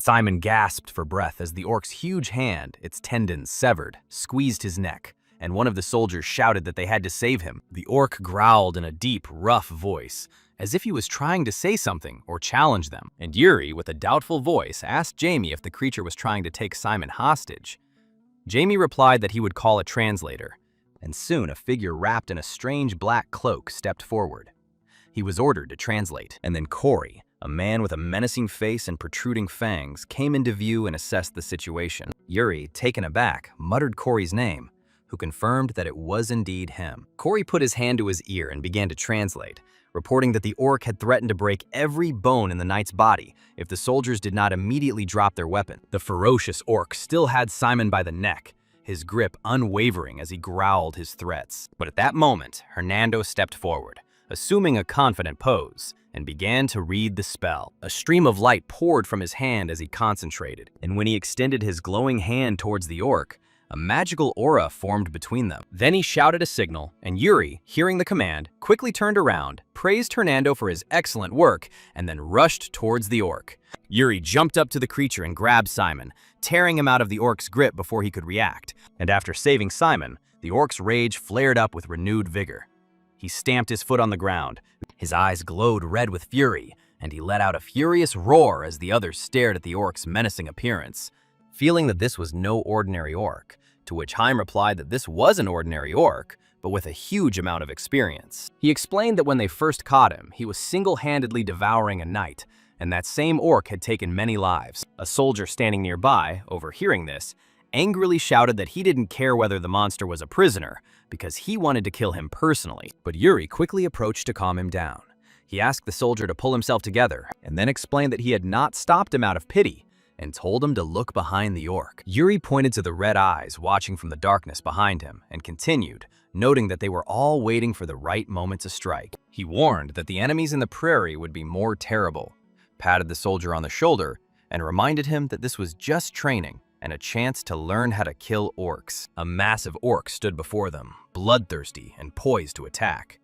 Simon gasped for breath as the orc's huge hand, its tendons severed, squeezed his neck, and one of the soldiers shouted that they had to save him. The orc growled in a deep, rough voice, as if he was trying to say something or challenge them, and Yuri, with a doubtful voice, asked Jamie if the creature was trying to take Simon hostage. Jamie replied that he would call a translator, and soon a figure wrapped in a strange black cloak stepped forward. He was ordered to translate, and then Corey, a man with a menacing face and protruding fangs, came into view and assessed the situation. Yuri, taken aback, muttered Corey's name, who confirmed that it was indeed him. Corey put his hand to his ear and began to translate, reporting that the orc had threatened to break every bone in the knight's body if the soldiers did not immediately drop their weapon. The ferocious orc still had Simon by the neck, his grip unwavering as he growled his threats. But at that moment, Hernando stepped forward, assuming a confident pose, and began to read the spell. A stream of light poured from his hand as he concentrated, and when he extended his glowing hand towards the orc, a magical aura formed between them. Then he shouted a signal, and Yuri, hearing the command, quickly turned around, praised Hernando for his excellent work, and then rushed towards the orc. Yuri jumped up to the creature and grabbed Simon, tearing him out of the orc's grip before he could react. And after saving Simon, the orc's rage flared up with renewed vigor. He stamped his foot on the ground. His eyes glowed red with fury, and he let out a furious roar as the others stared at the orc's menacing appearance. Feeling that this was no ordinary orc, to which Haim replied that this was an ordinary orc, but with a huge amount of experience. He explained that when they first caught him, he was single-handedly devouring a knight, and that same orc had taken many lives. A soldier standing nearby, overhearing this, angrily shouted that he didn't care whether the monster was a prisoner, because he wanted to kill him personally. But Yuri quickly approached to calm him down. He asked the soldier to pull himself together, and then explained that he had not stopped him out of pity, and told him to look behind the orc. Yuri pointed to the red eyes watching from the darkness behind him, and continued, noting that they were all waiting for the right moment to strike. He warned that the enemies in the prairie would be more terrible, patted the soldier on the shoulder, and reminded him that this was just training, and a chance to learn how to kill orcs. A massive orc stood before them, bloodthirsty and poised to attack.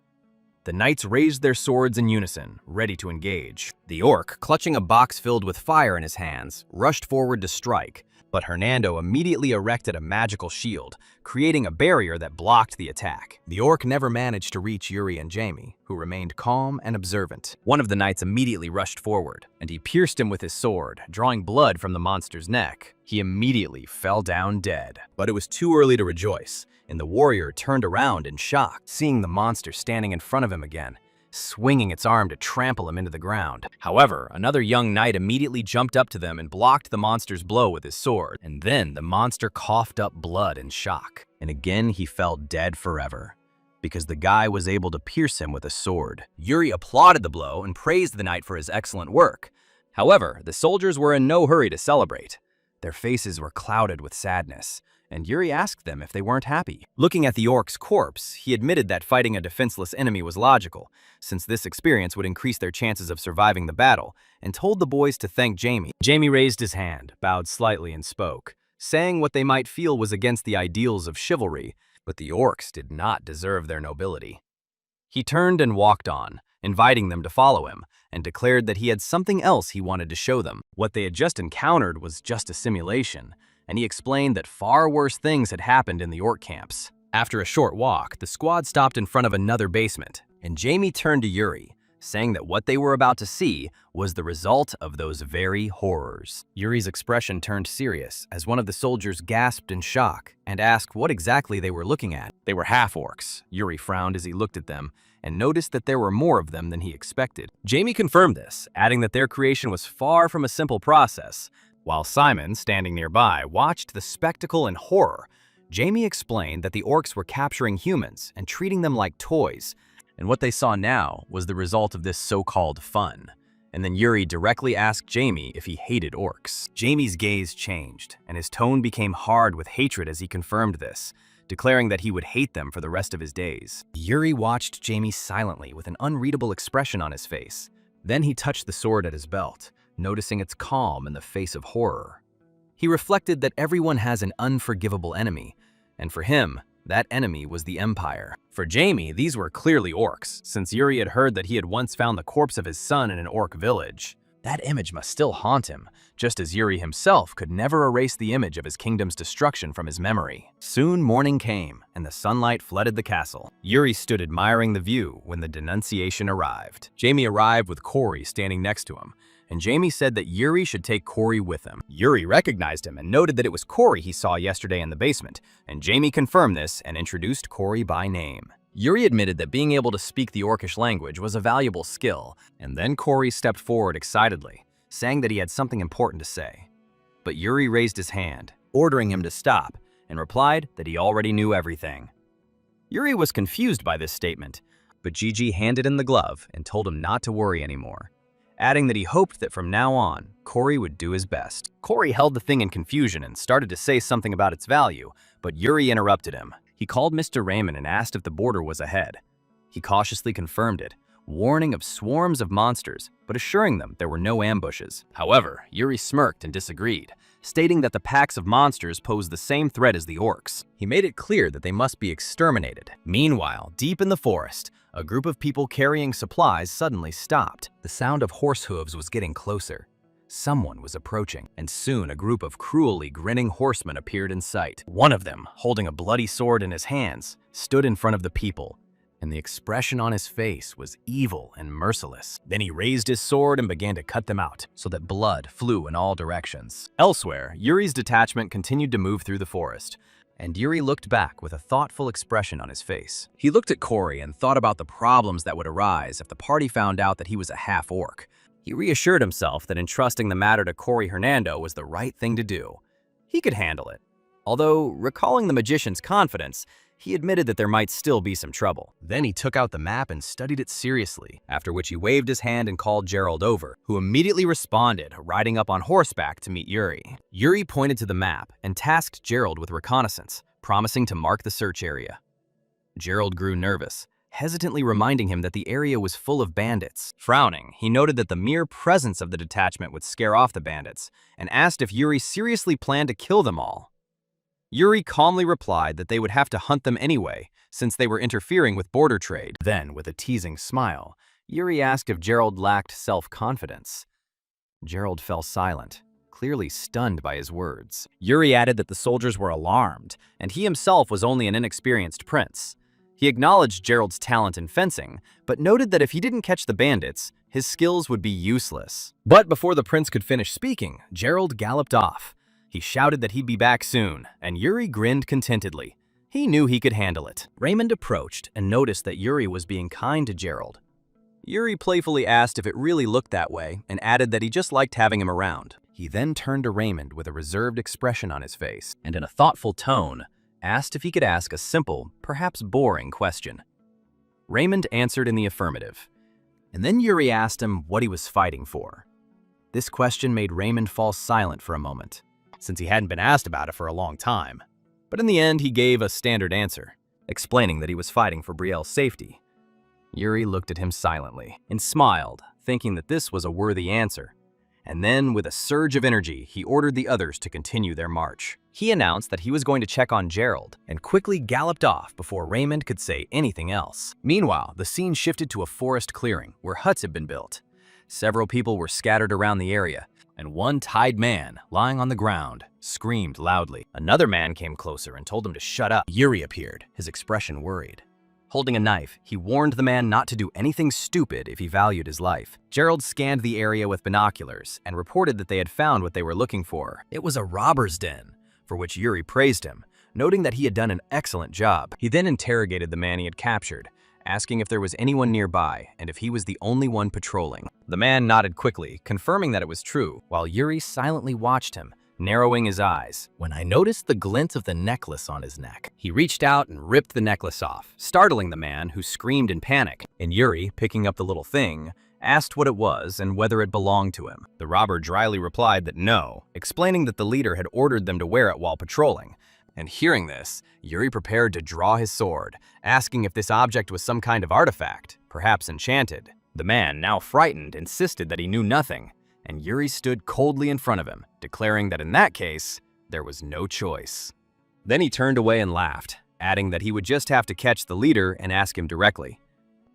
The knights raised their swords in unison, ready to engage. The orc, clutching a box filled with fire in his hands, rushed forward to strike, but Hernando immediately erected a magical shield, creating a barrier that blocked the attack. The orc never managed to reach Yuri and Jamie, who remained calm and observant. One of the knights immediately rushed forward, and he pierced him with his sword, drawing blood from the monster's neck. He immediately fell down dead. But it was too early to rejoice, and the warrior turned around in shock, seeing the monster standing in front of him again, swinging its arm to trample him into the ground. However, another young knight immediately jumped up to them and blocked the monster's blow with his sword, and then the monster coughed up blood in shock. And again he fell dead forever, because the guy was able to pierce him with a sword. Yuri applauded the blow and praised the knight for his excellent work. However, the soldiers were in no hurry to celebrate. Their faces were clouded with sadness, and Yuri asked them if they weren't happy. Looking at the orc's corpse, he admitted that fighting a defenseless enemy was logical, since this experience would increase their chances of surviving the battle, and told the boys to thank Jamie. Jamie raised his hand, bowed slightly, and spoke, saying what they might feel was against the ideals of chivalry, but the orcs did not deserve their nobility. He turned and walked on, inviting them to follow him, and declared that he had something else he wanted to show them. What they had just encountered was just a simulation, and he explained that far worse things had happened in the orc camps. After a short walk, the squad stopped in front of another basement, and Jamie turned to Yuri, saying that what they were about to see was the result of those very horrors. Yuri's expression turned serious as one of the soldiers gasped in shock and asked what exactly they were looking at. They were half-orcs. Yuri frowned as he looked at them and noticed that there were more of them than he expected. Jamie confirmed this, adding that their creation was far from a simple process. While Simon, standing nearby, watched the spectacle in horror, Jamie explained that the orcs were capturing humans and treating them like toys, and what they saw now was the result of this so-called fun. And then Yuri directly asked Jamie if he hated orcs. Jamie's gaze changed, and his tone became hard with hatred as he confirmed this, declaring that he would hate them for the rest of his days. Yuri watched Jamie silently with an unreadable expression on his face. Then he touched the sword at his belt, noticing its calm in the face of horror. He reflected that everyone has an unforgivable enemy, and for him, that enemy was the Empire. For Jamie, these were clearly orcs, since Yuri had heard that he had once found the corpse of his son in an orc village. That image must still haunt him, just as Yuri himself could never erase the image of his kingdom's destruction from his memory. Soon morning came, and the sunlight flooded the castle. Yuri stood admiring the view when the denunciation arrived. Jamie arrived with Cory standing next to him, and Jamie said that Yuri should take Cory with him. Yuri recognized him and noted that it was Cory he saw yesterday in the basement, and Jamie confirmed this and introduced Cory by name. Yuri admitted that being able to speak the Orcish language was a valuable skill, and then Cory stepped forward excitedly, saying that he had something important to say. But Yuri raised his hand, ordering him to stop, and replied that he already knew everything. Yuri was confused by this statement, but Gigi handed him the glove and told him not to worry anymore, adding that he hoped that from now on, Cory would do his best. Cory held the thing in confusion and started to say something about its value, but Yuri interrupted him. He called Mr. Raymond and asked if the border was ahead. He cautiously confirmed it, warning of swarms of monsters, but assuring them there were no ambushes. However, Yuri smirked and disagreed, stating that the packs of monsters posed the same threat as the orcs. He made it clear that they must be exterminated. Meanwhile, deep in the forest, a group of people carrying supplies suddenly stopped. The sound of horse hooves was getting closer. Someone was approaching, and soon a group of cruelly grinning horsemen appeared in sight. One of them, holding a bloody sword in his hands, stood in front of the people, and the expression on his face was evil and merciless. Then he raised his sword and began to cut them out, so that blood flew in all directions. Elsewhere, Yuri's detachment continued to move through the forest, and Yuri looked back with a thoughtful expression on his face. He looked at Cory and thought about the problems that would arise if the party found out that he was a half-orc. He reassured himself that entrusting the matter to Cory Hernando was the right thing to do. He could handle it. Although, recalling the magician's confidence, he admitted that there might still be some trouble. Then he took out the map and studied it seriously, after which he waved his hand and called Gerald over, who immediately responded, riding up on horseback to meet Yuri. Yuri pointed to the map and tasked Gerald with reconnaissance, promising to mark the search area. Gerald grew nervous, hesitantly reminding him that the area was full of bandits. Frowning, he noted that the mere presence of the detachment would scare off the bandits, and asked if Yuri seriously planned to kill them all. Yuri calmly replied that they would have to hunt them anyway, since they were interfering with border trade. Then, with a teasing smile, Yuri asked if Gerald lacked self-confidence. Gerald fell silent, clearly stunned by his words. Yuri added that the soldiers were alarmed, and he himself was only an inexperienced prince. He acknowledged Gerald's talent in fencing, but noted that if he didn't catch the bandits, his skills would be useless. But before the prince could finish speaking, Gerald galloped off. He shouted that he'd be back soon, and Yuri grinned contentedly. He knew he could handle it. Raymond approached and noticed that Yuri was being kind to Gerald. Yuri playfully asked if it really looked that way and added that he just liked having him around. He then turned to Raymond with a reserved expression on his face, and in a thoughtful tone, asked if he could ask a simple, perhaps boring question. Raymond answered in the affirmative, and then Yuri asked him what he was fighting for. This question made Raymond fall silent for a moment, since he hadn't been asked about it for a long time. But in the end, he gave a standard answer, explaining that he was fighting for Brielle's safety. Yuri looked at him silently and smiled, thinking that this was a worthy answer. And then, with a surge of energy, he ordered the others to continue their march. He announced that he was going to check on Gerald and quickly galloped off before Raymond could say anything else. Meanwhile, the scene shifted to a forest clearing where huts had been built. Several people were scattered around the area, and one tied man, lying on the ground, screamed loudly. Another man came closer and told him to shut up. Yuri appeared, his expression worried. Holding a knife, he warned the man not to do anything stupid if he valued his life. Gerald scanned the area with binoculars and reported that they had found what they were looking for. It was a robber's den, for which Yuri praised him, noting that he had done an excellent job. He then interrogated the man he had captured, asking if there was anyone nearby and if he was the only one patrolling. The man nodded quickly, confirming that it was true, while Yuri silently watched him, narrowing his eyes. When I noticed the glint of the necklace on his neck, he reached out and ripped the necklace off, startling the man, who screamed in panic. And Yuri, picking up the little thing, asked what it was and whether it belonged to him. The robber dryly replied that no, explaining that the leader had ordered them to wear it while patrolling. And hearing this, Yuri prepared to draw his sword, asking if this object was some kind of artifact, perhaps enchanted. The man, now frightened, insisted that he knew nothing, and Yuri stood coldly in front of him, declaring that in that case, there was no choice. Then he turned away and laughed, adding that he would just have to catch the leader and ask him directly.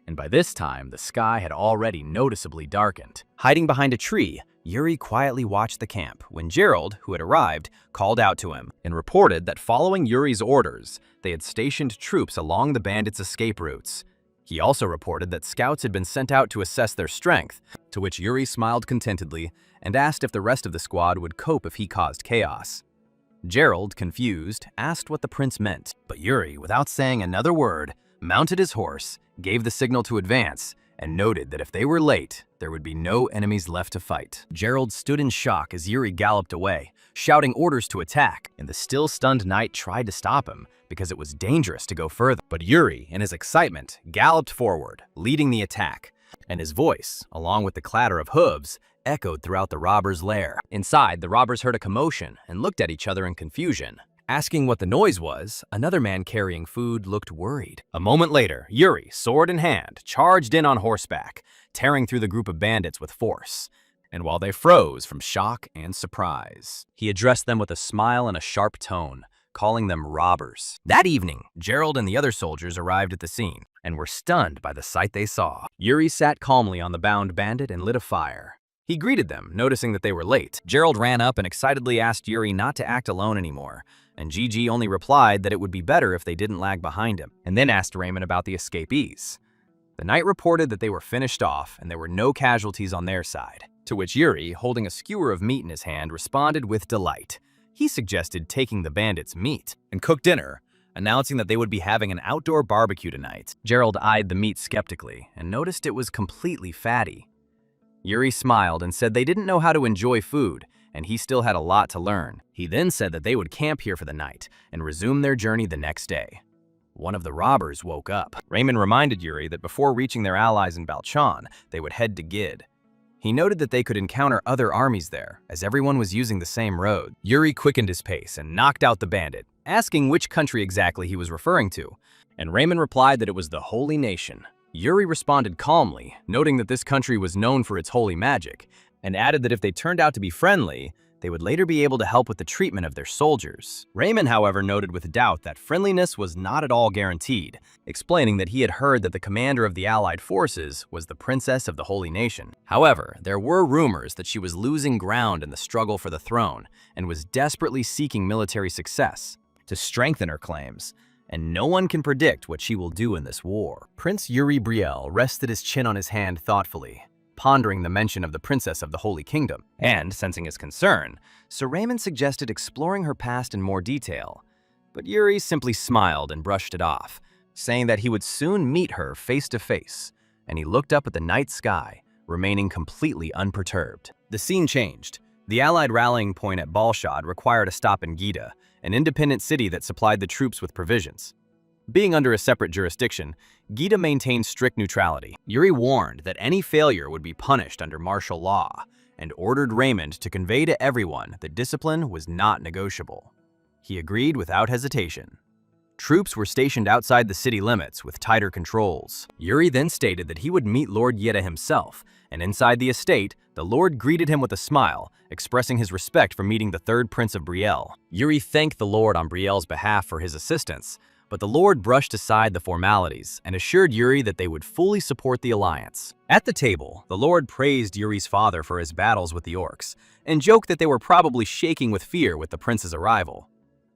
and by this time, the sky had already noticeably darkened. Hiding behind a tree, Yuri quietly watched the camp when Gerald, who had arrived, called out to him and reported that following Yuri's orders, they had stationed troops along the bandits' escape routes. He also reported that scouts had been sent out to assess their strength, to which Yuri smiled contentedly and asked if the rest of the squad would cope if he caused chaos. Gerald, confused, asked what the prince meant, but Yuri, without saying another word, mounted his horse, gave the signal to advance, and noted that if they were late, there would be no enemies left to fight. Gerald stood in shock as Yuri galloped away, shouting orders to attack, and the still stunned knight tried to stop him because it was dangerous to go further. But Yuri, in his excitement, galloped forward, leading the attack, and his voice, along with the clatter of hooves, echoed throughout the robbers' lair. Inside, the robbers heard a commotion and looked at each other in confusion. Asking what the noise was, another man carrying food looked worried. A moment later, Yuri, sword in hand, charged in on horseback, tearing through the group of bandits with force. And while they froze from shock and surprise, he addressed them with a smile and a sharp tone, calling them robbers. That evening, Gerald and the other soldiers arrived at the scene and were stunned by the sight they saw. Yuri sat calmly on the bound bandit and lit a fire. He greeted them, noticing that they were late. Gerald ran up and excitedly asked Yuri not to act alone anymore, and Gigi only replied that it would be better if they didn't lag behind him, and then asked Raymond about the escapees. The knight reported that they were finished off and there were no casualties on their side, to which Yuri, holding a skewer of meat in his hand, responded with delight. He suggested taking the bandits' meat and cooked dinner, announcing that they would be having an outdoor barbecue tonight. Gerald eyed the meat skeptically and noticed it was completely fatty. Yuri smiled and said they didn't know how to enjoy food, and he still had a lot to learn. He then said that they would camp here for the night and resume their journey the next day. One of the robbers woke up. Raymond reminded Yuri that before reaching their allies in Balchan, they would head to Gid. He noted that they could encounter other armies there, as everyone was using the same road. Yuri quickened his pace and knocked out the bandit, asking which country exactly he was referring to, and Raymond replied that it was the Holy Nation. Yuri responded calmly, noting that this country was known for its holy magic, and added that if they turned out to be friendly, they would later be able to help with the treatment of their soldiers. Raymond, however, noted with doubt that friendliness was not at all guaranteed, explaining that he had heard that the commander of the Allied forces was the Princess of the Holy Nation. However, there were rumors that she was losing ground in the struggle for the throne and was desperately seeking military success to strengthen her claims, and no one can predict what she will do in this war. Prince Yuri Brielle rested his chin on his hand thoughtfully, pondering the mention of the Princess of the Holy Kingdom, and, sensing his concern, Sir Raymond suggested exploring her past in more detail. But Yuri simply smiled and brushed it off, saying that he would soon meet her face to face, and he looked up at the night sky, remaining completely unperturbed. The scene changed. The Allied rallying point at Balshad required a stop in Gida, an independent city that supplied the troops with provisions. Being under a separate jurisdiction, Gida maintained strict neutrality. Yuri warned that any failure would be punished under martial law, and ordered Raymond to convey to everyone that discipline was not negotiable. He agreed without hesitation. Troops were stationed outside the city limits with tighter controls. Yuri then stated that he would meet Lord Yeda himself, and inside the estate, the Lord greeted him with a smile, expressing his respect for meeting the third Prince of Brielle. Yuri thanked the Lord on Brielle's behalf for his assistance, but the Lord brushed aside the formalities and assured Yuri that they would fully support the alliance. At the table, the Lord praised Yuri's father for his battles with the orcs, and joked that they were probably shaking with fear with the prince's arrival.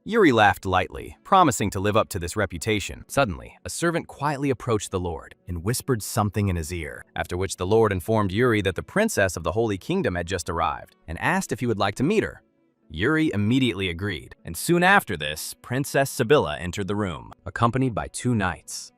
Yuri laughed lightly, promising to live up to this reputation. Suddenly, a servant quietly approached the Lord and whispered something in his ear, after which the Lord informed Yuri that the Princess of the Holy Kingdom had just arrived, and asked if he would like to meet her. Yuri immediately agreed, and soon after this, Princess Sibylla entered the room, accompanied by two knights.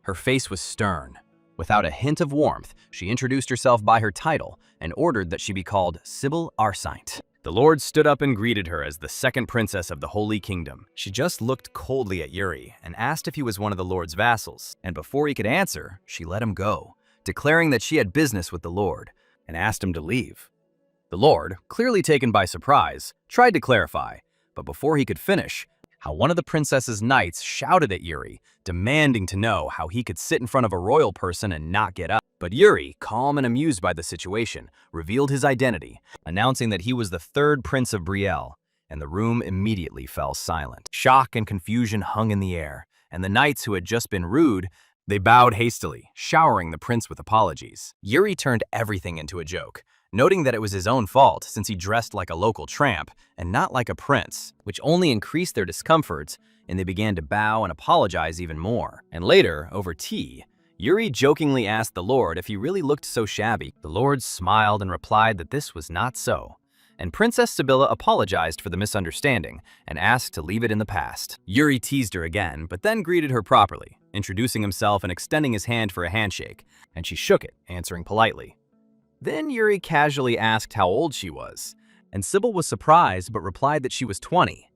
Her face was stern. Without a hint of warmth, she introduced herself by her title and ordered that she be called Sibyl Arsaint. The Lord stood up and greeted her as the second princess of the Holy Kingdom. She just looked coldly at Yuri and asked if he was one of the Lord's vassals, and before he could answer, she let him go, declaring that she had business with the Lord, and asked him to leave. The Lord, clearly taken by surprise, tried to clarify, but before he could finish, how one of the princess's knights shouted at Yuri, demanding to know how he could sit in front of a royal person and not get up. But Yuri, calm and amused by the situation, revealed his identity, announcing that he was the third Prince of Brielle, and the room immediately fell silent. Shock and confusion hung in the air, and the knights who had just been rude They bowed hastily, showering the prince with apologies. Yuri turned everything into a joke, noting that it was his own fault since he dressed like a local tramp and not like a prince, which only increased their discomfort, and they began to bow and apologize even more. And later, over tea, Yuri jokingly asked the Lord if he really looked so shabby. The Lord smiled and replied that this was not so, and Princess Sibylla apologized for the misunderstanding and asked to leave it in the past. Yuri teased her again, but then greeted her properly, introducing himself and extending his hand for a handshake, and she shook it, answering politely. Then Yuri casually asked how old she was, and Sybil was surprised but replied that she was 20.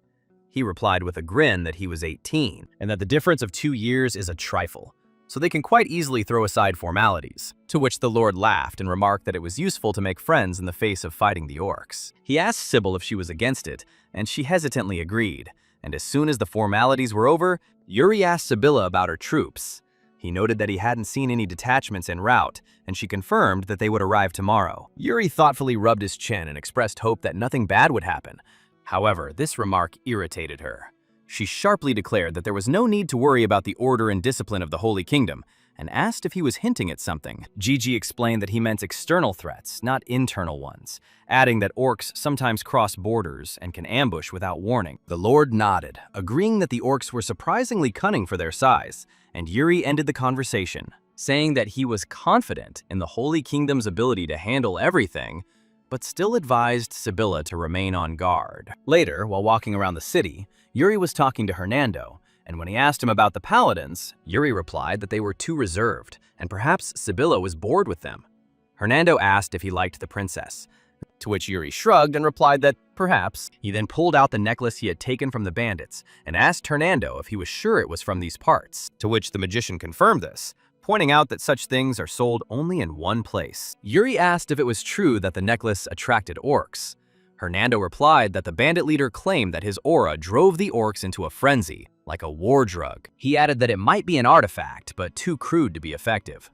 He replied with a grin that he was 18, and that the difference of 2 years is a trifle, so they can quite easily throw aside formalities, to which the Lord laughed and remarked that it was useful to make friends in the face of fighting the orcs. He asked Sybil if she was against it, and she hesitantly agreed, and as soon as the formalities were over, Yuri asked Sibylla about her troops. He noted that he hadn't seen any detachments en route, and she confirmed that they would arrive tomorrow. Yuri thoughtfully rubbed his chin and expressed hope that nothing bad would happen. However, this remark irritated her. She sharply declared that there was no need to worry about the order and discipline of the Holy Kingdom, and asked if he was hinting at something. Gigi explained that he meant external threats, not internal ones, adding that orcs sometimes cross borders and can ambush without warning. The Lord nodded, agreeing that the orcs were surprisingly cunning for their size, and Yuri ended the conversation, saying that he was confident in the Holy Kingdom's ability to handle everything, but still advised Sibylla to remain on guard. Later, while walking around the city, Yuri was talking to Hernando, and when he asked him about the paladins, Yuri replied that they were too reserved, and perhaps Sibylla was bored with them. Hernando asked if he liked the princess, to which Yuri shrugged and replied that perhaps. He then pulled out the necklace he had taken from the bandits and asked Hernando if he was sure it was from these parts, to which the magician confirmed this, pointing out that such things are sold only in one place. Yuri asked if it was true that the necklace attracted orcs. Hernando replied that the bandit leader claimed that his aura drove the orcs into a frenzy, like a war drug. He added that it might be an artifact, but too crude to be effective.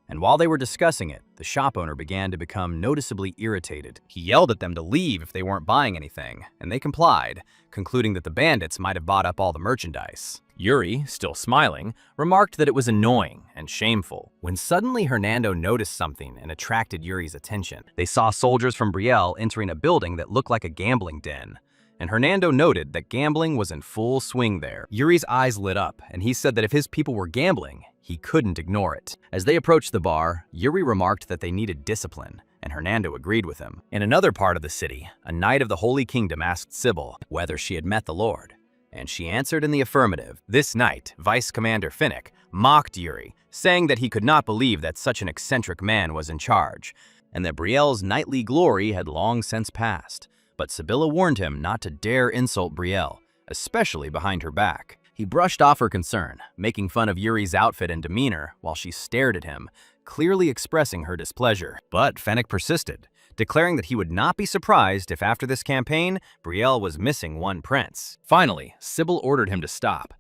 And while they were discussing it, the shop owner began to become noticeably irritated. He yelled at them to leave if they weren't buying anything, and they complied, concluding that the bandits might have bought up all the merchandise. Yuri, still smiling, remarked that it was annoying and shameful, when suddenly Hernando noticed something and attracted Yuri's attention. They saw soldiers from Brielle entering a building that looked like a gambling den, and Hernando noted that gambling was in full swing there. Yuri's eyes lit up, and he said that if his people were gambling, he couldn't ignore it. As they approached the bar, Yuri remarked that they needed discipline, and Hernando agreed with him. In another part of the city, a knight of the Holy Kingdom asked Sybil whether she had met the Lord, and she answered in the affirmative. This knight, Vice Commander Finnick, mocked Yuri, saying that he could not believe that such an eccentric man was in charge, and that Brielle's knightly glory had long since passed. But Sibylla warned him not to dare insult Brielle, especially behind her back. He brushed off her concern, making fun of Yuri's outfit and demeanor while she stared at him, clearly expressing her displeasure. But Fennec persisted, declaring that he would not be surprised if after this campaign, Brielle was missing one prince. Finally, Sybil ordered him to stop.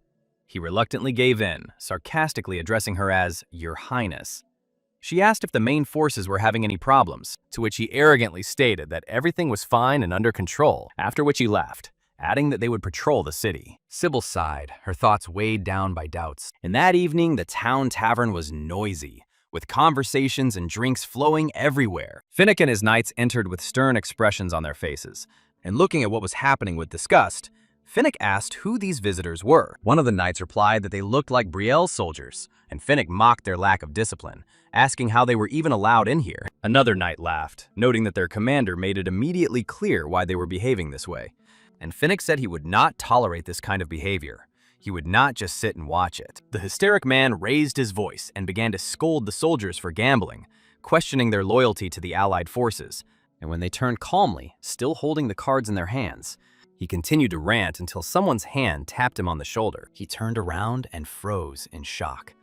He reluctantly gave in, sarcastically addressing her as Your Highness. She asked if the main forces were having any problems, to which he arrogantly stated that everything was fine and under control, after which he left, adding that they would patrol the city. Sybil sighed, her thoughts weighed down by doubts. And that evening, the town tavern was noisy, with conversations and drinks flowing everywhere. Finnick and his knights entered with stern expressions on their faces, and looking at what was happening with disgust, Finnick asked who these visitors were. One of the knights replied that they looked like Brielle's soldiers, and Finnick mocked their lack of discipline, asking how they were even allowed in here. Another knight laughed, noting that their commander made it immediately clear why they were behaving this way. And Finnick said he would not tolerate this kind of behavior. He would not just sit and watch it. The hysteric man raised his voice and began to scold the soldiers for gambling, questioning their loyalty to the Allied forces. And when they turned calmly, still holding the cards in their hands, he continued to rant until someone's hand tapped him on the shoulder. He turned around and froze in shock.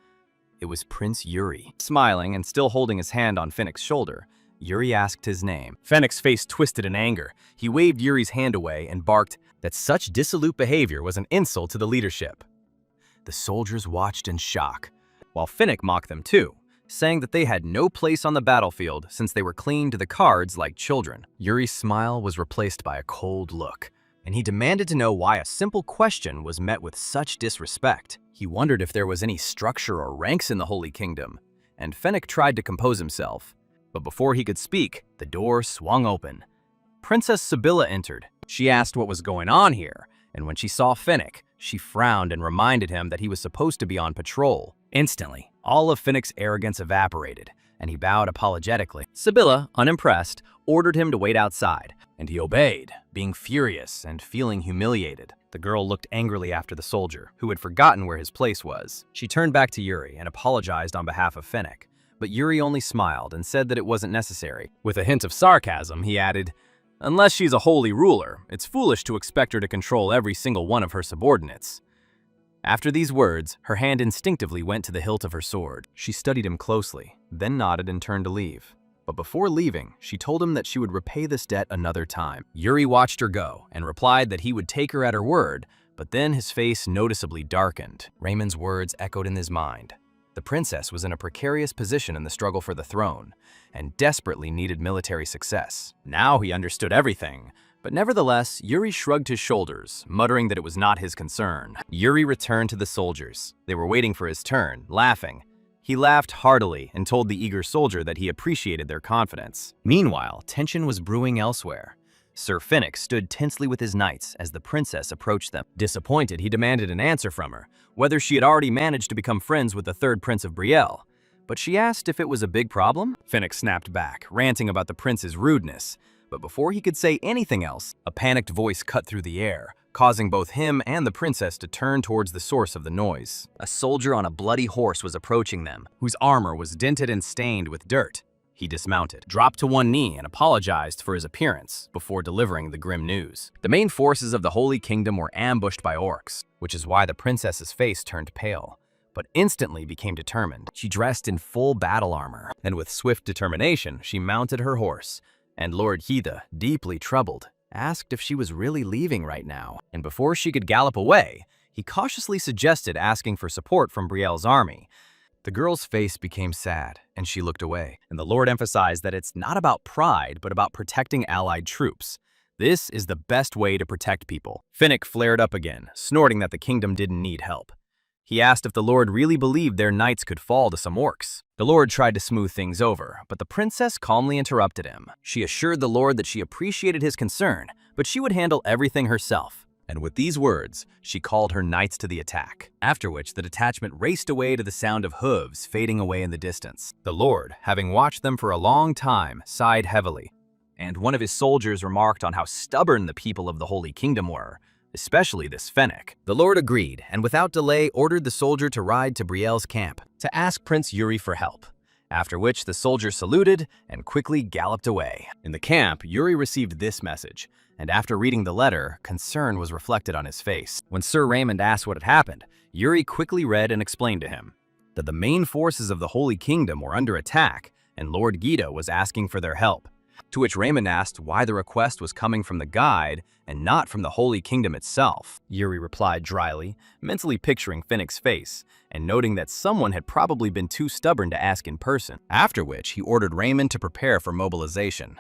It was Prince Yuri. Smiling and still holding his hand on Finnick's shoulder, Yuri asked his name. Fennec's face twisted in anger. He waved Yuri's hand away and barked that such dissolute behavior was an insult to the leadership. The soldiers watched in shock, while Finnick mocked them too, saying that they had no place on the battlefield since they were clinging to the cards like children. Yuri's smile was replaced by a cold look, and he demanded to know why a simple question was met with such disrespect. He wondered if there was any structure or ranks in the Holy Kingdom, and Fennec tried to compose himself. But before he could speak, the door swung open. Princess Sibylla entered. She asked what was going on here, and when she saw Fennec, she frowned and reminded him that he was supposed to be on patrol. Instantly, all of Fennec's arrogance evaporated, and he bowed apologetically. Sibylla, unimpressed, ordered him to wait outside, and he obeyed, being furious and feeling humiliated. The girl looked angrily after the soldier, who had forgotten where his place was. She turned back to Yuri and apologized on behalf of Fennec, but Yuri only smiled and said that it wasn't necessary. With a hint of sarcasm, he added, "Unless she's a holy ruler, it's foolish to expect her to control every single one of her subordinates." After these words, her hand instinctively went to the hilt of her sword. She studied him closely, then nodded and turned to leave. But before leaving, she told him that she would repay this debt another time. Yuri watched her go and replied that he would take her at her word, but then his face noticeably darkened. Raymond's words echoed in his mind. The princess was in a precarious position in the struggle for the throne, and desperately needed military success. Now he understood everything, but nevertheless, Yuri shrugged his shoulders, muttering that it was not his concern. Yuri returned to the soldiers. They were waiting for his turn, laughing. He laughed heartily and told the eager soldier that he appreciated their confidence. Meanwhile, tension was brewing elsewhere. Sir Fennec stood tensely with his knights as the princess approached them. Disappointed, he demanded an answer from her, whether she had already managed to become friends with the third Prince of Brielle. But she asked if it was a big problem. Fennec snapped back, ranting about the prince's rudeness. But before he could say anything else, a panicked voice cut through the air, causing both him and the princess to turn towards the source of the noise. A soldier on a bloody horse was approaching them, whose armor was dented and stained with dirt. He dismounted, dropped to one knee, and apologized for his appearance before delivering the grim news. The main forces of the Holy Kingdom were ambushed by orcs, which is why the princess's face turned pale, but instantly became determined. She dressed in full battle armor, and with swift determination, she mounted her horse. And Lord Hida, deeply troubled, asked if she was really leaving right now. And before she could gallop away, he cautiously suggested asking for support from Brielle's army. The girl's face became sad, and she looked away. And the Lord emphasized that it's not about pride, but about protecting allied troops. This is the best way to protect people. Fennec flared up again, snorting that the kingdom didn't need help. He asked if the Lord really believed their knights could fall to some orcs. The Lord tried to smooth things over, but the princess calmly interrupted him. She assured the Lord that she appreciated his concern, but she would handle everything herself. And with these words, she called her knights to the attack, after which the detachment raced away to the sound of hooves fading away in the distance. The Lord, having watched them for a long time, sighed heavily, and one of his soldiers remarked on how stubborn the people of the Holy Kingdom were, especially this Fennec. The Lord agreed, and without delay ordered the soldier to ride to Brielle's camp to ask Prince Yuri for help, after which the soldier saluted and quickly galloped away. In the camp, Yuri received this message, and after reading the letter, concern was reflected on his face. When Sir Raymond asked what had happened, Yuri quickly read and explained to him that the main forces of the Holy Kingdom were under attack, and Lord Guido was asking for their help. To which Raymond asked why the request was coming from the guide and not from the Holy Kingdom itself. Yuri replied dryly, mentally picturing Fennec's face, and noting that someone had probably been too stubborn to ask in person, after which he ordered Raymond to prepare for mobilization.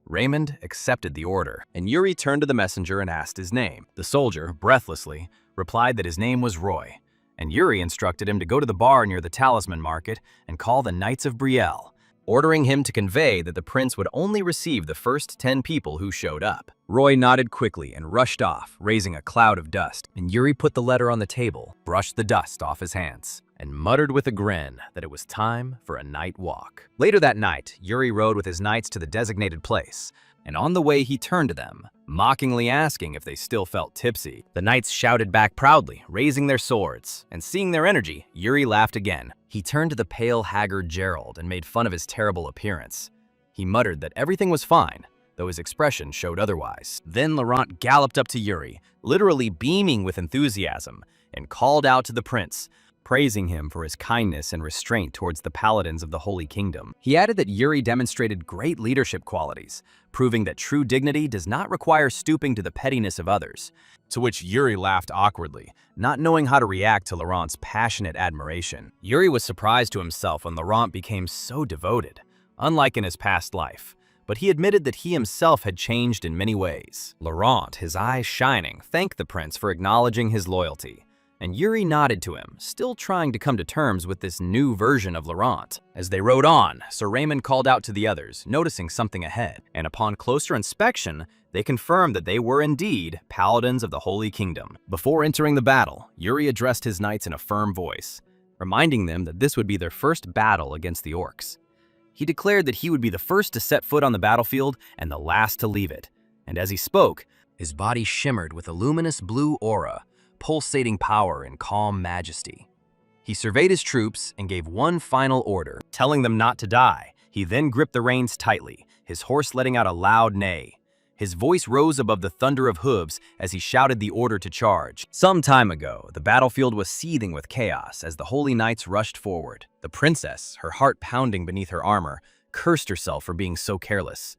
Raymond accepted the order, and Yuri turned to the messenger and asked his name. The soldier, breathlessly, replied that his name was Roy, and Yuri instructed him to go to the bar near the Talisman Market and call the Knights of Brielle, ordering him to convey that the prince would only receive the first 10 people who showed up. Roy nodded quickly and rushed off, raising a cloud of dust, and Yuri put the letter on the table, brushed the dust off his hands, and muttered with a grin that it was time for a night walk. Later that night, Yuri rode with his knights to the designated place, and on the way he turned to them, mockingly asking if they still felt tipsy. The knights shouted back proudly, raising their swords, and seeing their energy, Yuri laughed again. He turned to the pale, haggard Gerald and made fun of his terrible appearance. He muttered that everything was fine, though his expression showed otherwise. Then Laurent galloped up to Yuri, literally beaming with enthusiasm, and called out to the prince, praising him for his kindness and restraint towards the paladins of the Holy Kingdom. He added that Yuri demonstrated great leadership qualities, proving that true dignity does not require stooping to the pettiness of others, to which Yuri laughed awkwardly, not knowing how to react to Laurent's passionate admiration. Yuri was surprised to himself when Laurent became so devoted, unlike in his past life, but he admitted that he himself had changed in many ways. Laurent, his eyes shining, thanked the prince for acknowledging his loyalty, and Yuri nodded to him, still trying to come to terms with this new version of Laurent. As they rode on, Sir Raymond called out to the others, noticing something ahead, and upon closer inspection, they confirmed that they were indeed paladins of the Holy Kingdom. Before entering the battle, Yuri addressed his knights in a firm voice, reminding them that this would be their first battle against the orcs. He declared that he would be the first to set foot on the battlefield and the last to leave it. And as he spoke, his body shimmered with a luminous blue aura, pulsating power and calm majesty. He surveyed his troops and gave one final order, telling them not to die. He then gripped the reins tightly, his horse letting out a loud neigh. His voice rose above the thunder of hooves as he shouted the order to charge. Some time ago, the battlefield was seething with chaos as the holy knights rushed forward. The princess, her heart pounding beneath her armor, cursed herself for being so careless.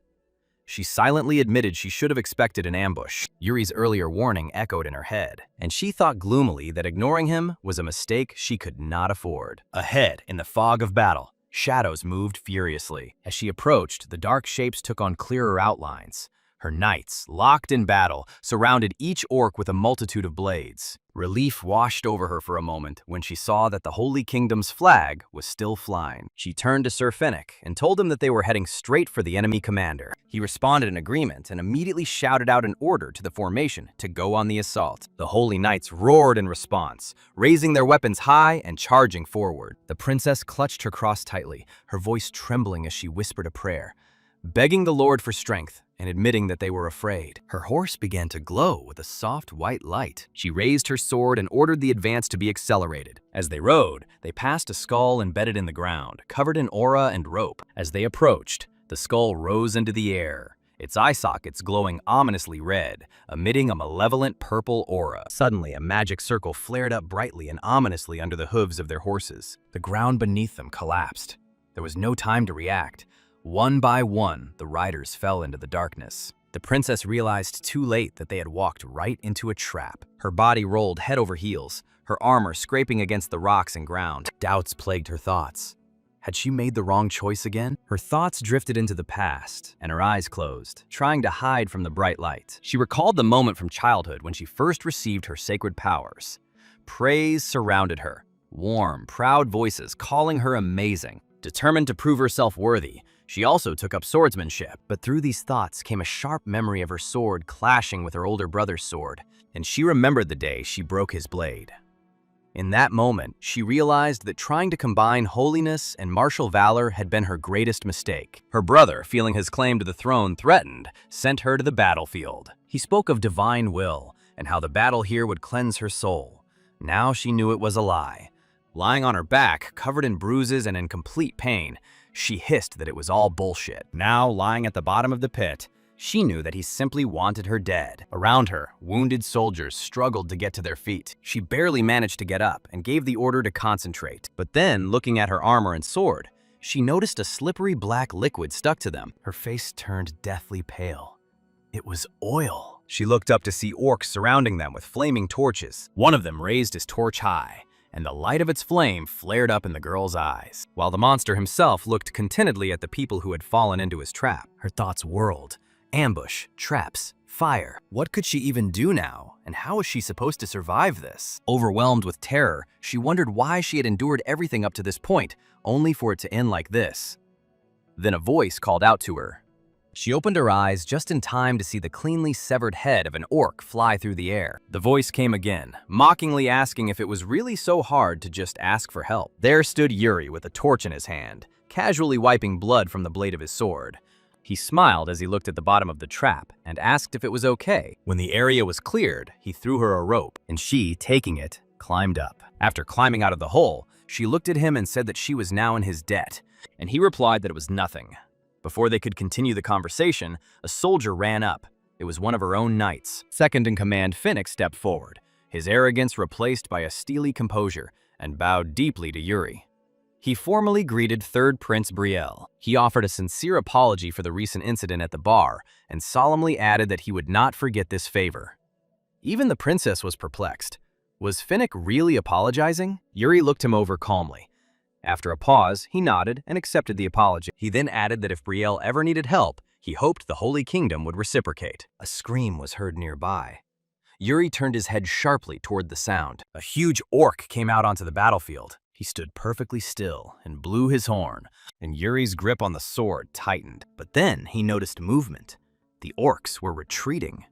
She silently admitted she should have expected an ambush. Yuri's earlier warning echoed in her head, and she thought gloomily that ignoring him was a mistake she could not afford. Ahead, in the fog of battle, shadows moved furiously. As she approached, the dark shapes took on clearer outlines. Her knights, locked in battle, surrounded each orc with a multitude of blades. Relief washed over her for a moment when she saw that the Holy Kingdom's flag was still flying. She turned to Sir Finnick and told him that they were heading straight for the enemy commander. He responded in agreement and immediately shouted out an order to the formation to go on the assault. The Holy Knights roared in response, raising their weapons high and charging forward. The princess clutched her cross tightly, her voice trembling as she whispered a prayer, begging the Lord for strength and admitting that they were afraid. Her horse began to glow with a soft white light. She raised her sword and ordered the advance to be accelerated. As they rode, they passed a skull embedded in the ground, covered in aura and rope. As they approached, the skull rose into the air, its eye sockets glowing ominously red, emitting a malevolent purple aura. Suddenly, a magic circle flared up brightly and ominously under the hooves of their horses. The ground beneath them collapsed. There was no time to react. One by one, the riders fell into the darkness. The princess realized too late that they had walked right into a trap. Her body rolled head over heels, her armor scraping against the rocks and ground. Doubts plagued her thoughts. Had she made the wrong choice again? Her thoughts drifted into the past, and her eyes closed, trying to hide from the bright light. She recalled the moment from childhood when she first received her sacred powers. Praise surrounded her, warm, proud voices calling her amazing. Determined to prove herself worthy, she also took up swordsmanship, but through these thoughts came a sharp memory of her sword clashing with her older brother's sword, and she remembered the day she broke his blade. In that moment, she realized that trying to combine holiness and martial valor had been her greatest mistake. Her brother, feeling his claim to the throne threatened, sent her to the battlefield. He spoke of divine will and how the battle here would cleanse her soul. Now she knew it was a lie. Lying on her back, covered in bruises and in complete pain, she hissed that it was all bullshit. Now, lying at the bottom of the pit, she knew that he simply wanted her dead. Around her, wounded soldiers struggled to get to their feet. She barely managed to get up and gave the order to concentrate. But then, looking at her armor and sword, she noticed a slippery black liquid stuck to them. Her face turned deathly pale. It was oil. She looked up to see orcs surrounding them with flaming torches. One of them raised his torch high, and the light of its flame flared up in the girl's eyes, while the monster himself looked contentedly at the people who had fallen into his trap. Her thoughts whirled. Ambush, traps, fire. What could she even do now, and how was she supposed to survive this? Overwhelmed with terror, she wondered why she had endured everything up to this point, only for it to end like this. Then a voice called out to her. She opened her eyes just in time to see the cleanly severed head of an orc fly through the air. The voice came again, mockingly asking if it was really so hard to just ask for help. There stood Yuri with a torch in his hand, casually wiping blood from the blade of his sword. He smiled as he looked at the bottom of the trap and asked if it was okay. When the area was cleared, he threw her a rope, and she, taking it, climbed up. After climbing out of the hole, she looked at him and said that she was now in his debt, and he replied that it was nothing. Before they could continue the conversation, a soldier ran up. It was one of her own knights. Second-in-command Finnick stepped forward, his arrogance replaced by a steely composure, and bowed deeply to Yuri. He formally greeted Third Prince Brielle. He offered a sincere apology for the recent incident at the bar, and solemnly added that he would not forget this favor. Even the princess was perplexed. Was Finnick really apologizing? Yuri looked him over calmly. After a pause, he nodded and accepted the apology. He then added that if Brielle ever needed help, he He hoped the Holy Kingdom would reciprocate. A scream was heard nearby. Yuri turned his head sharply toward the sound. A huge orc came out onto the battlefield. He stood perfectly still and blew his horn, and Yuri's grip on the sword tightened. But then he noticed movement. The orcs were retreating.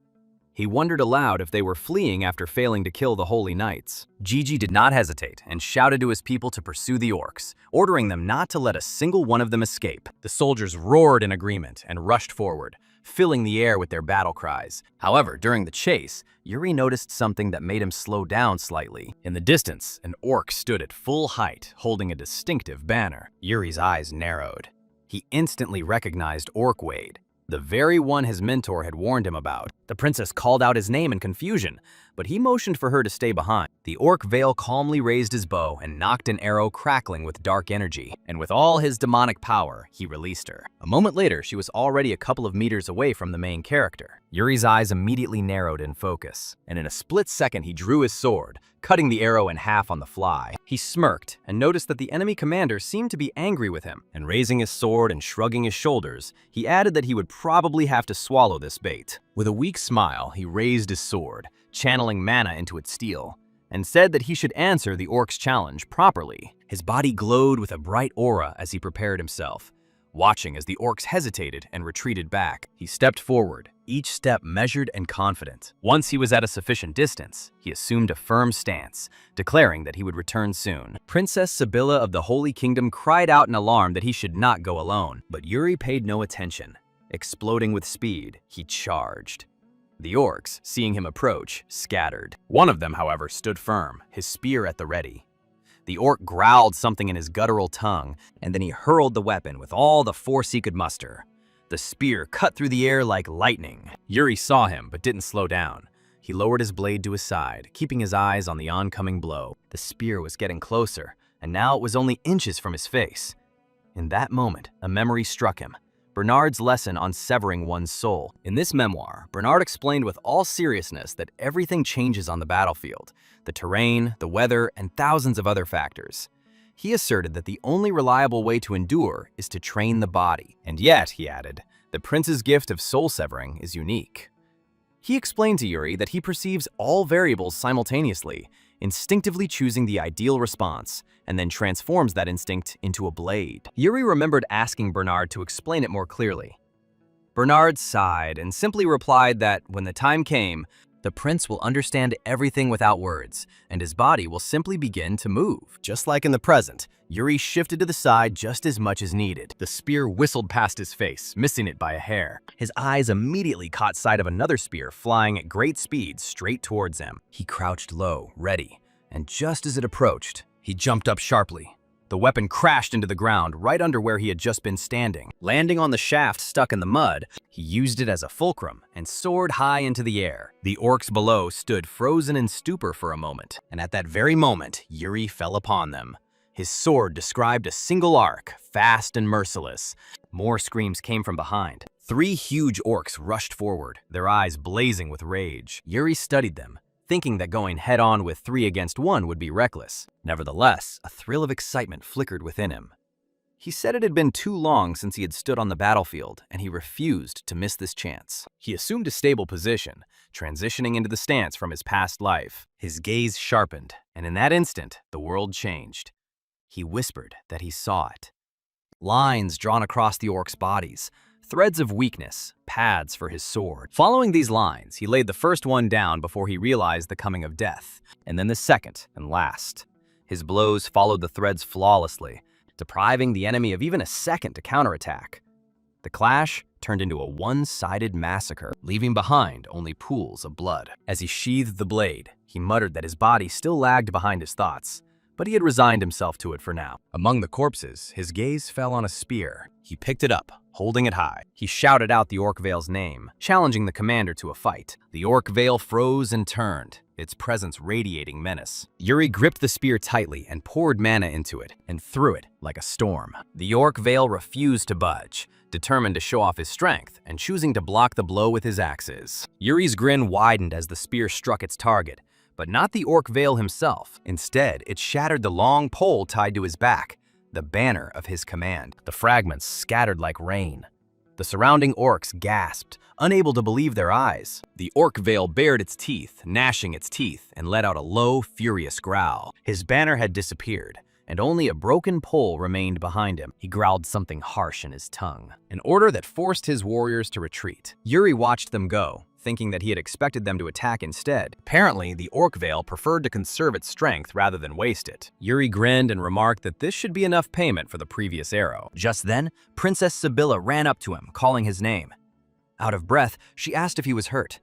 He wondered aloud if they were fleeing after failing to kill the holy knights. Gigi did not hesitate and shouted to his people to pursue the orcs, ordering them not to let a single one of them escape. The soldiers roared in agreement and rushed forward, filling the air with their battle cries. However, during the chase, Yuri noticed something that made him slow down slightly. In the distance, an orc stood at full height, holding a distinctive banner. Yuri's eyes narrowed. He instantly recognized Orc Wade, the very one his mentor had warned him about. The princess called out his name in confusion, but he motioned for her to stay behind. The orc Vale calmly raised his bow and knocked an arrow crackling with dark energy, and with all his demonic power, he released her. A moment later, she was already a couple of meters away from the main character. Yuri's eyes immediately narrowed in focus, and in a split second he drew his sword, cutting the arrow in half on the fly. He smirked and noticed that the enemy commander seemed to be angry with him, and raising his sword and shrugging his shoulders, he added that he would probably have to swallow this bait. With a weak smile, he raised his sword, channeling mana into its steel, and said that he should answer the orc's challenge properly. His body glowed with a bright aura as he prepared himself. Watching as the orcs hesitated and retreated back, he stepped forward, each step measured and confident. Once he was at a sufficient distance, he assumed a firm stance, declaring that he would return soon. Princess Sibylla of the Holy Kingdom cried out in alarm that he should not go alone, but Yuri paid no attention. Exploding with speed, he charged. The orcs, seeing him approach, scattered. One of them, however, stood firm, his spear at the ready. The orc growled something in his guttural tongue, and then he hurled the weapon with all the force he could muster. The spear cut through the air like lightning. Yuri saw him, but didn't slow down. He lowered his blade to his side, keeping his eyes on the oncoming blow. The spear was getting closer, and now it was only inches from his face. In that moment, a memory struck him. Bernard's lesson on severing one's soul. In this memoir, Bernard explained with all seriousness that everything changes on the battlefield, the terrain, the weather, and thousands of other factors. He asserted that the only reliable way to endure is to train the body. And yet, he added, the prince's gift of soul severing is unique. He explained to Yuri that he perceives all variables simultaneously, instinctively choosing the ideal response, and then transforms that instinct into a blade. Yuri remembered asking Bernard to explain it more clearly. Bernard sighed and simply replied that when the time came, the prince will understand everything without words, and his body will simply begin to move. Just like in the present, Yuri shifted to the side just as much as needed. The spear whistled past his face, missing it by a hair. His eyes immediately caught sight of another spear flying at great speed straight towards him. He crouched low, ready, and just as it approached, he jumped up sharply. The weapon crashed into the ground right under where he had just been standing. Landing on the shaft stuck in the mud, he used it as a fulcrum and soared high into the air. The orcs below stood frozen in stupor for a moment, and at that very moment, Yuri fell upon them. His sword described a single arc, fast and merciless. More screams came from behind. 3 huge orcs rushed forward, their eyes blazing with rage. Yuri studied them, thinking that going head-on with 3 against 1 would be reckless. Nevertheless, a thrill of excitement flickered within him. He said it had been too long since he had stood on the battlefield, and he refused to miss this chance. He assumed a stable position, transitioning into the stance from his past life. His gaze sharpened, and in that instant, the world changed. He whispered that he saw it. Lines drawn across the orcs' bodies, threads of weakness, paths for his sword. Following these lines, he laid the first one down before he realized the coming of death, and then the second and last. His blows followed the threads flawlessly, depriving the enemy of even a second to counterattack. The clash turned into a one-sided massacre, leaving behind only pools of blood. As he sheathed the blade, he muttered that his body still lagged behind his thoughts, but he had resigned himself to it for now. Among the corpses, his gaze fell on a spear. He picked it up, holding it high. He shouted out the Orc Vale's name, challenging the commander to a fight. The Orc Vale froze and turned, its presence radiating menace. Yuri gripped the spear tightly and poured mana into it, and threw it like a storm. The Orc Vale refused to budge, determined to show off his strength and choosing to block the blow with his axes. Yuri's grin widened as the spear struck its target, but not the Orc Vale himself. Instead, it shattered the long pole tied to his back, the banner of his command. The fragments scattered like rain. The surrounding orcs gasped, unable to believe their eyes. The orc veil bared its teeth, gnashing its teeth, and let out a low, furious growl. His banner had disappeared, and only a broken pole remained behind him. He growled something harsh in his tongue, an order that forced his warriors to retreat. Yuri watched them go, thinking that he had expected them to attack instead. Apparently, the orc veil preferred to conserve its strength rather than waste it. Yuri grinned and remarked that this should be enough payment for the previous arrow. Just then, Princess Sibylla ran up to him, calling his name. Out of breath, she asked if he was hurt.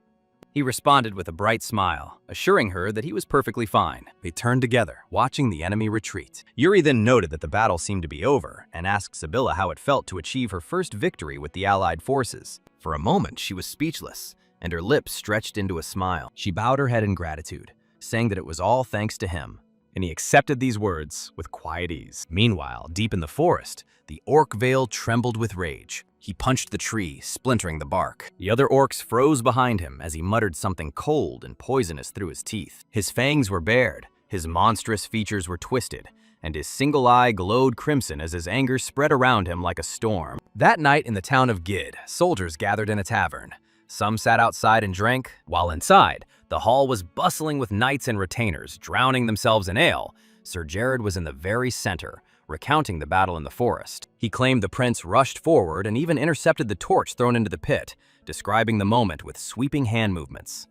He responded with a bright smile, assuring her that he was perfectly fine. They turned together, watching the enemy retreat. Yuri then noted that the battle seemed to be over and asked Sibylla how it felt to achieve her first victory with the allied forces. For a moment, she was speechless, and her lips stretched into a smile. She bowed her head in gratitude, saying that it was all thanks to him, and he accepted these words with quiet ease. Meanwhile, deep in the forest, the orc veil trembled with rage. He punched the tree, splintering the bark. The other orcs froze behind him as he muttered something cold and poisonous through his teeth. His fangs were bared, his monstrous features were twisted, and his single eye glowed crimson as his anger spread around him like a storm. That night in the town of Gid, soldiers gathered in a tavern. Some sat outside and drank, while inside, the hall was bustling with knights and retainers, drowning themselves in ale. Sir Jared was in the very center, recounting the battle in the forest. He claimed the prince rushed forward and even intercepted the torch thrown into the pit, describing the moment with sweeping hand movements.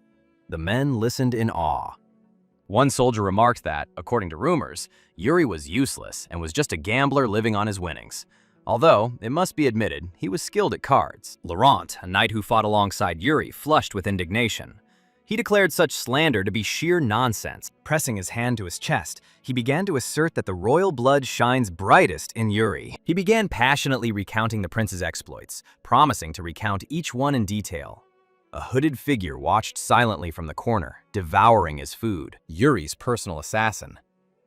The men listened in awe. One soldier remarked that, according to rumors, Yuri was useless and was just a gambler living on his winnings. Although, it must be admitted, he was skilled at cards. Laurent, a knight who fought alongside Yuri, flushed with indignation. He declared such slander to be sheer nonsense. Pressing his hand to his chest, he began to assert that the royal blood shines brightest in Yuri. He began passionately recounting the prince's exploits, promising to recount each one in detail. A hooded figure watched silently from the corner, devouring his food. Yuri's personal assassin.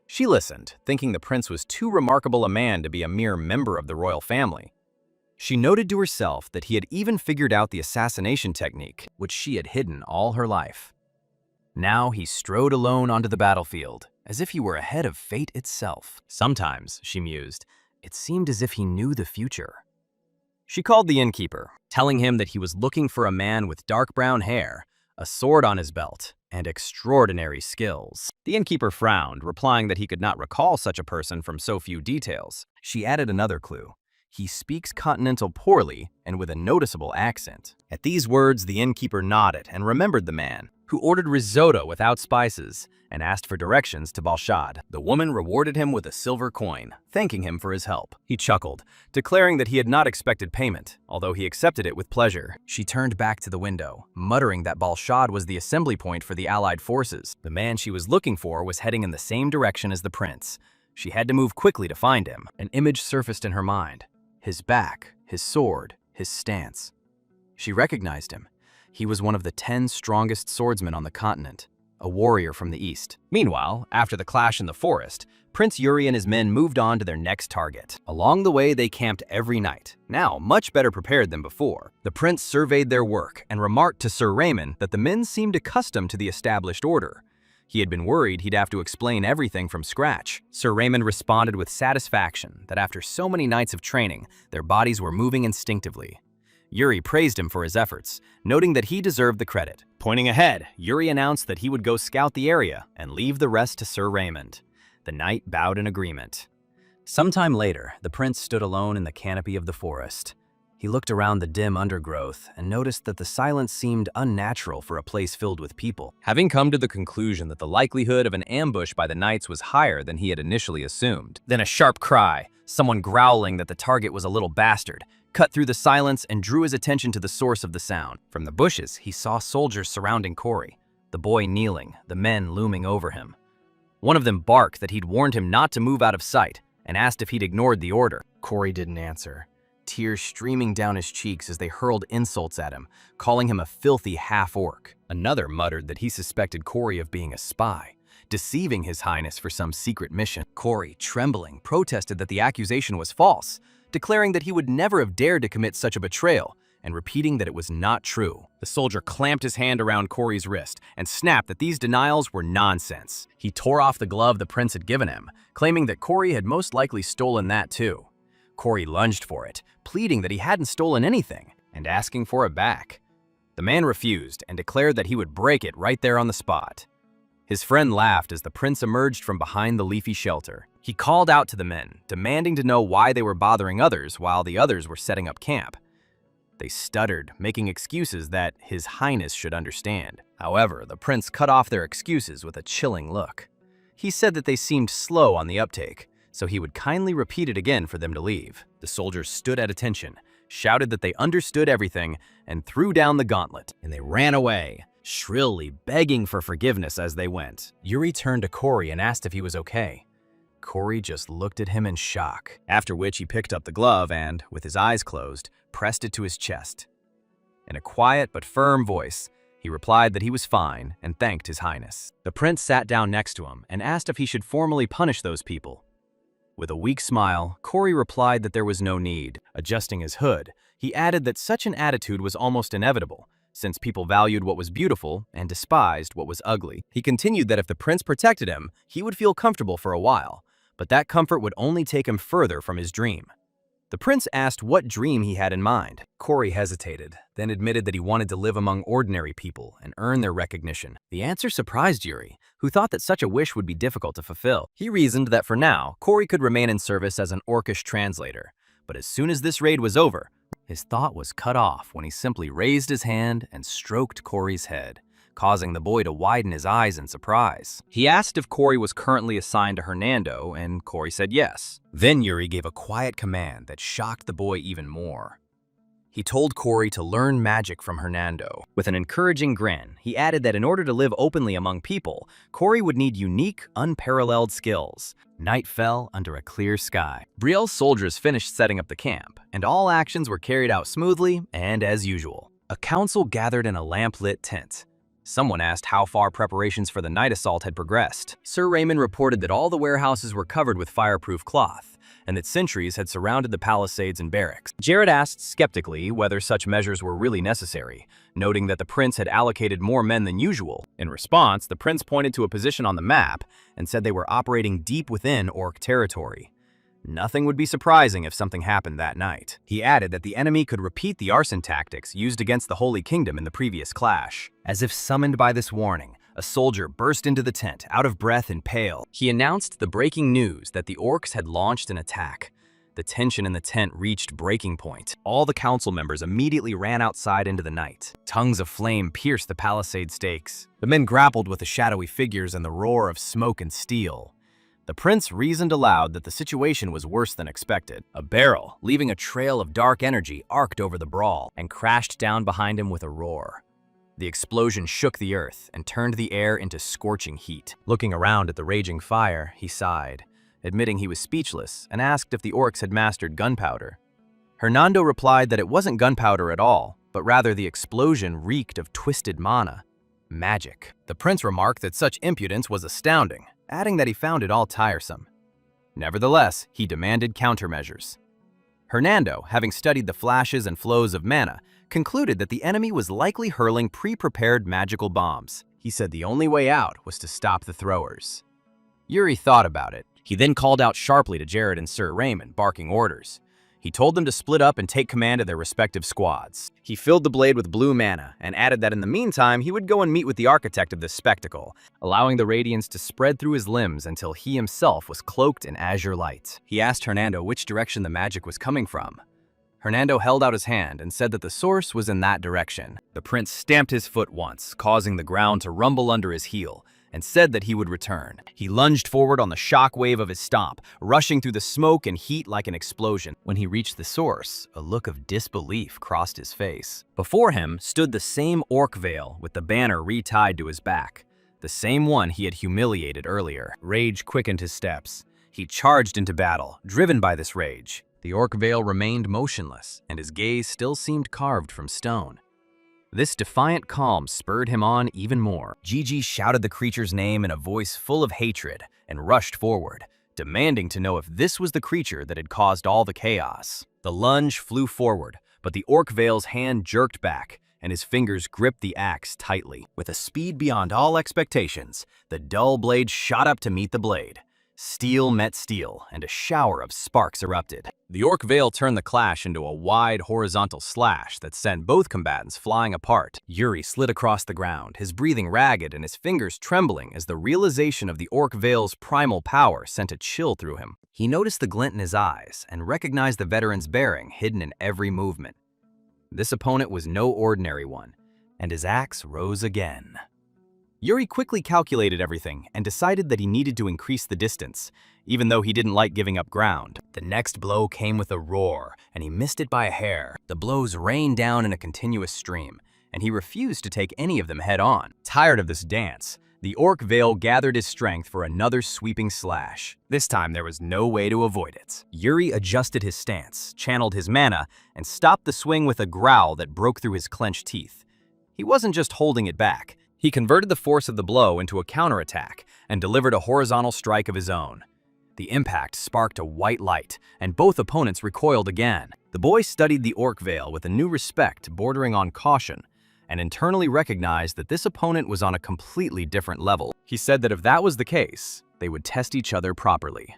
She listened, thinking the prince was too remarkable a man to be a mere member of the royal family. She noted to herself that he had even figured out the assassination technique, which she had hidden all her life. Now he strode alone onto the battlefield, as if he were ahead of fate itself. Sometimes, she mused, it seemed as if he knew the future. She called the innkeeper, telling him that he was looking for a man with dark brown hair, a sword on his belt, and extraordinary skills. The innkeeper frowned, replying that he could not recall such a person from so few details. She added another clue. He speaks continental poorly and with a noticeable accent. At these words, the innkeeper nodded and remembered the man, who ordered risotto without spices and asked for directions to Balshad. The woman rewarded him with a silver coin, thanking him for his help. He chuckled, declaring that he had not expected payment, although he accepted it with pleasure. She turned back to the window, muttering that Balshad was the assembly point for the allied forces. The man she was looking for was heading in the same direction as the prince. She had to move quickly to find him. An image surfaced in her mind. His back, his sword, his stance. She recognized him. He was one of the 10 strongest swordsmen on the continent, a warrior from the east. Meanwhile, after the clash in the forest, Prince Yuri and his men moved on to their next target. Along the way, they camped every night, now much better prepared than before. The prince surveyed their work and remarked to Sir Raymond that the men seemed accustomed to the established order. He had been worried he'd have to explain everything from scratch. Sir Raymond responded with satisfaction that after so many nights of training, their bodies were moving instinctively. Yuri praised him for his efforts, noting that he deserved the credit. Pointing ahead, Yuri announced that he would go scout the area and leave the rest to Sir Raymond. The knight bowed in agreement. Sometime later, the prince stood alone in the canopy of the forest. He looked around the dim undergrowth and noticed that the silence seemed unnatural for a place filled with people. Having come to the conclusion that the likelihood of an ambush by the knights was higher than he had initially assumed. Then a sharp cry, someone growling that the target was a little bastard, cut through the silence and drew his attention to the source of the sound. From the bushes, he saw soldiers surrounding Corey, the boy kneeling, the men looming over him. One of them barked that he'd warned him not to move out of sight and asked if he'd ignored the order. Corey didn't answer, tears streaming down his cheeks as they hurled insults at him, calling him a filthy half-orc. Another muttered that he suspected Corey of being a spy, deceiving His Highness for some secret mission. Corey, trembling, protested that the accusation was false, declaring that he would never have dared to commit such a betrayal, and repeating that it was not true. The soldier clamped his hand around Corey's wrist and snapped that these denials were nonsense. He tore off the glove the prince had given him, claiming that Corey had most likely stolen that too. Corey lunged for it, pleading that he hadn't stolen anything and asking for it back. The man refused and declared that he would break it right there on the spot. His friend laughed as the prince emerged from behind the leafy shelter. He called out to the men, demanding to know why they were bothering others while the others were setting up camp. They stuttered, making excuses that His Highness should understand. However, the prince cut off their excuses with a chilling look. He said that they seemed slow on the uptake, so he would kindly repeat it again for them to leave. The soldiers stood at attention, shouted that they understood everything, and threw down the gauntlet, and they ran away, shrilly begging for forgiveness as they went. Yuri turned to Corey and asked if he was okay. Corey just looked at him in shock, after which he picked up the glove and, with his eyes closed, pressed it to his chest. In a quiet but firm voice, he replied that he was fine and thanked His Highness. The prince sat down next to him and asked if he should formally punish those people. With a weak smile, Corey replied that there was no need. Adjusting his hood, he added that such an attitude was almost inevitable, since people valued what was beautiful and despised what was ugly. He continued that if the prince protected him, he would feel comfortable for a while, but that comfort would only take him further from his dream. The prince asked what dream he had in mind. Corey hesitated, then admitted that he wanted to live among ordinary people and earn their recognition. The answer surprised Yuri, who thought that such a wish would be difficult to fulfill. He reasoned that for now, Corey could remain in service as an orcish translator, but as soon as this raid was over, his thought was cut off when he simply raised his hand and stroked Corey's head, causing the boy to widen his eyes in surprise. He asked if Corey was currently assigned to Hernando, and Corey said yes. Then Yuri gave a quiet command that shocked the boy even more. He told Corey to learn magic from Hernando. With an encouraging grin, he added that in order to live openly among people, Corey would need unique, unparalleled skills. Night fell under a clear sky. Brielle's soldiers finished setting up the camp, and all actions were carried out smoothly and as usual. A council gathered in a lamp-lit tent. Someone asked how far preparations for the night assault had progressed. Sir Raymond reported that all the warehouses were covered with fireproof cloth, and that sentries had surrounded the palisades and barracks. Jared asked skeptically whether such measures were really necessary, noting that the prince had allocated more men than usual. In response, the prince pointed to a position on the map and said they were operating deep within Orc territory. Nothing would be surprising if something happened that night. He added that the enemy could repeat the arson tactics used against the Holy Kingdom in the previous clash. As if summoned by this warning, a soldier burst into the tent, out of breath and pale. He announced the breaking news that the orcs had launched an attack. The tension in the tent reached breaking point. All the council members immediately ran outside into the night. Tongues of flame pierced the palisade stakes. The men grappled with the shadowy figures and the roar of smoke and steel. The prince reasoned aloud that the situation was worse than expected. A barrel, leaving a trail of dark energy, arced over the brawl and crashed down behind him with a roar. The explosion shook the earth and turned the air into scorching heat. Looking around at the raging fire, he sighed, admitting he was speechless, and asked if the orcs had mastered gunpowder. Hernando replied that it wasn't gunpowder at all, but rather the explosion reeked of twisted mana. Magic. The prince remarked that such impudence was astounding, adding that he found it all tiresome. Nevertheless, he demanded countermeasures. Hernando, having studied the flashes and flows of mana, concluded that the enemy was likely hurling pre-prepared magical bombs. He said the only way out was to stop the throwers. Yuri thought about it. He then called out sharply to Jared and Sir Raymond, barking orders. He told them to split up and take command of their respective squads. He filled the blade with blue mana and added that in the meantime he would go and meet with the architect of this spectacle, allowing the radiance to spread through his limbs until he himself was cloaked in azure light. He asked Hernando which direction the magic was coming from. Hernando held out his hand and said that the source was in that direction. The prince stamped his foot once, causing the ground to rumble under his heel, and said that he would return. He lunged forward on the shock wave of his stomp, rushing through the smoke and heat like an explosion. When he reached the source, a look of disbelief crossed his face. Before him stood the same orc veil with the banner retied to his back, the same one he had humiliated earlier. Rage quickened his steps. He charged into battle, driven by this rage. The orc veil remained motionless, and his gaze still seemed carved from stone. This defiant calm spurred him on even more. Gigi shouted the creature's name in a voice full of hatred and rushed forward, demanding to know if this was the creature that had caused all the chaos. The lunge flew forward, but the orc veil's hand jerked back, and his fingers gripped the axe tightly. With a speed beyond all expectations, the dull blade shot up to meet the blade. Steel met steel, and a shower of sparks erupted. The orc veil turned the clash into a wide horizontal slash that sent both combatants flying apart. Yuri slid across the ground, his breathing ragged and his fingers trembling as the realization of the orc veil's primal power sent a chill through him. He noticed the glint in his eyes and recognized the veteran's bearing hidden in every movement. This opponent was no ordinary one, and his axe rose again. Yuri quickly calculated everything and decided that he needed to increase the distance, even though he didn't like giving up ground. The next blow came with a roar, and he missed it by a hair. The blows rained down in a continuous stream, and he refused to take any of them head-on. Tired of this dance, the orc veil gathered his strength for another sweeping slash. This time there was no way to avoid it. Yuri adjusted his stance, channeled his mana, and stopped the swing with a growl that broke through his clenched teeth. He wasn't just holding it back. He converted the force of the blow into a counterattack and delivered a horizontal strike of his own. The impact sparked a white light, and both opponents recoiled again. The boy studied the orc veil with a new respect bordering on caution, and internally recognized that this opponent was on a completely different level. He said that if that was the case, they would test each other properly.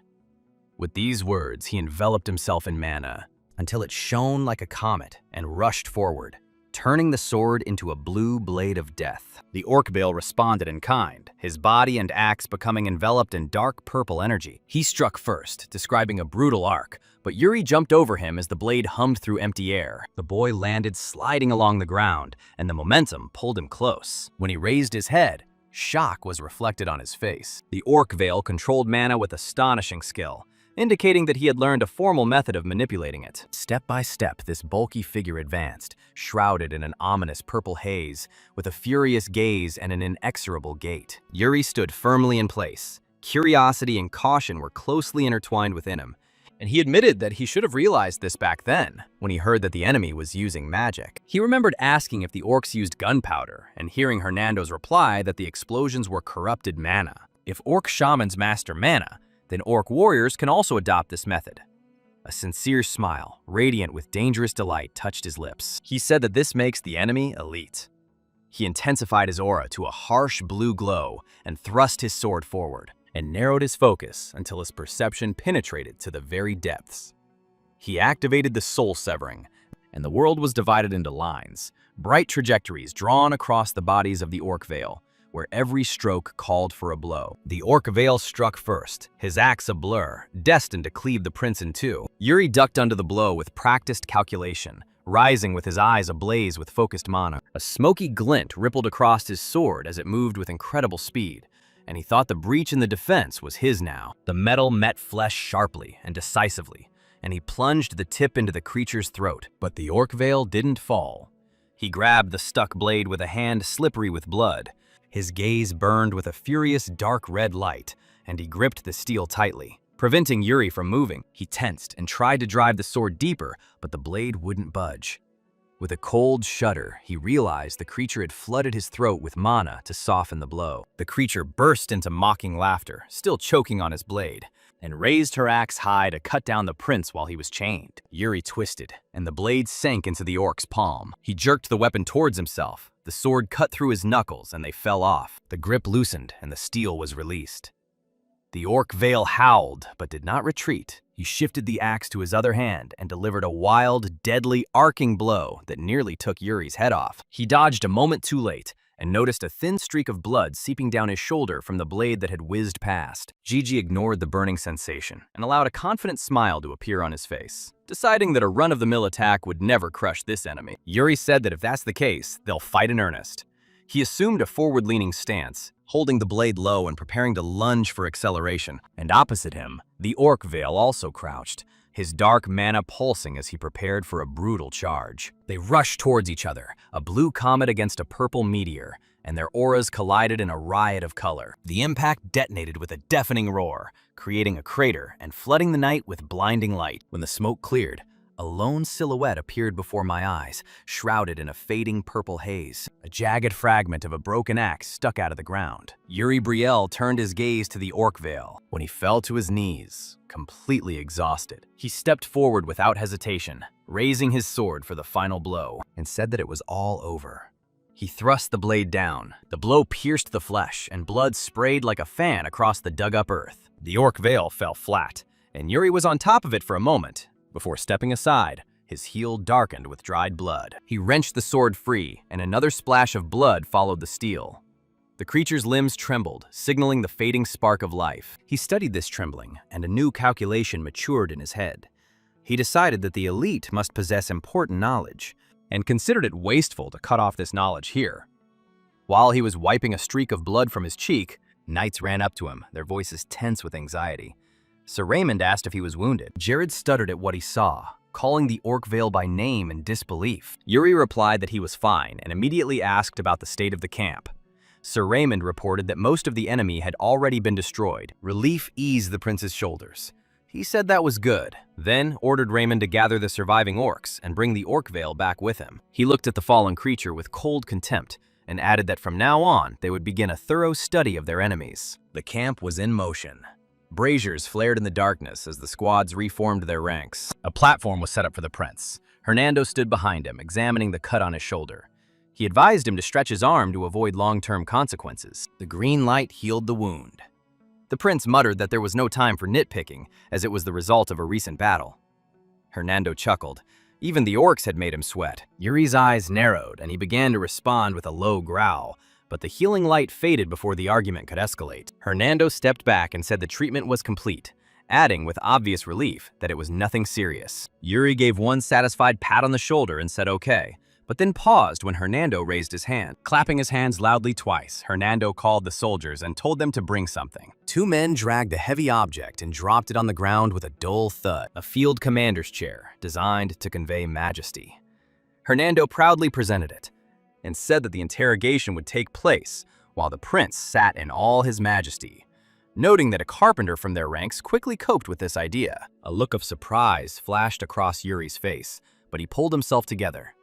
With these words, he enveloped himself in mana, until it shone like a comet and rushed forward, turning the sword into a blue blade of death. The orc veil responded in kind, his body and axe becoming enveloped in dark purple energy. He struck first, describing a brutal arc, but Yuri jumped over him as the blade hummed through empty air. The boy landed sliding along the ground, and the momentum pulled him close. When he raised his head, shock was reflected on his face. The orc veil controlled mana with astonishing skill, indicating that he had learned a formal method of manipulating it. Step by step, this bulky figure advanced, shrouded in an ominous purple haze, with a furious gaze and an inexorable gait. Yuri stood firmly in place. Curiosity and caution were closely intertwined within him, and he admitted that he should have realized this back then, when he heard that the enemy was using magic. He remembered asking if the orcs used gunpowder, and hearing Hernando's reply that the explosions were corrupted mana. If orc shamans master mana, then orc warriors can also adopt this method. A sincere smile, radiant with dangerous delight, touched his lips. He said that this makes the enemy elite. He intensified his aura to a harsh blue glow and thrust his sword forward, and narrowed his focus until his perception penetrated to the very depths. He activated the soul severing, and the world was divided into lines, bright trajectories drawn across the bodies of the orc veil, where every stroke called for a blow. The orc veil struck first, his axe a blur, destined to cleave the prince in two. Yuri ducked under the blow with practiced calculation, rising with his eyes ablaze with focused mana. A smoky glint rippled across his sword as it moved with incredible speed, and he thought the breach in the defense was his now. The metal met flesh sharply and decisively, and he plunged the tip into the creature's throat. But the orc veil didn't fall. He grabbed the stuck blade with a hand slippery with blood. His gaze burned with a furious dark red light, and he gripped the steel tightly, preventing Yuri from moving. He tensed and tried to drive the sword deeper, but the blade wouldn't budge. With a cold shudder, he realized the creature had flooded his throat with mana to soften the blow. The creature burst into mocking laughter, still choking on his blade, and raised her axe high to cut down the prince while he was chained. Yuri twisted, and the blade sank into the orc's palm. He jerked the weapon towards himself. The sword cut through his knuckles, and they fell off. The grip loosened, and the steel was released. The orc veil howled, but did not retreat. He shifted the axe to his other hand and delivered a wild, deadly, arcing blow that nearly took Yuri's head off. He dodged a moment too late, and noticed a thin streak of blood seeping down his shoulder from the blade that had whizzed past. Gigi ignored the burning sensation and allowed a confident smile to appear on his face, deciding that a run-of-the-mill attack would never crush this enemy. Yuri said that if that's the case, they'll fight in earnest. He assumed a forward-leaning stance, holding the blade low and preparing to lunge for acceleration. And opposite him, the orc veil also crouched, his dark mana pulsing as he prepared for a brutal charge. They rushed towards each other, a blue comet against a purple meteor, and their auras collided in a riot of color. The impact detonated with a deafening roar, creating a crater and flooding the night with blinding light. When the smoke cleared, a lone silhouette appeared before my eyes, shrouded in a fading purple haze. A jagged fragment of a broken axe stuck out of the ground. Yuri Brielle turned his gaze to the orc veil. When he fell to his knees, completely exhausted, he stepped forward without hesitation, raising his sword for the final blow, and said that it was all over. He thrust the blade down. The blow pierced the flesh, and blood sprayed like a fan across the dug-up earth. The orc veil fell flat, and Yuri was on top of it for a moment, before stepping aside. His heel darkened with dried blood. He wrenched the sword free, and another splash of blood followed the steel. The creature's limbs trembled, signaling the fading spark of life. He studied this trembling, and a new calculation matured in his head. He decided that the elite must possess important knowledge, and considered it wasteful to cut off this knowledge here. While he was wiping a streak of blood from his cheek, knights ran up to him, their voices tense with anxiety. Sir Raymond asked if he was wounded. Jared stuttered at what he saw, calling the orc veil by name in disbelief. Yuri replied that he was fine and immediately asked about the state of the camp. Sir Raymond reported that most of the enemy had already been destroyed. Relief eased the prince's shoulders. He said that was good, then ordered Raymond to gather the surviving orcs and bring the orc veil back with him. He looked at the fallen creature with cold contempt and added that from now on they would begin a thorough study of their enemies. The camp was in motion. Braziers flared in the darkness as the squads reformed their ranks. A platform was set up for the prince. Hernando stood behind him, examining the cut on his shoulder. He advised him to stretch his arm to avoid long-term consequences. The green light healed the wound. The prince muttered that there was no time for nitpicking, as it was the result of a recent battle. Hernando chuckled. Even the orcs had made him sweat. Yuri's eyes narrowed, and he began to respond with a low growl, but the healing light faded before the argument could escalate. Hernando stepped back and said the treatment was complete, adding with obvious relief that it was nothing serious. Yuri gave one satisfied pat on the shoulder and said okay, but then paused when Hernando raised his hand. Clapping his hands loudly twice, Hernando called the soldiers and told them to bring something. Two men dragged a heavy object and dropped it on the ground with a dull thud, a field commander's chair designed to convey majesty. Hernando proudly presented it and said that the interrogation would take place while the prince sat in all his majesty. Noting that a carpenter from their ranks quickly coped with this idea. A look of surprise flashed across Yuri's face, but he pulled himself together.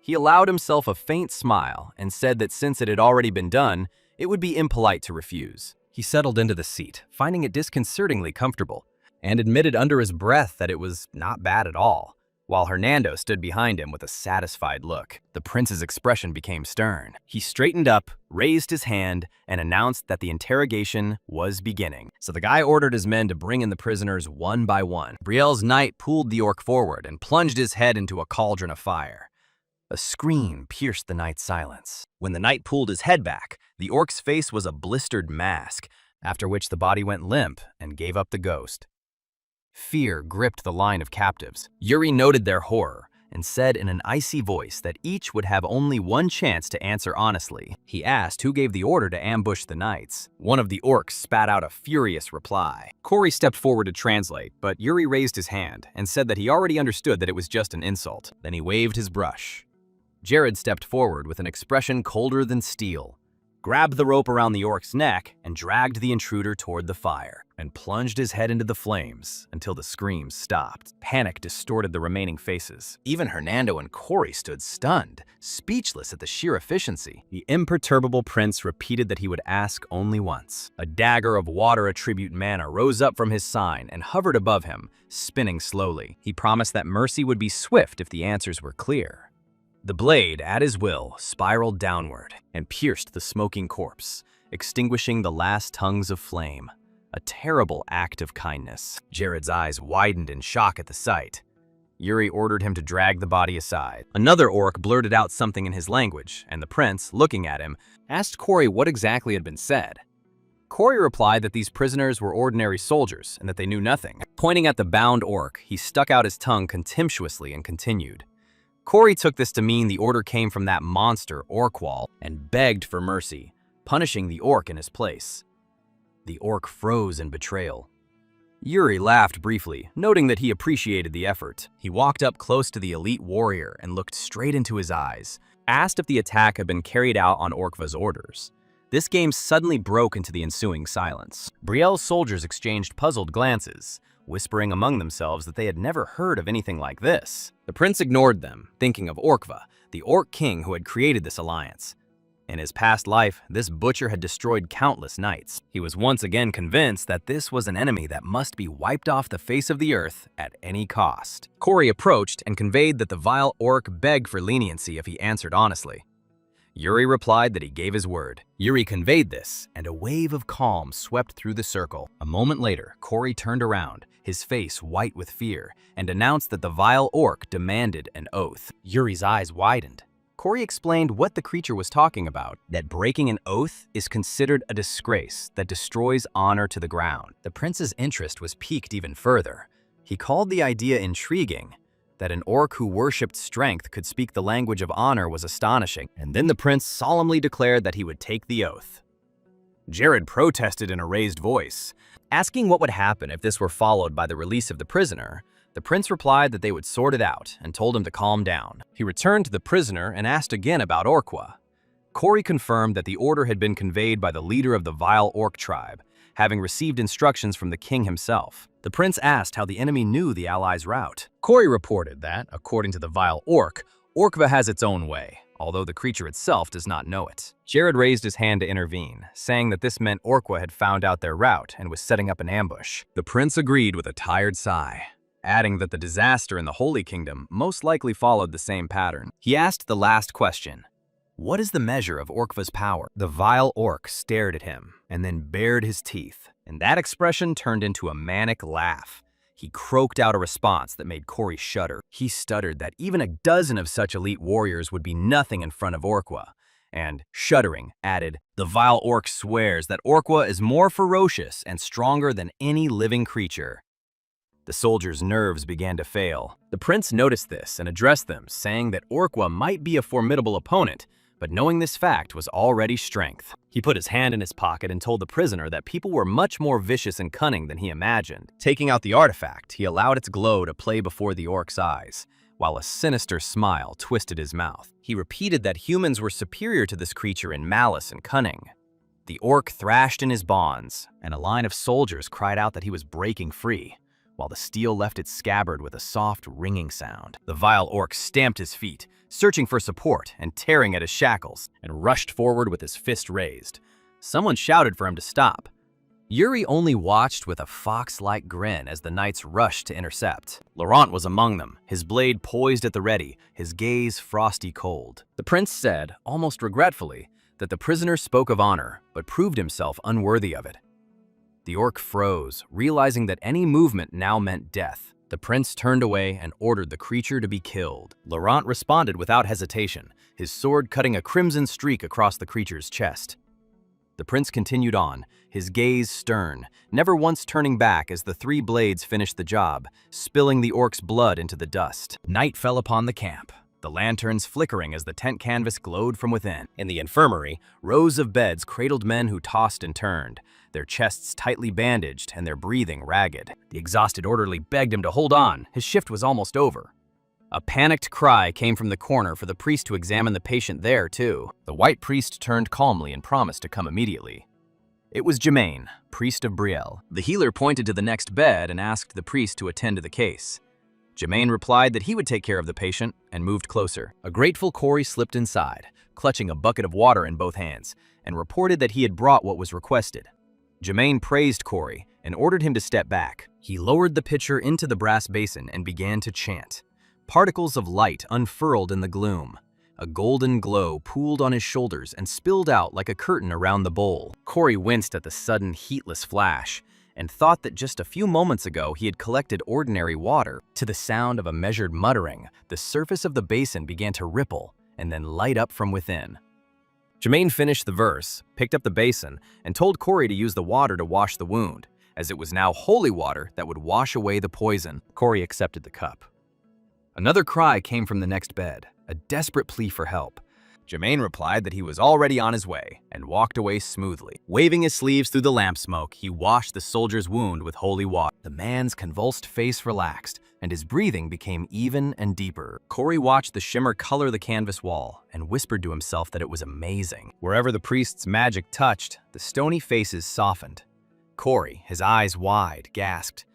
He allowed himself a faint smile and said that since it had already been done, it would be impolite to refuse. He settled into the seat, finding it disconcertingly comfortable, and admitted under his breath that it was not bad at all, while Hernando stood behind him with a satisfied look. The prince's expression became stern. He straightened up, raised his hand, and announced that the interrogation was beginning. So the guy ordered his men to bring in the prisoners one by one. Brielle's knight pulled the orc forward and plunged his head into a cauldron of fire. A scream pierced the knight's silence. When the knight pulled his head back, the orc's face was a blistered mask, after which the body went limp and gave up the ghost. Fear gripped the line of captives. Yuri noted their horror and said in an icy voice that each would have only one chance to answer honestly. He asked who gave the order to ambush the knights. One of the orcs spat out a furious reply. Corey stepped forward to translate, but Yuri raised his hand and said that he already understood that it was just an insult. Then he waved his brush. Jared stepped forward with an expression colder than steel, grabbed the rope around the orc's neck, and dragged the intruder toward the fire, and plunged his head into the flames until the screams stopped. Panic distorted the remaining faces. Even Hernando and Corey stood stunned, speechless at the sheer efficiency. The imperturbable prince repeated that he would ask only once. A dagger of water attribute mana rose up from his sign and hovered above him, spinning slowly. He promised that mercy would be swift if the answers were clear. The blade, at his will, spiraled downward and pierced the smoking corpse, extinguishing the last tongues of flame. A terrible act of kindness. Jared's eyes widened in shock at the sight. Yuri ordered him to drag the body aside. Another orc blurted out something in his language, and the prince, looking at him, asked Corey what exactly had been said. Corey replied that these prisoners were ordinary soldiers and that they knew nothing. Pointing at the bound orc, he stuck out his tongue contemptuously and continued. Corey took this to mean the order came from that monster, Orkwall, and begged for mercy, punishing the orc in his place. The orc froze in betrayal. Yuri laughed briefly, noting that he appreciated the effort. He walked up close to the elite warrior and looked straight into his eyes, asked if the attack had been carried out on Orkva's orders. This game suddenly broke into the ensuing silence. Brielle's soldiers exchanged puzzled glances, whispering among themselves that they had never heard of anything like this. The prince ignored them, thinking of Orkva, the orc king who had created this alliance. In his past life, this butcher had destroyed countless knights. He was once again convinced that this was an enemy that must be wiped off the face of the earth at any cost. Corey approached and conveyed that the vile orc begged for leniency if he answered honestly. Yuri replied that he gave his word. Yuri conveyed this, and a wave of calm swept through the circle. A moment later, Cory turned around, his face white with fear, and announced that the vile orc demanded an oath. Yuri's eyes widened. Cory explained what the creature was talking about, that breaking an oath is considered a disgrace that destroys honor to the ground. The prince's interest was piqued even further. He called the idea intriguing. That an orc who worshipped strength could speak the language of honor was astonishing, and then the prince solemnly declared that he would take the oath. Jared protested in a raised voice. Asking what would happen if this were followed by the release of the prisoner, the prince replied that they would sort it out and told him to calm down. He returned to the prisoner and asked again about Orqua. Cory confirmed that the order had been conveyed by the leader of the vile orc tribe, having received instructions from the king himself. The prince asked how the enemy knew the allies' route. Cory reported that, according to the vile orc, Orqua has its own way, although the creature itself does not know it. Jared raised his hand to intervene, saying that this meant Orqua had found out their route and was setting up an ambush. The prince agreed with a tired sigh, adding that the disaster in the Holy Kingdom most likely followed the same pattern. He asked the last question. What is the measure of Orqva's power? The vile orc stared at him and then bared his teeth, and that expression turned into a manic laugh. He croaked out a response that made Cory shudder. He stuttered that even a dozen of such elite warriors would be nothing in front of Orqua, and, shuddering, added, the vile orc swears that Orqua is more ferocious and stronger than any living creature. The soldiers' nerves began to fail. The prince noticed this and addressed them, saying that Orqua might be a formidable opponent, but knowing this fact was already strength. He put his hand in his pocket and told the prisoner that people were much more vicious and cunning than he imagined. Taking out the artifact, he allowed its glow to play before the orc's eyes, while a sinister smile twisted his mouth. He repeated that humans were superior to this creature in malice and cunning. The orc thrashed in his bonds, and a line of soldiers cried out that he was breaking free, while the steel left its scabbard with a soft, ringing sound. The vile orc stamped his feet, searching for support and tearing at his shackles, and rushed forward with his fist raised. Someone shouted for him to stop. Yuri only watched with a fox-like grin as the knights rushed to intercept. Laurent was among them, his blade poised at the ready, his gaze frosty cold. The prince said, almost regretfully, that the prisoner spoke of honor, but proved himself unworthy of it. The orc froze, realizing that any movement now meant death. The prince turned away and ordered the creature to be killed. Laurent responded without hesitation, his sword cutting a crimson streak across the creature's chest. The prince continued on, his gaze stern, never once turning back as the three blades finished the job, spilling the orc's blood into the dust. Night fell upon the camp, the lanterns flickering as the tent canvas glowed from within. In the infirmary, rows of beds cradled men who tossed and turned, their chests tightly bandaged and their breathing ragged. The exhausted orderly begged him to hold on, his shift was almost over. A panicked cry came from the corner for the priest to examine the patient there, too. The white priest turned calmly and promised to come immediately. It was Germain, priest of Brielle. The healer pointed to the next bed and asked the priest to attend to the case. Germain replied that he would take care of the patient and moved closer. A grateful Cory slipped inside, clutching a bucket of water in both hands, and reported that he had brought what was requested. Germain praised Cory and ordered him to step back. He lowered the pitcher into the brass basin and began to chant. Particles of light unfurled in the gloom. A golden glow pooled on his shoulders and spilled out like a curtain around the bowl. Cory winced at the sudden heatless flash and thought that just a few moments ago he had collected ordinary water. To the sound of a measured muttering, the surface of the basin began to ripple and then light up from within. Germain finished the verse, picked up the basin, and told Cory to use the water to wash the wound, as it was now holy water that would wash away the poison. Cory accepted the cup. Another cry came from the next bed, a desperate plea for help. Germain replied that he was already on his way and walked away smoothly. Waving his sleeves through the lamp smoke, he washed the soldier's wound with holy water. The man's convulsed face relaxed, and his breathing became even and deeper. Cory watched the shimmer color the canvas wall and whispered to himself that it was amazing. Wherever the priest's magic touched, the stony faces softened. Cory, his eyes wide, gasped,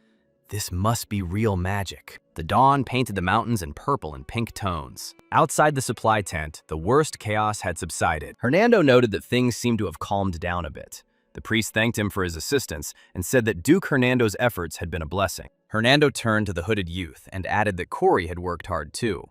"This must be real magic." The dawn painted the mountains in purple and pink tones. Outside the supply tent, the worst chaos had subsided. Hernando noted that things seemed to have calmed down a bit. The priest thanked him for his assistance and said that Duke Hernando's efforts had been a blessing. Hernando turned to the hooded youth and added that Cory had worked hard too.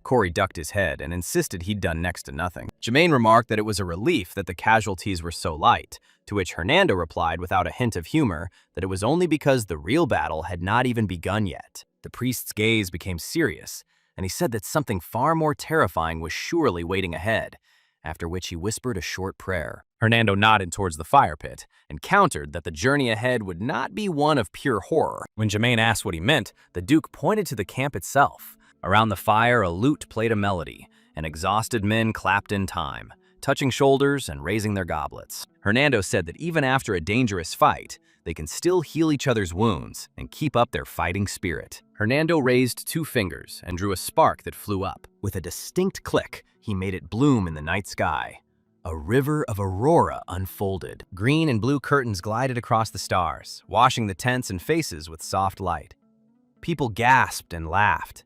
Corey ducked his head and insisted he'd done next to nothing. Jermaine remarked that it was a relief that the casualties were so light, to which Hernando replied without a hint of humor that it was only because the real battle had not even begun yet. The priest's gaze became serious, and he said that something far more terrifying was surely waiting ahead, after which he whispered a short prayer. Hernando nodded towards the fire pit and countered that the journey ahead would not be one of pure horror. When Jermaine asked what he meant, the Duke pointed to the camp itself. Around the fire, a lute played a melody, and exhausted men clapped in time, touching shoulders and raising their goblets. Hernando said that even after a dangerous fight, they can still heal each other's wounds and keep up their fighting spirit. Hernando raised 2 fingers and drew a spark that flew up. With a distinct click, he made it bloom in the night sky. A river of aurora unfolded. Green and blue curtains glided across the stars, washing the tents and faces with soft light. People gasped and laughed.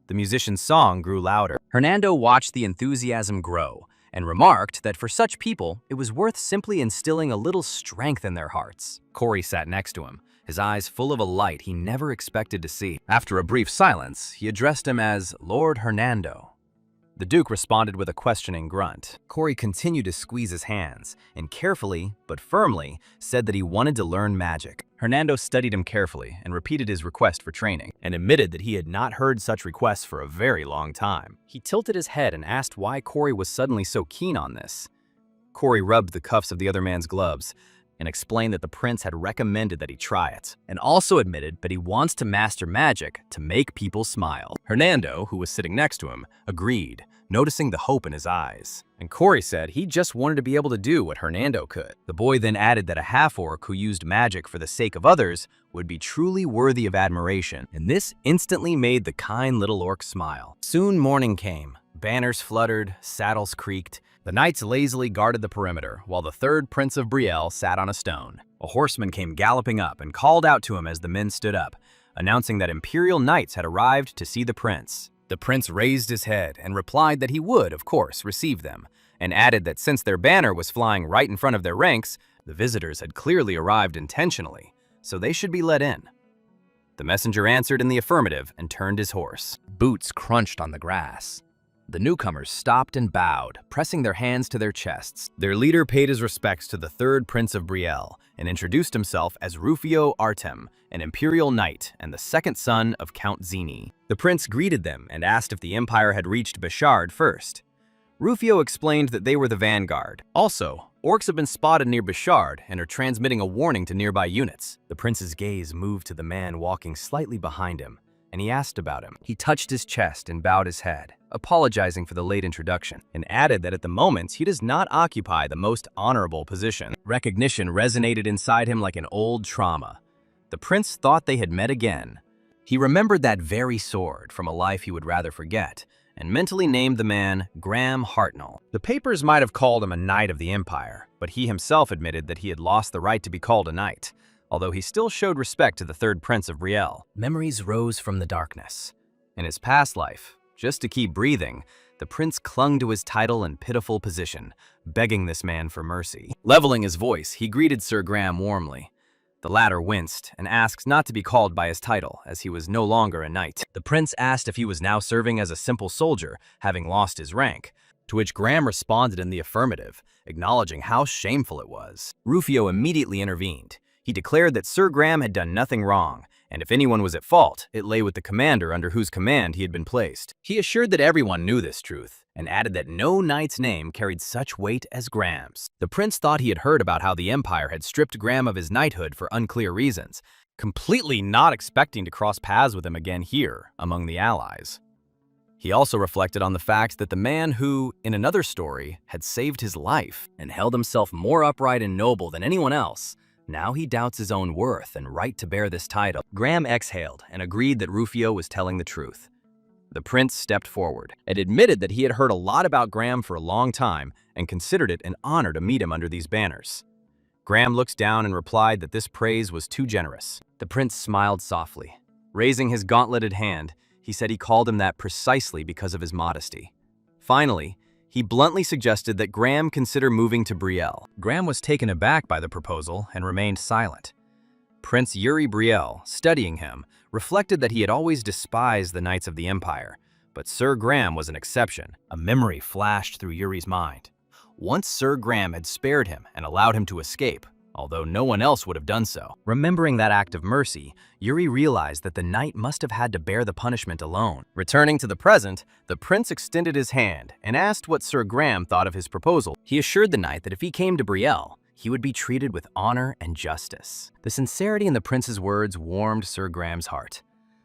The musician's song grew louder. Hernando watched the enthusiasm grow and remarked that for such people, it was worth simply instilling a little strength in their hearts. Corey sat next to him, his eyes full of a light he never expected to see. After a brief silence, he addressed him as Lord Hernando. The Duke responded with a questioning grunt. Corey continued to squeeze his hands and carefully, but firmly, said that he wanted to learn magic. Hernando studied him carefully and repeated his request for training, and admitted that he had not heard such requests for a very long time. He tilted his head and asked why Corey was suddenly so keen on this. Corey rubbed the cuffs of the other man's gloves and explained that the prince had recommended that he try it, and also admitted that he wants to master magic to make people smile. Hernando, who was sitting next to him, agreed, noticing the hope in his eyes. And Corey said he just wanted to be able to do what Hernando could. The boy then added that a half-orc who used magic for the sake of others would be truly worthy of admiration, and this instantly made the kind little orc smile. Soon morning came. Banners fluttered, saddles creaked. The knights lazily guarded the perimeter, while the 3rd Prince of Brielle sat on a stone. A horseman came galloping up and called out to him as the men stood up, announcing that Imperial knights had arrived to see the prince. The prince raised his head and replied that he would, of course, receive them, and added that since their banner was flying right in front of their ranks, the visitors had clearly arrived intentionally, so they should be let in. The messenger answered in the affirmative and turned his horse. Boots crunched on the grass. The newcomers stopped and bowed, pressing their hands to their chests. Their leader paid his respects to the 3rd Prince of Brielle and introduced himself as Rufio Artem, an imperial knight and the 2nd son of Count Zini. The prince greeted them and asked if the empire had reached Beshard first. Rufio explained that they were the vanguard. Also, orcs have been spotted near Beshard and are transmitting a warning to nearby units. The prince's gaze moved to the man walking slightly behind him, and he asked about him. He touched his chest and bowed his head, apologizing for the late introduction, and added that at the moment he does not occupy the most honorable position. Recognition resonated inside him like an old trauma. The prince thought they had met again. He remembered that very sword from a life he would rather forget, and mentally named the man Graham Hartnell. The papers might have called him a knight of the Empire, but he himself admitted that he had lost the right to be called a knight, although he still showed respect to the 3rd Prince of Brielle. Memories rose from the darkness. In his past life, just to keep breathing, the prince clung to his title and pitiful position, begging this man for mercy. Leveling his voice, he greeted Sir Graham warmly. The latter winced and asked not to be called by his title, as he was no longer a knight. The prince asked if he was now serving as a simple soldier, having lost his rank, to which Graham responded in the affirmative, acknowledging how shameful it was. Rufio immediately intervened. He declared that Sir Graham had done nothing wrong, and if anyone was at fault, it lay with the commander under whose command he had been placed. He assured that everyone knew this truth, and added that no knight's name carried such weight as Graham's. The prince thought he had heard about how the Empire had stripped Graham of his knighthood for unclear reasons, completely not expecting to cross paths with him again here, among the allies. He also reflected on the fact that the man who, in another story, had saved his life and held himself more upright and noble than anyone else, now he doubts his own worth and right to bear this title. Graham exhaled and agreed that Rufio was telling the truth. The prince stepped forward and admitted that he had heard a lot about Graham for a long time and considered it an honor to meet him under these banners. Graham looked down and replied that this praise was too generous. The prince smiled softly. Raising his gauntleted hand, he said he called him that precisely because of his modesty. Finally, he bluntly suggested that Graham consider moving to Brielle. Graham was taken aback by the proposal and remained silent. Prince Yuri Brielle, studying him, reflected that he had always despised the Knights of the Empire, but Sir Graham was an exception. A memory flashed through Yuri's mind. Once Sir Graham had spared him and allowed him to escape, although no one else would have done so. Remembering that act of mercy, Yuri realized that the knight must have had to bear the punishment alone. Returning to the present, the prince extended his hand and asked what Sir Graham thought of his proposal. He assured the knight that if he came to Brielle, he would be treated with honor and justice. The sincerity in the prince's words warmed Sir Graham's heart.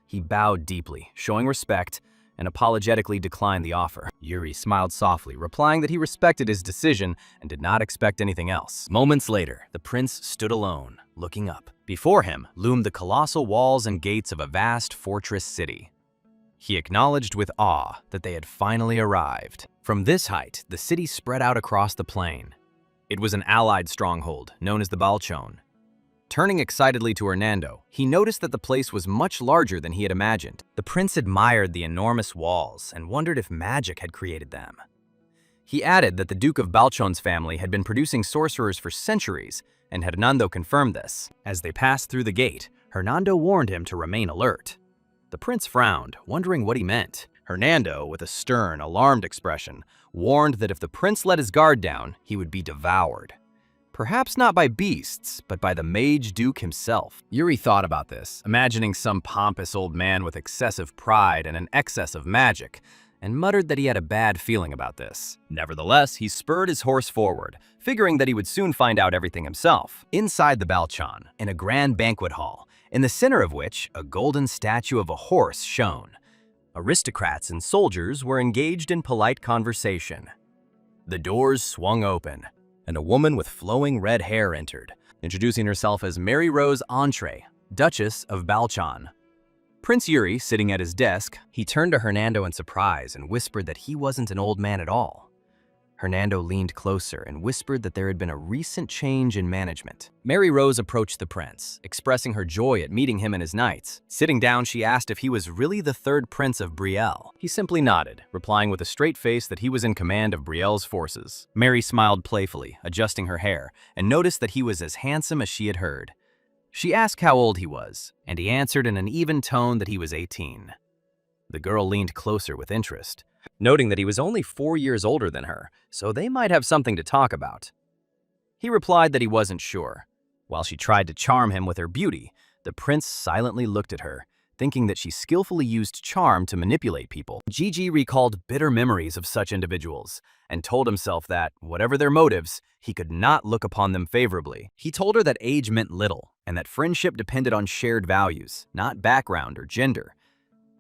He bowed deeply, showing respect, and apologetically declined the offer. Yuri smiled softly, replying that he respected his decision and did not expect anything else. Moments later, the prince stood alone, looking up. Before him loomed the colossal walls and gates of a vast fortress city. He acknowledged with awe that they had finally arrived. From this height, the city spread out across the plain. It was an allied stronghold, known as the Balchon. Turning excitedly to Hernando, he noticed that the place was much larger than he had imagined. The prince admired the enormous walls and wondered if magic had created them. He added that the Duke of Balchon's family had been producing sorcerers for centuries, and Hernando confirmed this. As they passed through the gate, Hernando warned him to remain alert. The prince frowned, wondering what he meant. Hernando, with a stern, alarmed expression, warned that if the prince let his guard down, he would be devoured. Perhaps not by beasts, but by the Mage Duke himself. Yuri thought about this, imagining some pompous old man with excessive pride and an excess of magic, and muttered that he had a bad feeling about this. Nevertheless, he spurred his horse forward, figuring that he would soon find out everything himself. Inside the Balchon, in a grand banquet hall, in the center of which a golden statue of a horse shone, aristocrats and soldiers were engaged in polite conversation. The doors swung open, and a woman with flowing red hair entered, introducing herself as Mary Rose Entree, Duchess of Balchon. Prince Yuri, sitting at his desk, he turned to Hernando in surprise and whispered that he wasn't an old man at all. Hernando leaned closer and whispered that there had been a recent change in management. Mary Rose approached the prince, expressing her joy at meeting him and his knights. Sitting down, she asked if he was really the third prince of Brielle. He simply nodded, replying with a straight face that he was in command of Brielle's forces. Mary smiled playfully, adjusting her hair, and noticed that he was as handsome as she had heard. She asked how old he was, and he answered in an even tone that he was 18. The girl leaned closer with interest, noting that he was only 4 years older than her, so they might have something to talk about. He replied that he wasn't sure. While she tried to charm him with her beauty, the prince silently looked at her, thinking that she skillfully used charm to manipulate people. Gigi recalled bitter memories of such individuals, and told himself that, whatever their motives, he could not look upon them favorably. He told her that age meant little, and that friendship depended on shared values, not background or gender.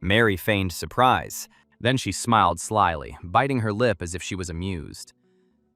Mary feigned surprise. Then she smiled slyly, biting her lip as if she was amused.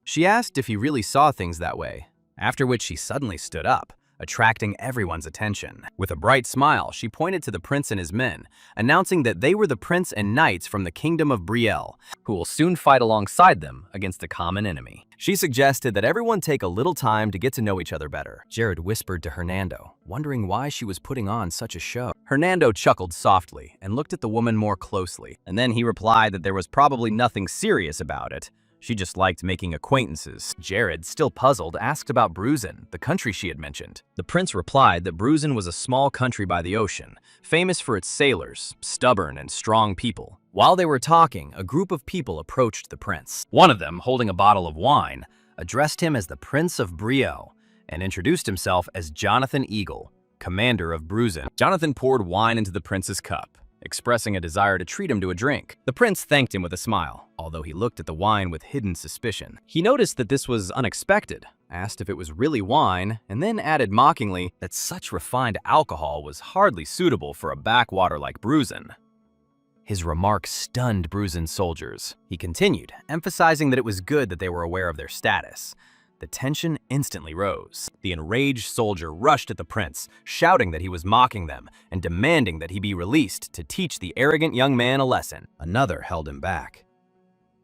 She asked if he really saw things that way, after which she suddenly stood up, attracting everyone's attention. With a bright smile, she pointed to the prince and his men, announcing that they were the prince and knights from the kingdom of Brielle, who will soon fight alongside them against a common enemy. She suggested that everyone take a little time to get to know each other better. Jared whispered to Hernando, wondering why she was putting on such a show. Hernando chuckled softly and looked at the woman more closely, and then he replied that there was probably nothing serious about it. She just liked making acquaintances. Jared, still puzzled, asked about Bruzen, the country she had mentioned. The prince replied that Bruzen was a small country by the ocean, famous for its sailors, stubborn and strong people. While they were talking, a group of people approached the prince. One of them, holding a bottle of wine, addressed him as the Prince of Brielle and introduced himself as Jonathan Eagle, commander of Bruzen. Jonathan poured wine into the prince's cup, expressing a desire to treat him to a drink. The prince thanked him with a smile, although he looked at the wine with hidden suspicion. He noticed that this was unexpected, asked if it was really wine, and then added mockingly that such refined alcohol was hardly suitable for a backwater like Bruzen. His remark stunned Bruzen's soldiers. He continued, emphasizing that it was good that they were aware of their status. The tension instantly rose. The enraged soldier rushed at the prince, shouting that he was mocking them and demanding that he be released to teach the arrogant young man a lesson. Another held him back.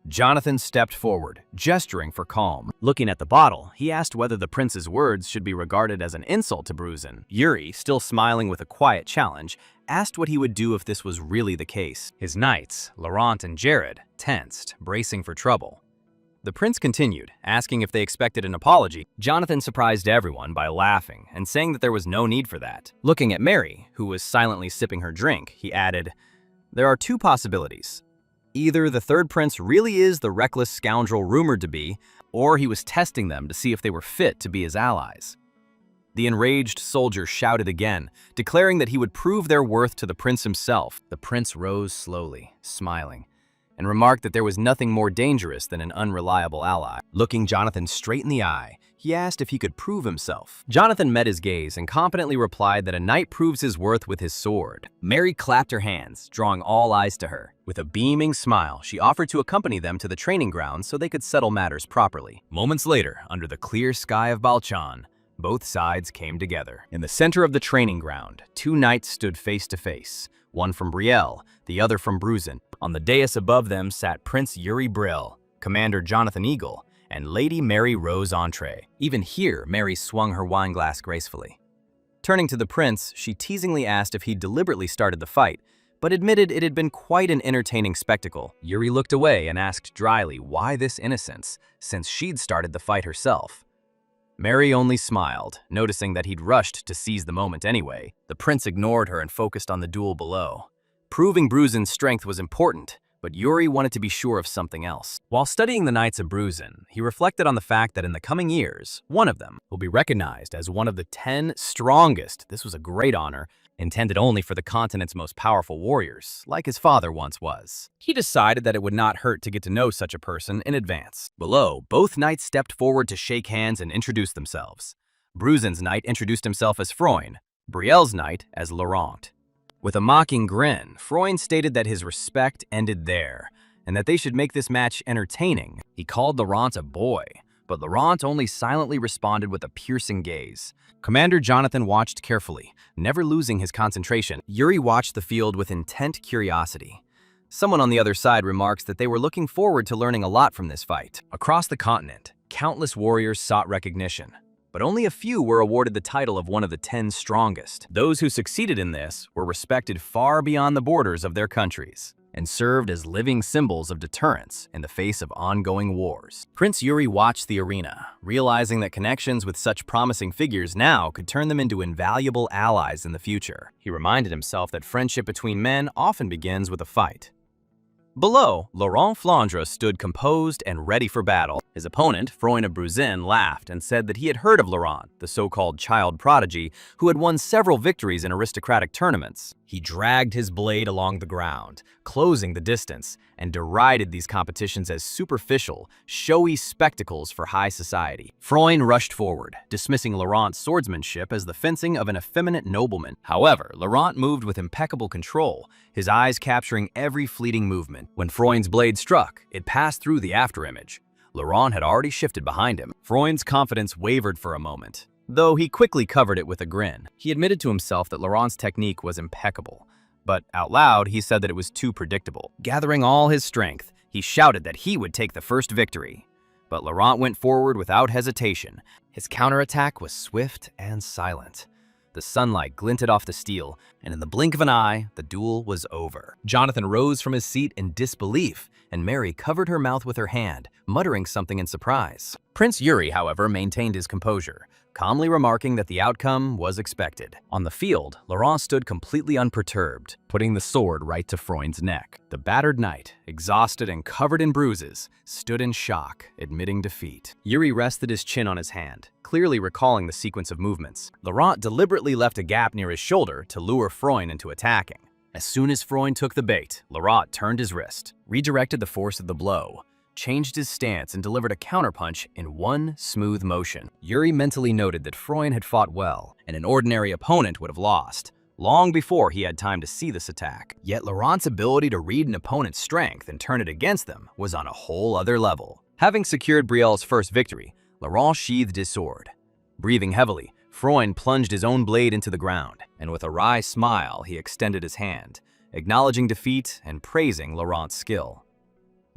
Jonathan stepped forward, gesturing for calm. Looking at the bottle, he asked whether the prince's words should be regarded as an insult to Bruzen. Yuri, still smiling with a quiet challenge, asked what he would do if this was really the case. His knights, Laurent and Jared, tensed, bracing for trouble. The prince continued, asking if they expected an apology. Jonathan surprised everyone by laughing and saying that there was no need for that. Looking at Mary, who was silently sipping her drink, he added, "There are two possibilities. Either the third prince really is the reckless scoundrel rumored to be, or he was testing them to see if they were fit to be his allies. The enraged soldier shouted again, declaring that he would prove their worth to the prince himself. The prince rose slowly, smiling, and remarked that there was nothing more dangerous than an unreliable ally. Looking Jonathan straight in the eye, he asked if he could prove himself. Jonathan met his gaze and confidently replied that a knight proves his worth with his sword. Mary clapped her hands, drawing all eyes to her. With a beaming smile, she offered to accompany them to the training grounds so they could settle matters properly. Moments later, under the clear sky of Balchan, both sides came together. In the center of the training ground, two knights stood face to face, one from Brielle, the other from Bruzen. On the dais above them sat Prince Yuri Brill, Commander Jonathan Eagle, and Lady Mary Rose Entree. Even here, Mary swung her wineglass gracefully. Turning to the prince, she teasingly asked if he'd deliberately started the fight, but admitted it had been quite an entertaining spectacle. Yuri looked away and asked dryly why this innocence, since she'd started the fight herself. Mary only smiled, noticing that he'd rushed to seize the moment anyway. The prince ignored her and focused on the duel below. Proving Bruzen's strength was important, but Yuri wanted to be sure of something else. While studying the Knights of Bruzen, he reflected on the fact that in the coming years, one of them will be recognized as one of the 10 strongest. This was a great honor, intended only for the continent's most powerful warriors, like his father once was. He decided that it would not hurt to get to know such a person in advance. Below, both knights stepped forward to shake hands and introduce themselves. Bruzen's knight introduced himself as Freund, Brielle's knight as Laurent. With a mocking grin, Freund stated that his respect ended there, and that they should make this match entertaining. He called Laurent a boy, but Laurent only silently responded with a piercing gaze. Commander Jonathan watched carefully, never losing his concentration. Yuri watched the field with intent curiosity. Someone on the other side remarks that they were looking forward to learning a lot from this fight. Across the continent, countless warriors sought recognition, but only a few were awarded the title of one of the 10 strongest. Those who succeeded in this were respected far beyond the borders of their countries, and served as living symbols of deterrence in the face of ongoing wars. Prince Yuri watched the arena, realizing that connections with such promising figures now could turn them into invaluable allies in the future. He reminded himself that friendship between men often begins with a fight. Below, Laurent Flandre stood composed and ready for battle. His opponent, Freund of Bruzen, laughed and said that he had heard of Laurent, the so-called child prodigy, who had won several victories in aristocratic tournaments. He dragged his blade along the ground, closing the distance, and derided these competitions as superficial, showy spectacles for high society. Freund rushed forward, dismissing Laurent's swordsmanship as the fencing of an effeminate nobleman. However, Laurent moved with impeccable control, his eyes capturing every fleeting movement. When Freund's blade struck, it passed through the afterimage. Laurent had already shifted behind him. Freund's confidence wavered for a moment, though he quickly covered it with a grin. He admitted to himself that Laurent's technique was impeccable, but out loud he said that it was too predictable. Gathering all his strength, he shouted that he would take the first victory. But Laurent went forward without hesitation. His counterattack was swift and silent. The sunlight glinted off the steel, and in the blink of an eye, the duel was over. Jonathan rose from his seat in disbelief, and Mary covered her mouth with her hand, muttering something in surprise. Prince Yuri, however, maintained his composure, calmly remarking that the outcome was expected. On the field, Laurent stood completely unperturbed, putting the sword right to Freund's neck. The battered knight, exhausted and covered in bruises, stood in shock, admitting defeat. Yuri rested his chin on his hand, clearly recalling the sequence of movements. Laurent deliberately left a gap near his shoulder to lure Freund into attacking. As soon as Freund took the bait, Laurent turned his wrist, redirected the force of the blow, changed his stance and delivered a counterpunch in one smooth motion. Yuri mentally noted that Freund had fought well, and an ordinary opponent would have lost, long before he had time to see this attack. Yet Laurent's ability to read an opponent's strength and turn it against them was on a whole other level. Having secured Brielle's first victory, Laurent sheathed his sword. Breathing heavily, Freund plunged his own blade into the ground, and with a wry smile he extended his hand, acknowledging defeat and praising Laurent's skill.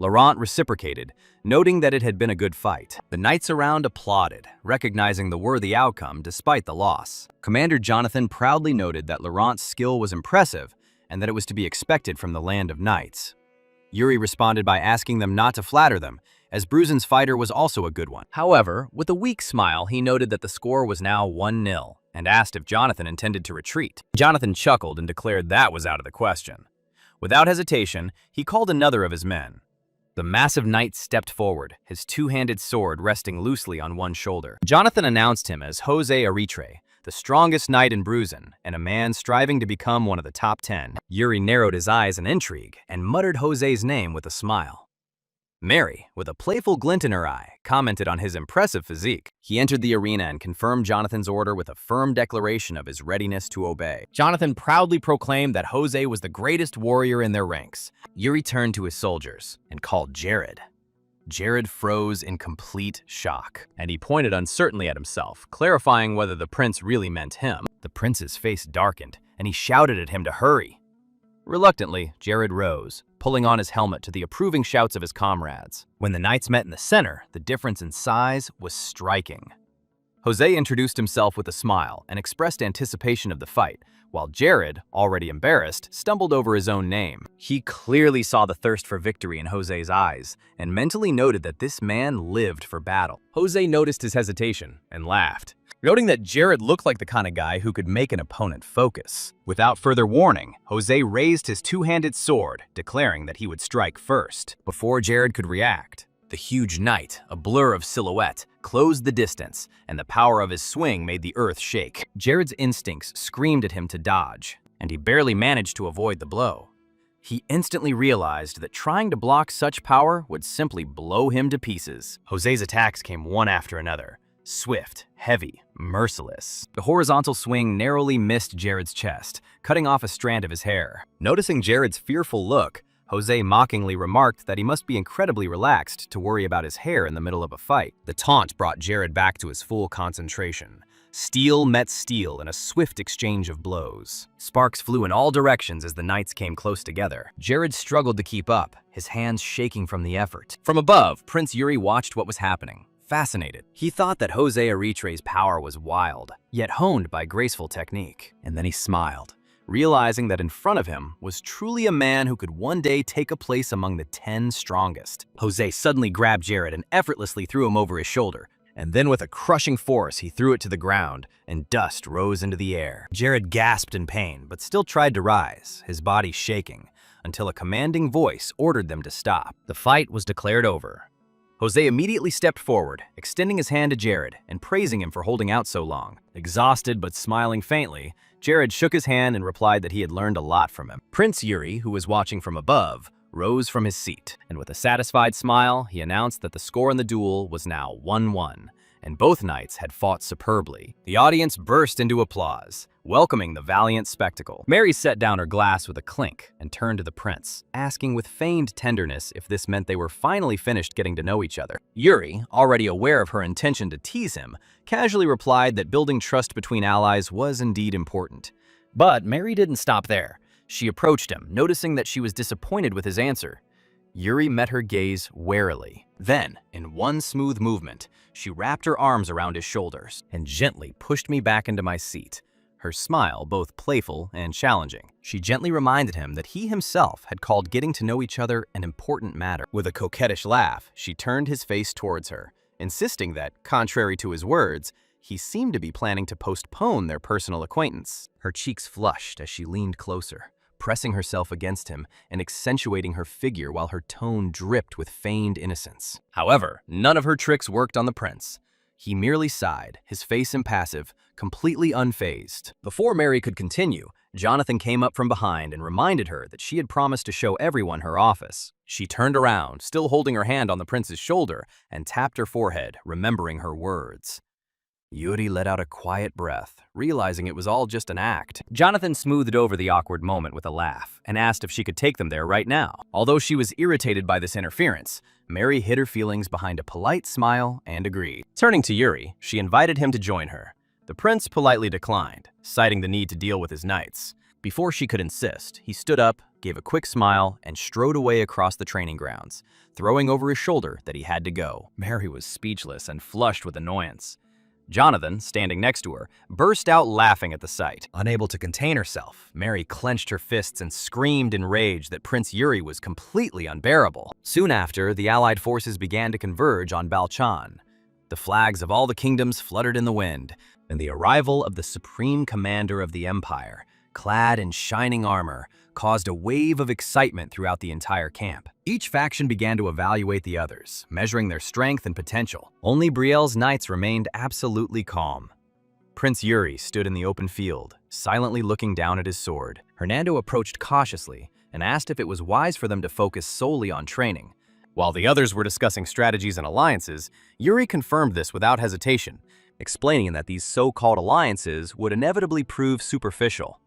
Laurent reciprocated, noting that it had been a good fight. The knights around applauded, recognizing the worthy outcome despite the loss. Commander Jonathan proudly noted that Laurent's skill was impressive and that it was to be expected from the land of knights. Yuri responded by asking them not to flatter them, as Bruzen's fighter was also a good one. However, with a weak smile, he noted that the score was now 1-0 and asked if Jonathan intended to retreat. Jonathan chuckled and declared that was out of the question. Without hesitation, he called another of his men. The massive knight stepped forward, his two-handed sword resting loosely on one shoulder. Jonathan announced him as Jose Aritre, the strongest knight in Bruzen, and a man striving to become one of the top 10. Yuri narrowed his eyes in intrigue and muttered Jose's name with a smile. Mary, with a playful glint in her eye, commented on his impressive physique. He entered the arena and confirmed Jonathan's order with a firm declaration of his readiness to obey. Jonathan proudly proclaimed that Jose was the greatest warrior in their ranks. Yuri turned to his soldiers and called Jared. Jared froze in complete shock, and he pointed uncertainly at himself, clarifying whether the prince really meant him. The prince's face darkened, and he shouted at him to hurry. Reluctantly, Jared rose, pulling on his helmet to the approving shouts of his comrades. When the knights met in the center, the difference in size was striking. Jose introduced himself with a smile and expressed anticipation of the fight, while Jared, already embarrassed, stumbled over his own name. He clearly saw the thirst for victory in Jose's eyes, and mentally noted that this man lived for battle. Jose noticed his hesitation and laughed, noting that Jared looked like the kind of guy who could make an opponent focus. Without further warning, Jose raised his two-handed sword, declaring that he would strike first. Before Jared could react, the huge knight, a blur of silhouette, closed the distance, and the power of his swing made the earth shake. Jared's instincts screamed at him to dodge, and he barely managed to avoid the blow. He instantly realized that trying to block such power would simply blow him to pieces. Jose's attacks came one after another. Swift, heavy, merciless. The horizontal swing narrowly missed Jared's chest, cutting off a strand of his hair. Noticing Jared's fearful look, Jose mockingly remarked that he must be incredibly relaxed to worry about his hair in the middle of a fight. The taunt brought Jared back to his full concentration. Steel met steel in a swift exchange of blows. Sparks flew in all directions as the knights came close together. Jared struggled to keep up, his hands shaking from the effort. From above, Prince Yuri watched what was happening. Fascinated. He thought that Jose Aritre's power was wild, yet honed by graceful technique. And then he smiled, realizing that in front of him was truly a man who could one day take a place among the 10 strongest. Jose suddenly grabbed Jared and effortlessly threw him over his shoulder, and then with a crushing force he threw it to the ground, and dust rose into the air. Jared gasped in pain, but still tried to rise, his body shaking, until a commanding voice ordered them to stop. The fight was declared over. Jose immediately stepped forward, extending his hand to Jared and praising him for holding out so long. Exhausted but smiling faintly, Jared shook his hand and replied that he had learned a lot from him. Prince Yuri, who was watching from above, rose from his seat, and with a satisfied smile, he announced that the score in the duel was now 1-1, and both knights had fought superbly. The audience burst into applause, welcoming the valiant spectacle. Mary set down her glass with a clink and turned to the prince, asking with feigned tenderness if this meant they were finally finished getting to know each other. Yuri, already aware of her intention to tease him, casually replied that building trust between allies was indeed important. But Mary didn't stop there. She approached him, noticing that she was disappointed with his answer. Yuri met her gaze warily. Then, in one smooth movement, she wrapped her arms around his shoulders and gently pushed me back into my seat, her smile both playful and challenging. She gently reminded him that he himself had called getting to know each other an important matter. With a coquettish laugh, she turned his face towards her, insisting that, contrary to his words, he seemed to be planning to postpone their personal acquaintance. Her cheeks flushed as she leaned closer, pressing herself against him and accentuating her figure while her tone dripped with feigned innocence. However, none of her tricks worked on the prince. He merely sighed, his face impassive, completely unfazed. Before Mary could continue, Jonathan came up from behind and reminded her that she had promised to show everyone her office. She turned around, still holding her hand on the prince's shoulder, and tapped her forehead, remembering her words. Yuri let out a quiet breath, realizing it was all just an act. Jonathan smoothed over the awkward moment with a laugh and asked if she could take them there right now. Although she was irritated by this interference, Mary hid her feelings behind a polite smile and agreed. Turning to Yuri, she invited him to join her. The prince politely declined, citing the need to deal with his knights. Before she could insist, he stood up, gave a quick smile, and strode away across the training grounds, throwing over his shoulder that he had to go. Mary was speechless and flushed with annoyance. Jonathan, standing next to her, burst out laughing at the sight. Unable to contain herself, Mary clenched her fists and screamed in rage that Prince Yuri was completely unbearable. Soon after, the allied forces began to converge on Balchan. The flags of all the kingdoms fluttered in the wind, and the arrival of the supreme commander of the empire clad in shining armor, caused a wave of excitement throughout the entire camp. Each faction began to evaluate the others, measuring their strength and potential. Only Brielle's knights remained absolutely calm. Prince Yuri stood in the open field, silently looking down at his sword. Hernando approached cautiously and asked if it was wise for them to focus solely on training. While the others were discussing strategies and alliances, Yuri confirmed this without hesitation, explaining that these so-called alliances would inevitably prove superficial.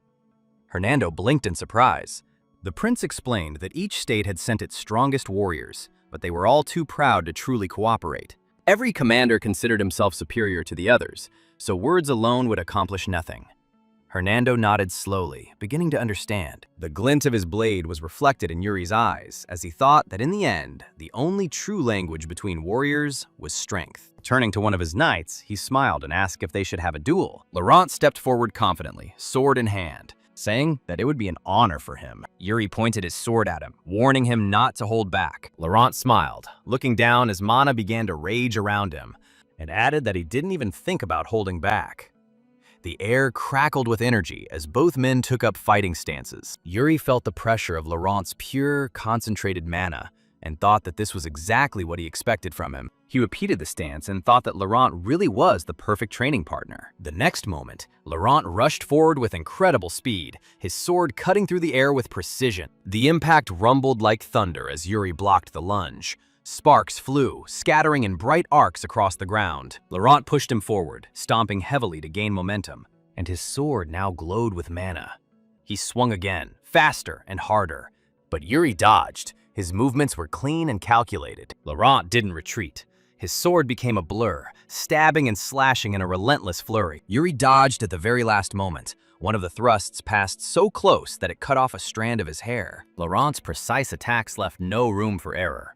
Hernando blinked in surprise. The prince explained that each state had sent its strongest warriors, but they were all too proud to truly cooperate. Every commander considered himself superior to the others, so words alone would accomplish nothing. Hernando nodded slowly, beginning to understand. The glint of his blade was reflected in Yuri's eyes, as he thought that in the end, the only true language between warriors was strength. Turning to one of his knights, he smiled and asked if they should have a duel. Laurent stepped forward confidently, sword in hand, saying that it would be an honor for him. Yuri pointed his sword at him, warning him not to hold back. Laurent smiled, looking down as mana began to rage around him, and added that he didn't even think about holding back. The air crackled with energy as both men took up fighting stances. Yuri felt the pressure of Laurent's pure, concentrated mana and thought that this was exactly what he expected from him. He repeated the stance and thought that Laurent really was the perfect training partner. The next moment, Laurent rushed forward with incredible speed, his sword cutting through the air with precision. The impact rumbled like thunder as Yuri blocked the lunge. Sparks flew, scattering in bright arcs across the ground. Laurent pushed him forward, stomping heavily to gain momentum, and his sword now glowed with mana. He swung again, faster and harder, but Yuri dodged. His movements were clean and calculated. Laurent didn't retreat. His sword became a blur, stabbing and slashing in a relentless flurry. Yuri dodged at the very last moment. One of the thrusts passed so close that it cut off a strand of his hair. Laurent's precise attacks left no room for error.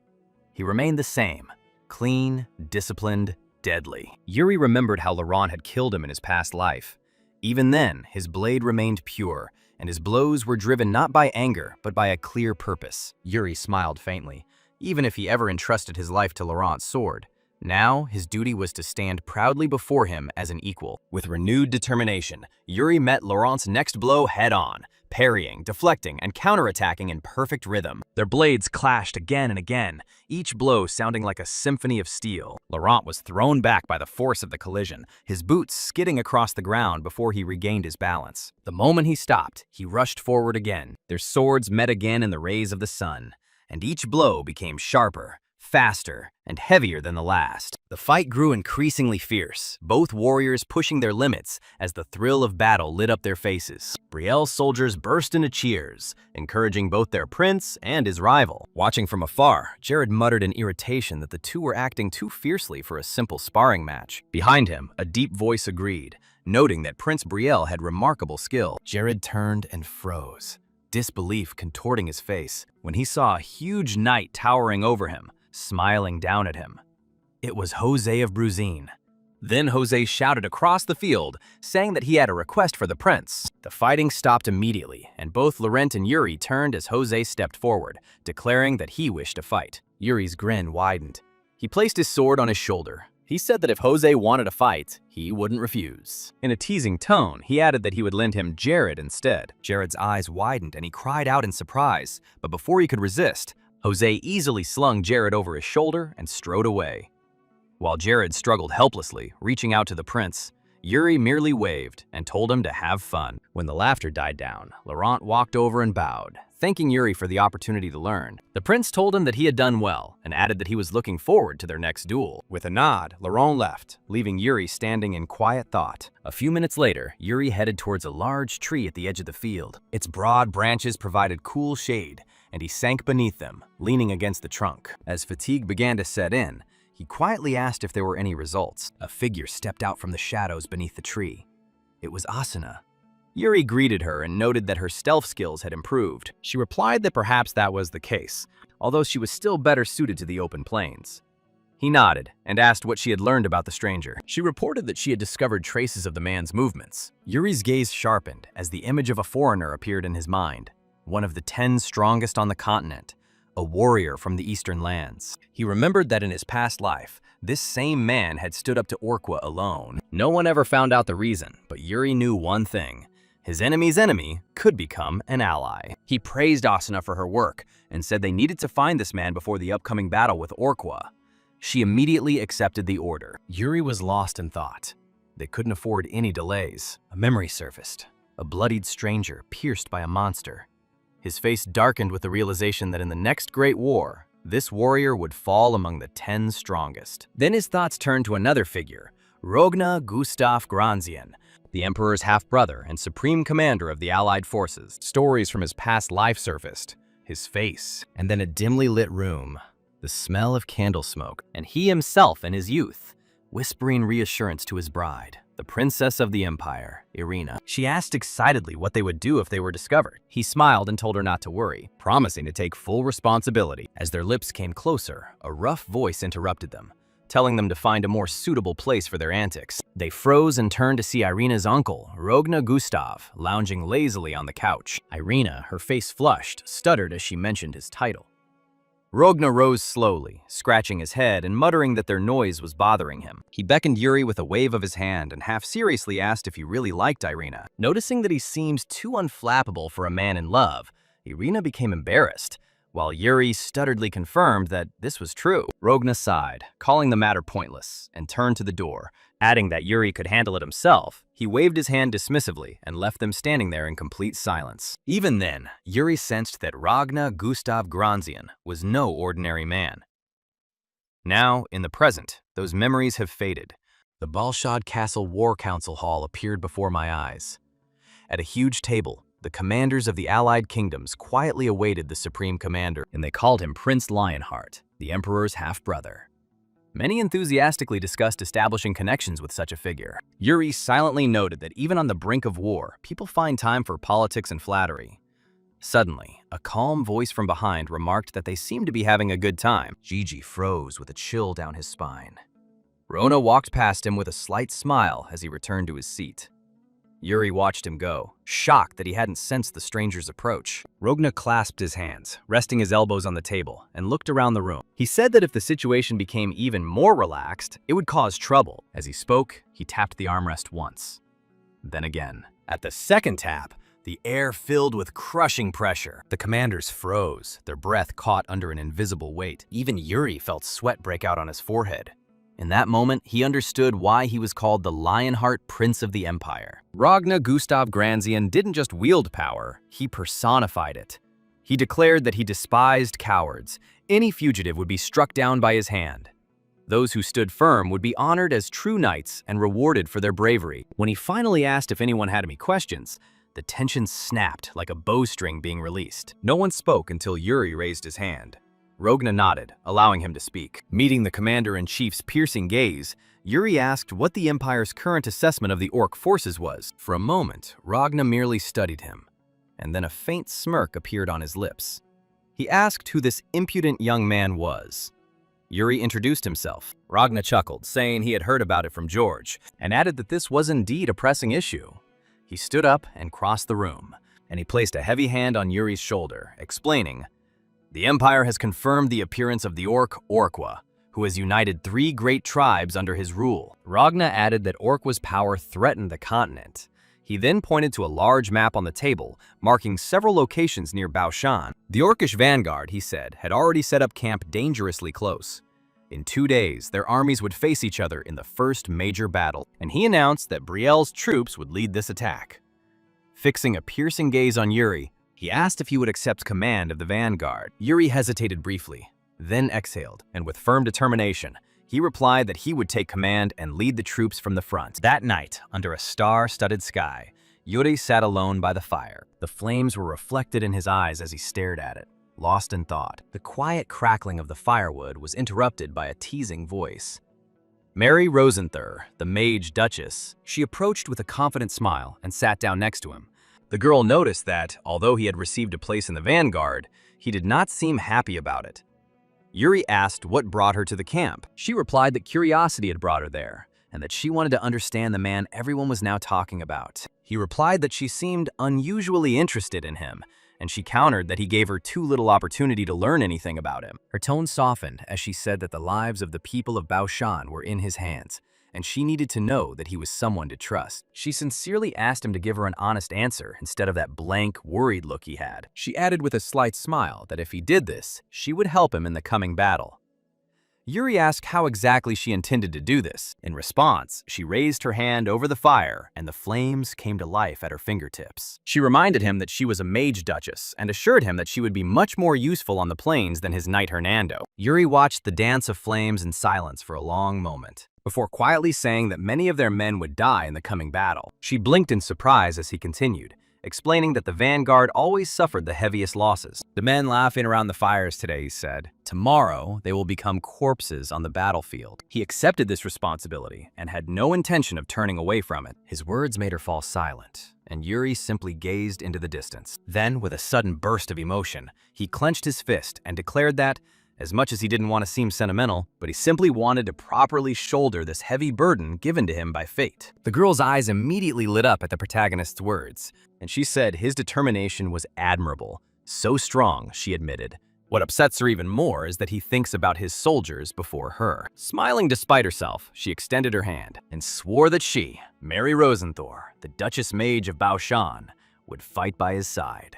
He remained the same, clean, disciplined, deadly. Yuri remembered how Laurent had killed him in his past life. Even then, his blade remained pure, and his blows were driven not by anger, but by a clear purpose. Yuri smiled faintly, even if he ever entrusted his life to Laurent's sword. Now, his duty was to stand proudly before him as an equal. With renewed determination, Yuri met Laurent's next blow head-on, parrying, deflecting, and counterattacking in perfect rhythm. Their blades clashed again and again, each blow sounding like a symphony of steel. Laurent was thrown back by the force of the collision, his boots skidding across the ground before he regained his balance. The moment he stopped, he rushed forward again. Their swords met again in the rays of the sun, and each blow became sharper, faster, and heavier than the last. The fight grew increasingly fierce, both warriors pushing their limits as the thrill of battle lit up their faces. Brielle's soldiers burst into cheers, encouraging both their prince and his rival. Watching from afar, Jared muttered in irritation that the two were acting too fiercely for a simple sparring match. Behind him, a deep voice agreed, noting that Prince Brielle had remarkable skill. Jared turned and froze, disbelief contorting his face, when he saw a huge knight towering over him, smiling down at him. It was Jose of Bruzine. Then Jose shouted across the field, saying that he had a request for the prince. The fighting stopped immediately, and both Laurent and Yuri turned as Jose stepped forward, declaring that he wished to fight. Yuri's grin widened. He placed his sword on his shoulder. He said that if Jose wanted to fight, he wouldn't refuse. In a teasing tone, he added that he would lend him Jared instead. Jared's eyes widened and he cried out in surprise, but before he could resist, Jose easily slung Jared over his shoulder and strode away. While Jared struggled helplessly, reaching out to the prince, Yuri merely waved and told him to have fun. When the laughter died down, Laurent walked over and bowed, thanking Yuri for the opportunity to learn. The prince told him that he had done well and added that he was looking forward to their next duel. With a nod, Laurent left, leaving Yuri standing in quiet thought. A few minutes later, Yuri headed towards a large tree at the edge of the field. Its broad branches provided cool shade, and he sank beneath them, leaning against the trunk. As fatigue began to set in, he quietly asked if there were any results. A figure stepped out from the shadows beneath the tree. It was Asuna. Yuri greeted her and noted that her stealth skills had improved. She replied that perhaps that was the case, although she was still better suited to the open plains. He nodded and asked what she had learned about the stranger. She reported that she had discovered traces of the man's movements. Yuri's gaze sharpened as the image of a foreigner appeared in his mind. One of the 10 strongest on the continent, a warrior from the eastern lands. He remembered that in his past life, this same man had stood up to Orqua alone. No one ever found out the reason, but Yuri knew one thing. His enemy's enemy could become an ally. He praised Asuna for her work and said they needed to find this man before the upcoming battle with Orkwa. She immediately accepted the order. Yuri was lost in thought. They couldn't afford any delays. A memory surfaced. A bloodied stranger pierced by a monster. His face darkened with the realization that in the next great war, this warrior would fall among the 10 strongest. Then his thoughts turned to another figure, Rogna Gustav Granzian, the Emperor's half-brother and supreme commander of the Allied forces. Stories from his past life surfaced, his face, and then a dimly lit room, the smell of candle smoke, and he himself in his youth, whispering reassurance to his bride, the princess of the empire, Irina. She asked excitedly what they would do if they were discovered. He smiled and told her not to worry, promising to take full responsibility. As their lips came closer, a rough voice interrupted them, telling them to find a more suitable place for their antics. They froze and turned to see Irina's uncle, Rogna Gustav, lounging lazily on the couch. Irina, her face flushed, stuttered as she mentioned his title. Rogna rose slowly, scratching his head and muttering that their noise was bothering him. He beckoned Yuri with a wave of his hand and half-seriously asked if he really liked Irina. Noticing that he seemed too unflappable for a man in love, Irina became embarrassed, while Yuri stutteredly confirmed that this was true. Rogna sighed, calling the matter pointless, and turned to the door, adding that Yuri could handle it himself. He waved his hand dismissively and left them standing there in complete silence. Even then, Yuri sensed that Ragna Gustav Granzian was no ordinary man. Now, in the present, those memories have faded. The Balshad Castle War Council Hall appeared before my eyes. At a huge table, the commanders of the Allied kingdoms quietly awaited the supreme commander, and they called him Prince Lionheart, the Emperor's half-brother. Many enthusiastically discussed establishing connections with such a figure. Yuri silently noted that even on the brink of war, people find time for politics and flattery. Suddenly, a calm voice from behind remarked that they seemed to be having a good time. Gigi froze with a chill down his spine. Rona walked past him with a slight smile as he returned to his seat. Yuri watched him go, shocked that he hadn't sensed the stranger's approach. Rogna clasped his hands, resting his elbows on the table, and looked around the room. He said that if the situation became even more relaxed, it would cause trouble. As he spoke, he tapped the armrest once. Then again. At the second tap, the air filled with crushing pressure. The commanders froze, their breath caught under an invisible weight. Even Yuri felt sweat break out on his forehead. In that moment, he understood why he was called the Lionheart Prince of the Empire. Ragna Gustav Granzian didn't just wield power, he personified it. He declared that he despised cowards. Any fugitive would be struck down by his hand. Those who stood firm would be honored as true knights and rewarded for their bravery. When he finally asked if anyone had any questions, the tension snapped like a bowstring being released. No one spoke until Yuri raised his hand. Rogna nodded, allowing him to speak. Meeting the commander-in-chief's piercing gaze, Yuri asked what the Empire's current assessment of the Orc forces was. For a moment, Ragna merely studied him, and then a faint smirk appeared on his lips. He asked who this impudent young man was. Yuri introduced himself. Ragna chuckled, saying he had heard about it from George, and added that this was indeed a pressing issue. He stood up and crossed the room, and he placed a heavy hand on Yuri's shoulder, explaining, "The Empire has confirmed the appearance of the Orc Orkwa, who has united 3 great tribes under his rule." Ragna added that Orkwa's power threatened the continent. He then pointed to a large map on the table, marking several locations near Baoshan. The Orcish vanguard, he said, had already set up camp dangerously close. In 2 days, their armies would face each other in the first major battle, and he announced that Brielle's troops would lead this attack. Fixing a piercing gaze on Yuri, he asked if he would accept command of the vanguard. Yuri hesitated briefly, then exhaled, and with firm determination, he replied that he would take command and lead the troops from the front. That night, under a star-studded sky, Yuri sat alone by the fire. The flames were reflected in his eyes as he stared at it, lost in thought. The quiet crackling of the firewood was interrupted by a teasing voice. Mary Rosenther, the Mage Duchess, she approached with a confident smile and sat down next to him. The girl noticed that, although he had received a place in the vanguard, he did not seem happy about it. Yuri asked what brought her to the camp. She replied that curiosity had brought her there, and that she wanted to understand the man everyone was now talking about. He replied that she seemed unusually interested in him, and she countered that he gave her too little opportunity to learn anything about him. Her tone softened as she said that the lives of the people of Baoshan were in his hands, and she needed to know that he was someone to trust. She sincerely asked him to give her an honest answer instead of that blank, worried look he had. She added with a slight smile that if he did this, she would help him in the coming battle. Yuri asked how exactly she intended to do this. In response, she raised her hand over the fire, and the flames came to life at her fingertips. She reminded him that she was a mage duchess and assured him that she would be much more useful on the plains than his knight Hernando. Yuri watched the dance of flames in silence for a long moment, before quietly saying that many of their men would die in the coming battle. She blinked in surprise as he continued, explaining that the vanguard always suffered the heaviest losses. "The men laughing around the fires today," he said. "Tomorrow, they will become corpses on the battlefield." He accepted this responsibility and had no intention of turning away from it. His words made her fall silent, and Yuri simply gazed into the distance. Then, with a sudden burst of emotion, he clenched his fist and declared that, as much as he didn't want to seem sentimental, but he simply wanted to properly shoulder this heavy burden given to him by fate. The girl's eyes immediately lit up at the protagonist's words, and she said his determination was admirable. So strong, she admitted. What upsets her even more is that he thinks about his soldiers before her. Smiling despite herself, she extended her hand and swore that she, Mary Rosenthor, the Duchess Mage of Baoshan, would fight by his side.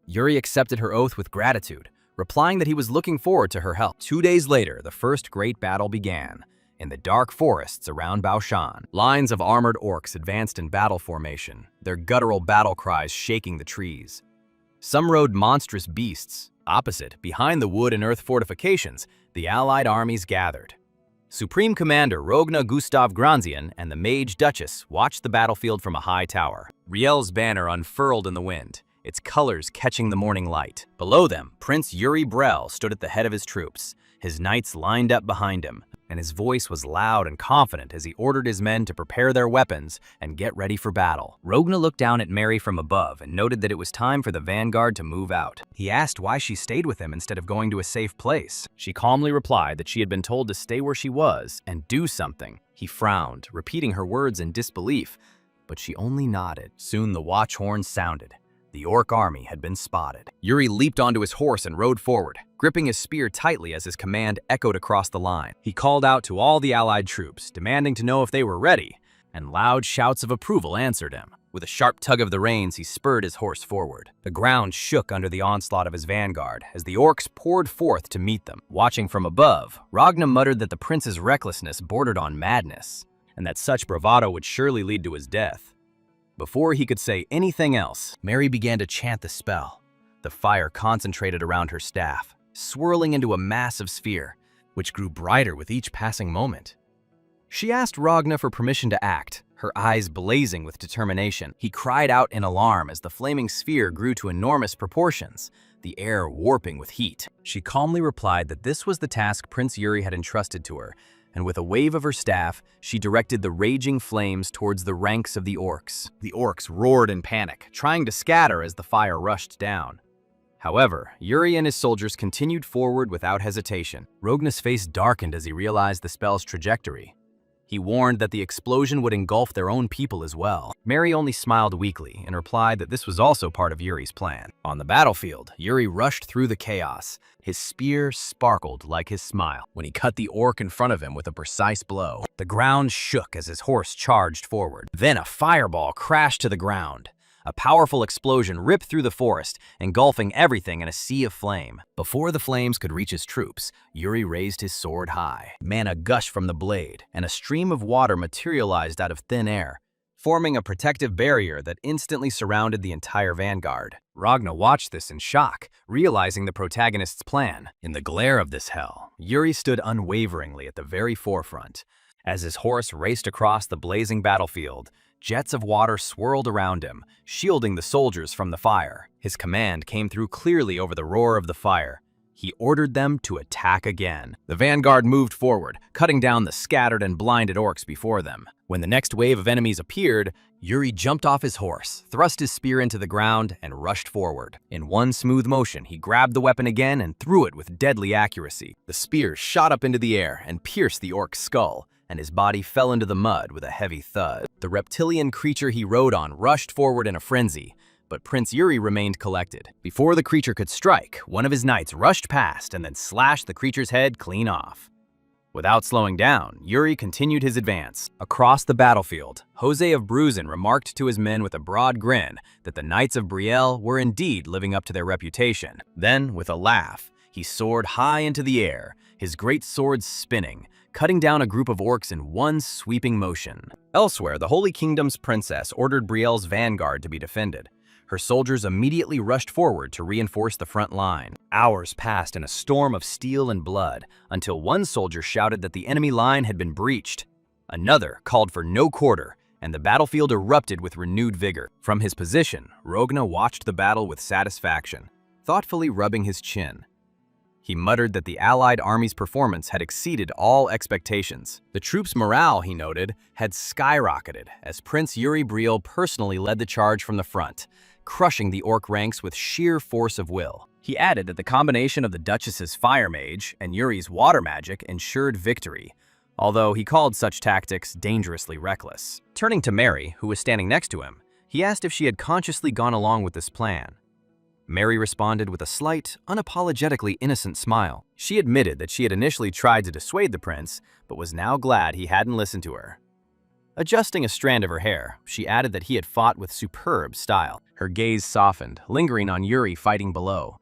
Yuri accepted her oath with gratitude, replying that he was looking forward to her help. 2 days later, the first great battle began. In the dark forests around Baoshan, lines of armored orcs advanced in battle formation, their guttural battle cries shaking the trees. Some rode monstrous beasts. Opposite, behind the wood and earth fortifications, the allied armies gathered. Supreme Commander Rogna Gustav Granzian and the Mage Duchess watched the battlefield from a high tower. Riel's banner unfurled in the wind, its colors catching the morning light. Below them, Prince Yuri Brel stood at the head of his troops, his knights lined up behind him, and his voice was loud and confident as he ordered his men to prepare their weapons and get ready for battle. Rogna looked down at Mary from above and noted that it was time for the vanguard to move out. He asked why she stayed with him instead of going to a safe place. She calmly replied that she had been told to stay where she was and do something. He frowned, repeating her words in disbelief, but she only nodded. Soon the watch horn sounded. The orc army had been spotted. Yuri leaped onto his horse and rode forward, gripping his spear tightly as his command echoed across the line. He called out to all the allied troops, demanding to know if they were ready, and loud shouts of approval answered him. With a sharp tug of the reins, he spurred his horse forward. The ground shook under the onslaught of his vanguard as the orcs poured forth to meet them. Watching from above, Ragna muttered that the prince's recklessness bordered on madness, and that such bravado would surely lead to his death. Before he could say anything else, Mary began to chant the spell. The fire concentrated around her staff, swirling into a massive sphere, which grew brighter with each passing moment. She asked Ragna for permission to act, her eyes blazing with determination. He cried out in alarm as the flaming sphere grew to enormous proportions, the air warping with heat. She calmly replied that this was the task Prince Yuri had entrusted to her, and with a wave of her staff, she directed the raging flames towards the ranks of the orcs. The orcs roared in panic, trying to scatter as the fire rushed down. However, Yuri and his soldiers continued forward without hesitation. Rogna's face darkened as he realized the spell's trajectory. He warned that the explosion would engulf their own people as well. Mary only smiled weakly and replied that this was also part of Yuri's plan. On the battlefield, Yuri rushed through the chaos. His spear sparkled like his smile when he cut the orc in front of him with a precise blow. The ground shook as his horse charged forward. Then a fireball crashed to the ground. A powerful explosion ripped through the forest, engulfing everything in a sea of flame. Before the flames could reach his troops, Yuri raised his sword high. Mana gushed from the blade, and a stream of water materialized out of thin air, forming a protective barrier that instantly surrounded the entire vanguard. Ragna watched this in shock, realizing the protagonist's plan. In the glare of this hell, Yuri stood unwaveringly at the very forefront. As his horse raced across the blazing battlefield, jets of water swirled around him, shielding the soldiers from the fire. His command came through clearly over the roar of the fire. He ordered them to attack again. The vanguard moved forward, cutting down the scattered and blinded orcs before them. When the next wave of enemies appeared, Yuri jumped off his horse, thrust his spear into the ground, and rushed forward. In one smooth motion, he grabbed the weapon again and threw it with deadly accuracy. The spear shot up into the air and pierced the orc's skull, and his body fell into the mud with a heavy thud. The reptilian creature he rode on rushed forward in a frenzy, but Prince Yuri remained collected. Before the creature could strike, one of his knights rushed past and then slashed the creature's head clean off. Without slowing down, Yuri continued his advance. Across the battlefield, Jose of Bruzen remarked to his men with a broad grin that the Knights of Brielle were indeed living up to their reputation. Then, with a laugh, he soared high into the air, his great sword spinning, cutting down a group of orcs in one sweeping motion. Elsewhere, the Holy Kingdom's princess ordered Brielle's vanguard to be defended. Her soldiers immediately rushed forward to reinforce the front line. Hours passed in a storm of steel and blood, until one soldier shouted that the enemy line had been breached. Another called for no quarter, and the battlefield erupted with renewed vigor. From his position, Rogna watched the battle with satisfaction, thoughtfully rubbing his chin. He muttered that the Allied army's performance had exceeded all expectations. The troops' morale, he noted, had skyrocketed as Prince Yuri Brielle personally led the charge from the front, crushing the orc ranks with sheer force of will. He added that the combination of the Duchess's fire mage and Yuri's water magic ensured victory, although he called such tactics dangerously reckless. Turning to Mary, who was standing next to him, he asked if she had consciously gone along with this plan. Mary responded with a slight, unapologetically innocent smile. She admitted that she had initially tried to dissuade the prince, but was now glad he hadn't listened to her. Adjusting a strand of her hair, she added that he had fought with superb style. Her gaze softened, lingering on Yuri fighting below.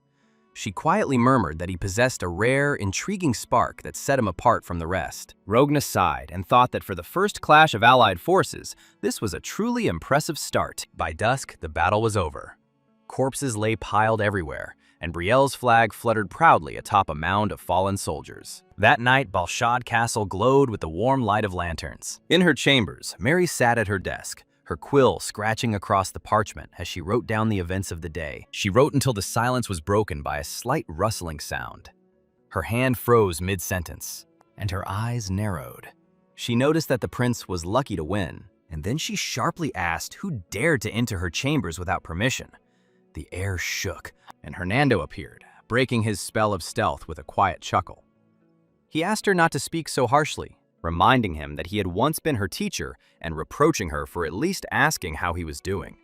She quietly murmured that he possessed a rare, intriguing spark that set him apart from the rest. Rogna sighed and thought that for the first clash of allied forces, this was a truly impressive start. By dusk, the battle was over. Corpses lay piled everywhere, and Brielle's flag fluttered proudly atop a mound of fallen soldiers. That night, Balshad Castle glowed with the warm light of lanterns. In her chambers, Mary sat at her desk, her quill scratching across the parchment as she wrote down the events of the day. She wrote until the silence was broken by a slight rustling sound. Her hand froze mid-sentence, and her eyes narrowed. She noticed that the prince was lucky to win, and then she sharply asked who dared to enter her chambers without permission. The air shook, and Hernando appeared, breaking his spell of stealth with a quiet chuckle. He asked her not to speak so harshly, reminding him that he had once been her teacher and reproaching her for at least asking how he was doing.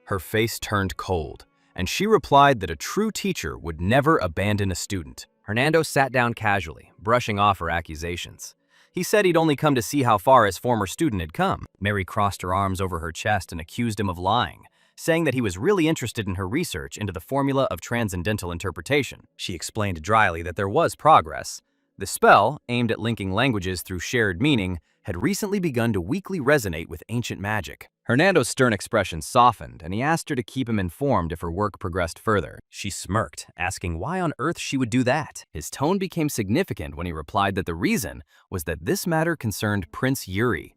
Her face turned cold, and she replied that a true teacher would never abandon a student. Hernando sat down casually, brushing off her accusations. He said he'd only come to see how far his former student had come. Mary crossed her arms over her chest and accused him of lying, saying that he was really interested in her research into the formula of transcendental interpretation. She explained dryly that there was progress. The spell, aimed at linking languages through shared meaning, had recently begun to weakly resonate with ancient magic. Hernando's stern expression softened, and he asked her to keep him informed if her work progressed further. She smirked, asking why on earth she would do that. His tone became significant when he replied that the reason was that this matter concerned Prince Yuri.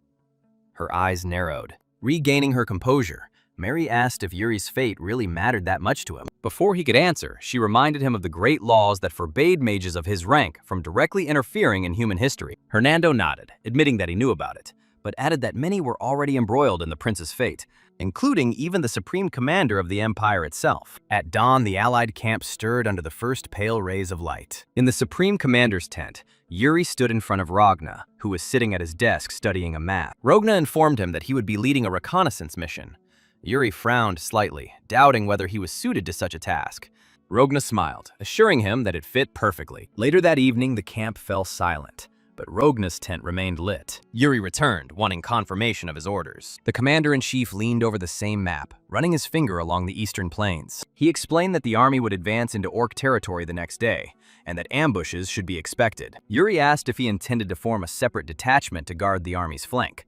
Her eyes narrowed. Regaining her composure, Mary asked if Yuri's fate really mattered that much to him. Before he could answer, she reminded him of the great laws that forbade mages of his rank from directly interfering in human history. Hernando nodded, admitting that he knew about it, but added that many were already embroiled in the prince's fate, including even the supreme commander of the empire itself. At dawn, the allied camp stirred under the first pale rays of light. In the supreme commander's tent, Yuri stood in front of Rogna, who was sitting at his desk studying a map. Rogna informed him that he would be leading a reconnaissance mission. Yuri frowned slightly, doubting whether he was suited to such a task. Rogna smiled, assuring him that it fit perfectly. Later that evening, the camp fell silent, but Rogna's tent remained lit. Yuri returned, wanting confirmation of his orders. The commander-in-chief leaned over the same map, running his finger along the eastern plains. He explained that the army would advance into orc territory the next day, and that ambushes should be expected. Yuri asked if he intended to form a separate detachment to guard the army's flank.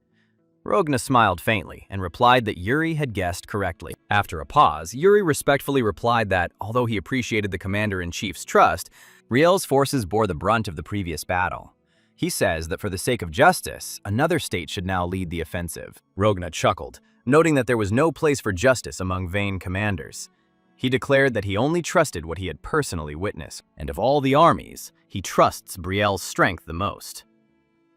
Rogna smiled faintly and replied that Yuri had guessed correctly. After a pause, Yuri respectfully replied that, although he appreciated the commander-in-chief's trust, Brielle's forces bore the brunt of the previous battle. He says that for the sake of justice, another state should now lead the offensive. Rogna chuckled, noting that there was no place for justice among vain commanders. He declared that he only trusted what he had personally witnessed, and of all the armies, he trusts Brielle's strength the most.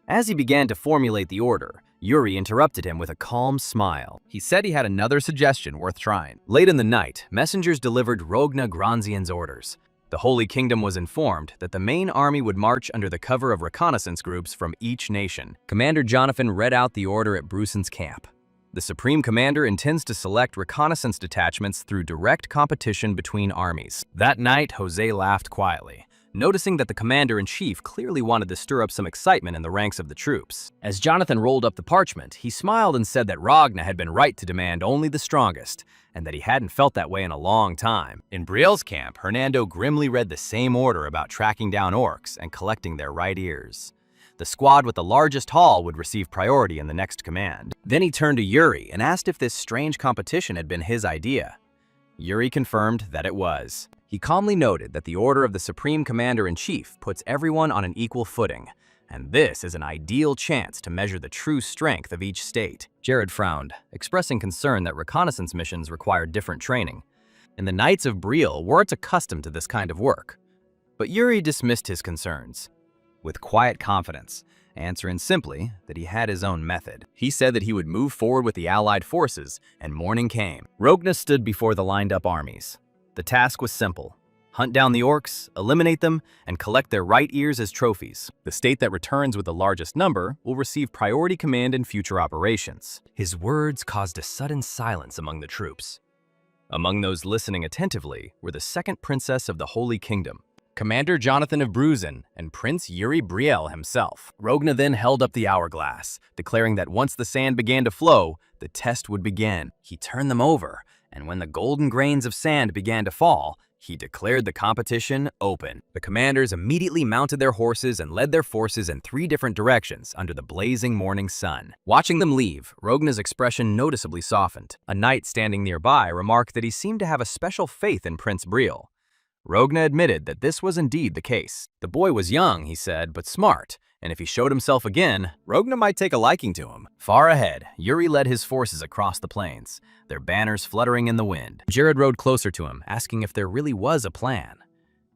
As he began to formulate the order, Yuri interrupted him with a calm smile. He said he had another suggestion worth trying. Late in the night, messengers delivered Rogna Granzian's orders. The Holy Kingdom was informed that the main army would march under the cover of reconnaissance groups from each nation. Commander Jonathan read out the order at Brusen's camp. The Supreme Commander intends to select reconnaissance detachments through direct competition between armies. That night, Jose laughed quietly, noticing that the commander-in-chief clearly wanted to stir up some excitement in the ranks of the troops. As Jonathan rolled up the parchment, he smiled and said that Ragna had been right to demand only the strongest, and that he hadn't felt that way in a long time. In Brielle's camp, Hernando grimly read the same order about tracking down orcs and collecting their right ears. The squad with the largest haul would receive priority in the next command. Then he turned to Yuri and asked if this strange competition had been his idea. Yuri confirmed that it was. He calmly noted that the order of the Supreme Commander-in-Chief puts everyone on an equal footing, and this is an ideal chance to measure the true strength of each state. Jared frowned, expressing concern that reconnaissance missions required different training, and the Knights of Brielle weren't accustomed to this kind of work. But Yuri dismissed his concerns with quiet confidence, answering simply that he had his own method. He said that he would move forward with the Allied forces, and morning came. Rogna stood before the lined-up armies. The task was simple: hunt down the orcs, eliminate them, and collect their right ears as trophies. The state that returns with the largest number will receive priority command in future operations. His words caused a sudden silence among the troops. Among those listening attentively were the second princess of the Holy Kingdom, Commander Jonathan of Bruzen, and Prince Yuri Brielle himself. Rogna then held up the hourglass, declaring that once the sand began to flow, the test would begin. He turned them over, and when the golden grains of sand began to fall, he declared the competition open. The commanders immediately mounted their horses and led their forces in 3 different directions under the blazing morning sun. Watching them leave, Rogna's expression noticeably softened. A knight standing nearby remarked that he seemed to have a special faith in Prince Brielle. Rogna admitted that this was indeed the case. The boy was young, he said, but smart, and if he showed himself again, Rogna might take a liking to him. Far ahead, Yuri led his forces across the plains, their banners fluttering in the wind. Jared rode closer to him, asking if there really was a plan.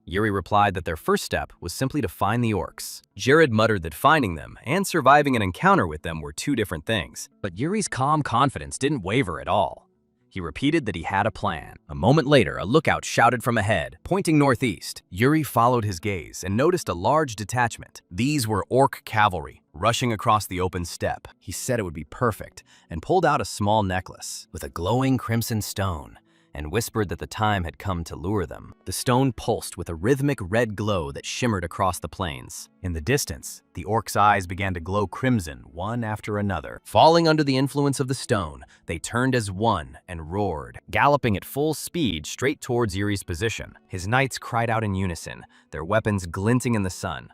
Yuri replied that their first step was simply to find the orcs. Jared muttered that finding them and surviving an encounter with them were 2 different things. But Yuri's calm confidence didn't waver at all. He repeated that he had a plan. A moment later, a lookout shouted from ahead, pointing northeast. Yuri followed his gaze and noticed a large detachment. These were orc cavalry, rushing across the open steppe. He said it would be perfect, and pulled out a small necklace with a glowing crimson stone, and whispered that the time had come to lure them. The stone pulsed with a rhythmic red glow that shimmered across the plains. In the distance, the orcs' eyes began to glow crimson, one after another. Falling under the influence of the stone, they turned as one and roared, galloping at full speed straight towards Yuri's position. His knights cried out in unison, their weapons glinting in the sun.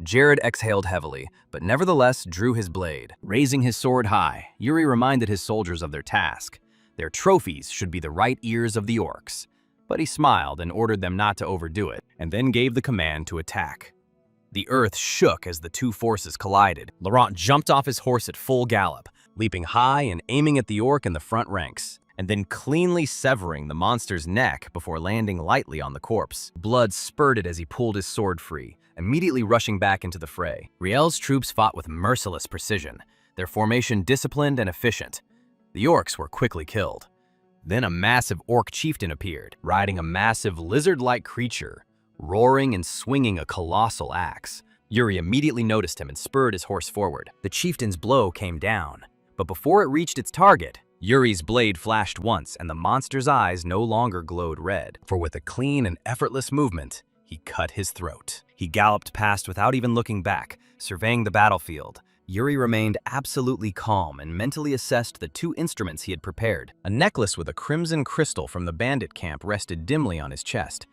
Jared exhaled heavily, but nevertheless drew his blade. Raising his sword high, Yuri reminded his soldiers of their task. Their trophies should be the right ears of the orcs. But he smiled and ordered them not to overdo it, and then gave the command to attack. The earth shook as the 2 forces collided. Laurent jumped off his horse at full gallop, leaping high and aiming at the orc in the front ranks, and then cleanly severing the monster's neck before landing lightly on the corpse. Blood spurted as he pulled his sword free, immediately rushing back into the fray. Brielle's troops fought with merciless precision, their formation disciplined and efficient. The orcs were quickly killed. Then a massive orc chieftain appeared, riding a massive lizard-like creature, roaring and swinging a colossal axe. Yuri immediately noticed him and spurred his horse forward. The chieftain's blow came down, but before it reached its target, Yuri's blade flashed once and the monster's eyes no longer glowed red, for with a clean and effortless movement, he cut his throat. He galloped past without even looking back, surveying the battlefield. Yuri remained absolutely calm and mentally assessed the 2 instruments he had prepared. A necklace with a crimson crystal from the bandit camp rested dimly on his chest.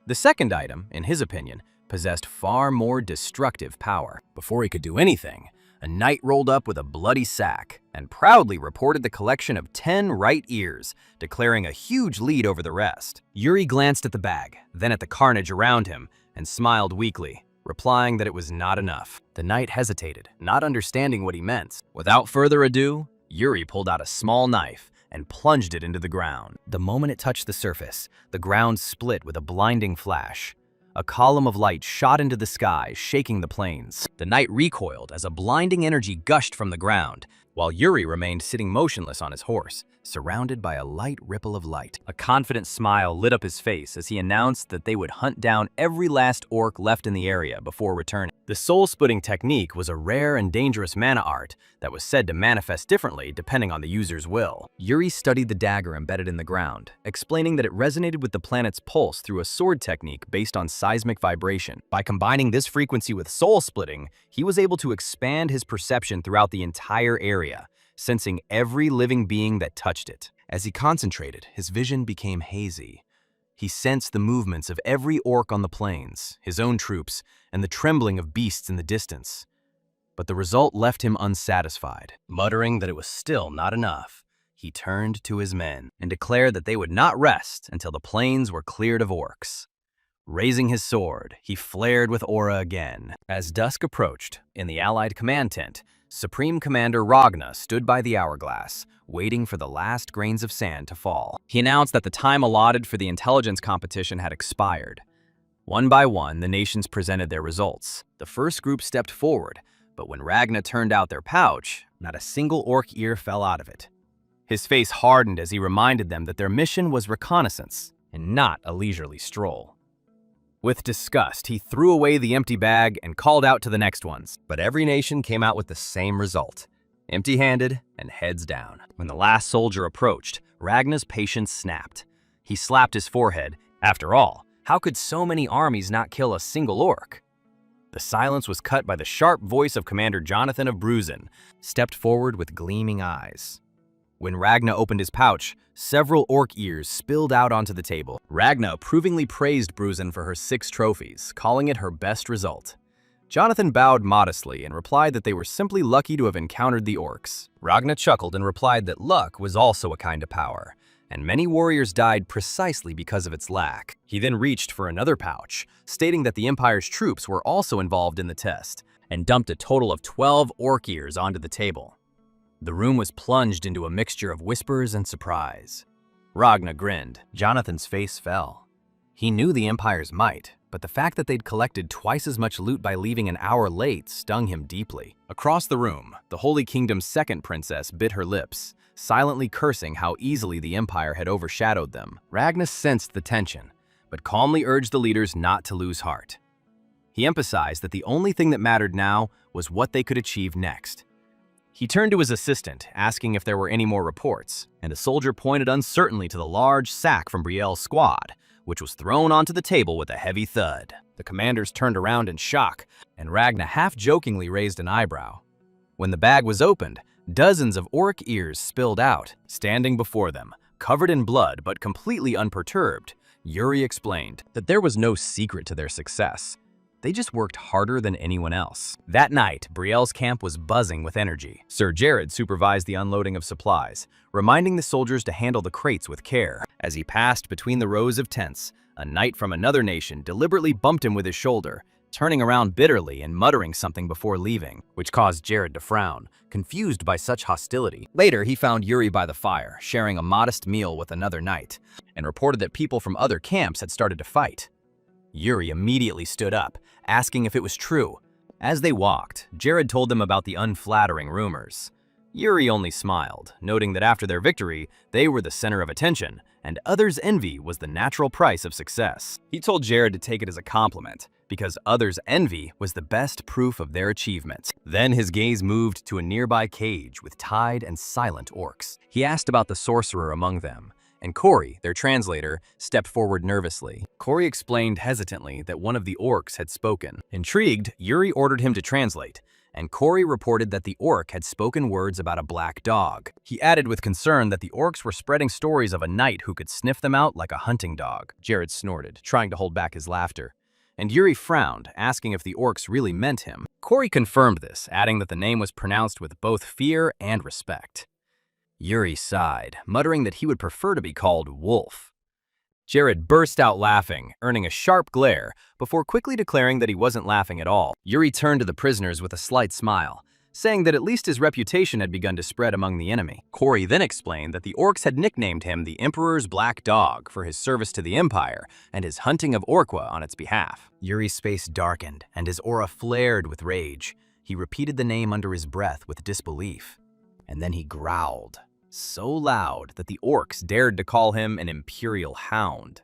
The second item, in his opinion, possessed far more destructive power. Before he could do anything, a knight rolled up with a bloody sack and proudly reported the collection of 10 right ears, declaring a huge lead over the rest. Yuri glanced at the bag, then at the carnage around him, and smiled weakly, replying that it was not enough. The knight hesitated, not understanding what he meant. Without further ado, Yuri pulled out a small knife and plunged it into the ground. The moment it touched the surface, the ground split with a blinding flash. A column of light shot into the sky, shaking the plains. The knight recoiled as a blinding energy gushed from the ground, while Yuri remained sitting motionless on his horse, surrounded by a light ripple of light. A confident smile lit up his face as he announced that they would hunt down every last orc left in the area before returning. The soul-splitting technique was a rare and dangerous mana art that was said to manifest differently depending on the user's will. Yuri studied the dagger embedded in the ground, explaining that it resonated with the planet's pulse through a sword technique based on seismic vibration. By combining this frequency with soul-splitting, he was able to expand his perception throughout the entire area, sensing every living being that touched it. As he concentrated, his vision became hazy. He sensed the movements of every orc on the plains, his own troops, and the trembling of beasts in the distance. But the result left him unsatisfied. Muttering that it was still not enough, he turned to his men and declared that they would not rest until the plains were cleared of orcs. Raising his sword, he flared with aura again. As dusk approached, in the Allied command tent, Supreme Commander Ragna stood by the hourglass, waiting for the last grains of sand to fall. He announced that the time allotted for the intelligence competition had expired. One by one, the nations presented their results. The first group stepped forward, but when Ragna turned out their pouch, not a single orc ear fell out of it. His face hardened as he reminded them that their mission was reconnaissance and not a leisurely stroll. With disgust, he threw away the empty bag and called out to the next ones. But every nation came out with the same result, empty-handed and heads down. When the last soldier approached, Ragna's patience snapped. He slapped his forehead. After all, how could so many armies not kill a single orc? The silence was cut by the sharp voice of Commander Jonathan of Bruzen, stepped forward with gleaming eyes. When Ragna opened his pouch, several orc ears spilled out onto the table. Ragna approvingly praised Bruzen for her 6 trophies, calling it her best result. Jonathan bowed modestly and replied that they were simply lucky to have encountered the orcs. Ragna chuckled and replied that luck was also a kind of power, and many warriors died precisely because of its lack. He then reached for another pouch, stating that the Empire's troops were also involved in the test, and dumped a total of 12 orc ears onto the table. The room was plunged into a mixture of whispers and surprise. Ragna grinned. Jonathan's face fell. He knew the Empire's might, but the fact that they'd collected twice as much loot by leaving an hour late stung him deeply. Across the room, the Holy Kingdom's second princess bit her lips, silently cursing how easily the Empire had overshadowed them. Ragna sensed the tension, but calmly urged the leaders not to lose heart. He emphasized that the only thing that mattered now was what they could achieve next. He turned to his assistant, asking if there were any more reports, and a soldier pointed uncertainly to the large sack from Brielle's squad, which was thrown onto the table with a heavy thud. The commanders turned around in shock, and Ragna half-jokingly raised an eyebrow. When the bag was opened, dozens of orc ears spilled out. Standing before them, covered in blood but completely unperturbed, Yuri explained that there was no secret to their success. They just worked harder than anyone else. That night, Brielle's camp was buzzing with energy. Sir Jared supervised the unloading of supplies, reminding the soldiers to handle the crates with care. As he passed between the rows of tents, a knight from another nation deliberately bumped him with his shoulder, turning around bitterly and muttering something before leaving, which caused Jared to frown, confused by such hostility. Later, he found Yuri by the fire, sharing a modest meal with another knight, and reported that people from other camps had started to fight. Yuri immediately stood up, asking if it was true. As they walked, Jared told them about the unflattering rumors. Yuri only smiled, noting that after their victory, they were the center of attention, and others' envy was the natural price of success. He told Jared to take it as a compliment, because others' envy was the best proof of their achievements. Then his gaze moved to a nearby cage with tied and silent orcs. He asked about the sorcerer among them, and Corey, their translator, stepped forward nervously. Corey explained hesitantly that one of the orcs had spoken. Intrigued, Yuri ordered him to translate, and Corey reported that the orc had spoken words about a black dog. He added with concern that the orcs were spreading stories of a knight who could sniff them out like a hunting dog. Jared snorted, trying to hold back his laughter, and Yuri frowned, asking if the orcs really meant him. Corey confirmed this, adding that the name was pronounced with both fear and respect. Yuri sighed, muttering that he would prefer to be called Wolf. Jared burst out laughing, earning a sharp glare, before quickly declaring that he wasn't laughing at all. Yuri turned to the prisoners with a slight smile, saying that at least his reputation had begun to spread among the enemy. Corey then explained that the orcs had nicknamed him the Emperor's Black Dog for his service to the Empire and his hunting of Orqua on its behalf. Yuri's face darkened, and his aura flared with rage. He repeated the name under his breath with disbelief. and then he growled, so loud that the orcs dared to call him an imperial hound.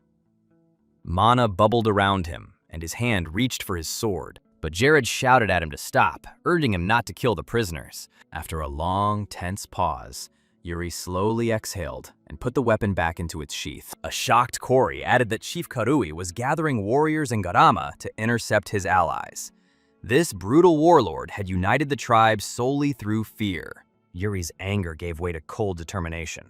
Mana bubbled around him, and his hand reached for his sword, but Jared shouted at him to stop, urging him not to kill the prisoners. After a long, tense pause, Yuri slowly exhaled and put the weapon back into its sheath. A shocked Kori added that Chief Karui was gathering warriors in Garama to intercept his allies. This brutal warlord had united the tribe solely through fear. Yuri's anger gave way to cold determination.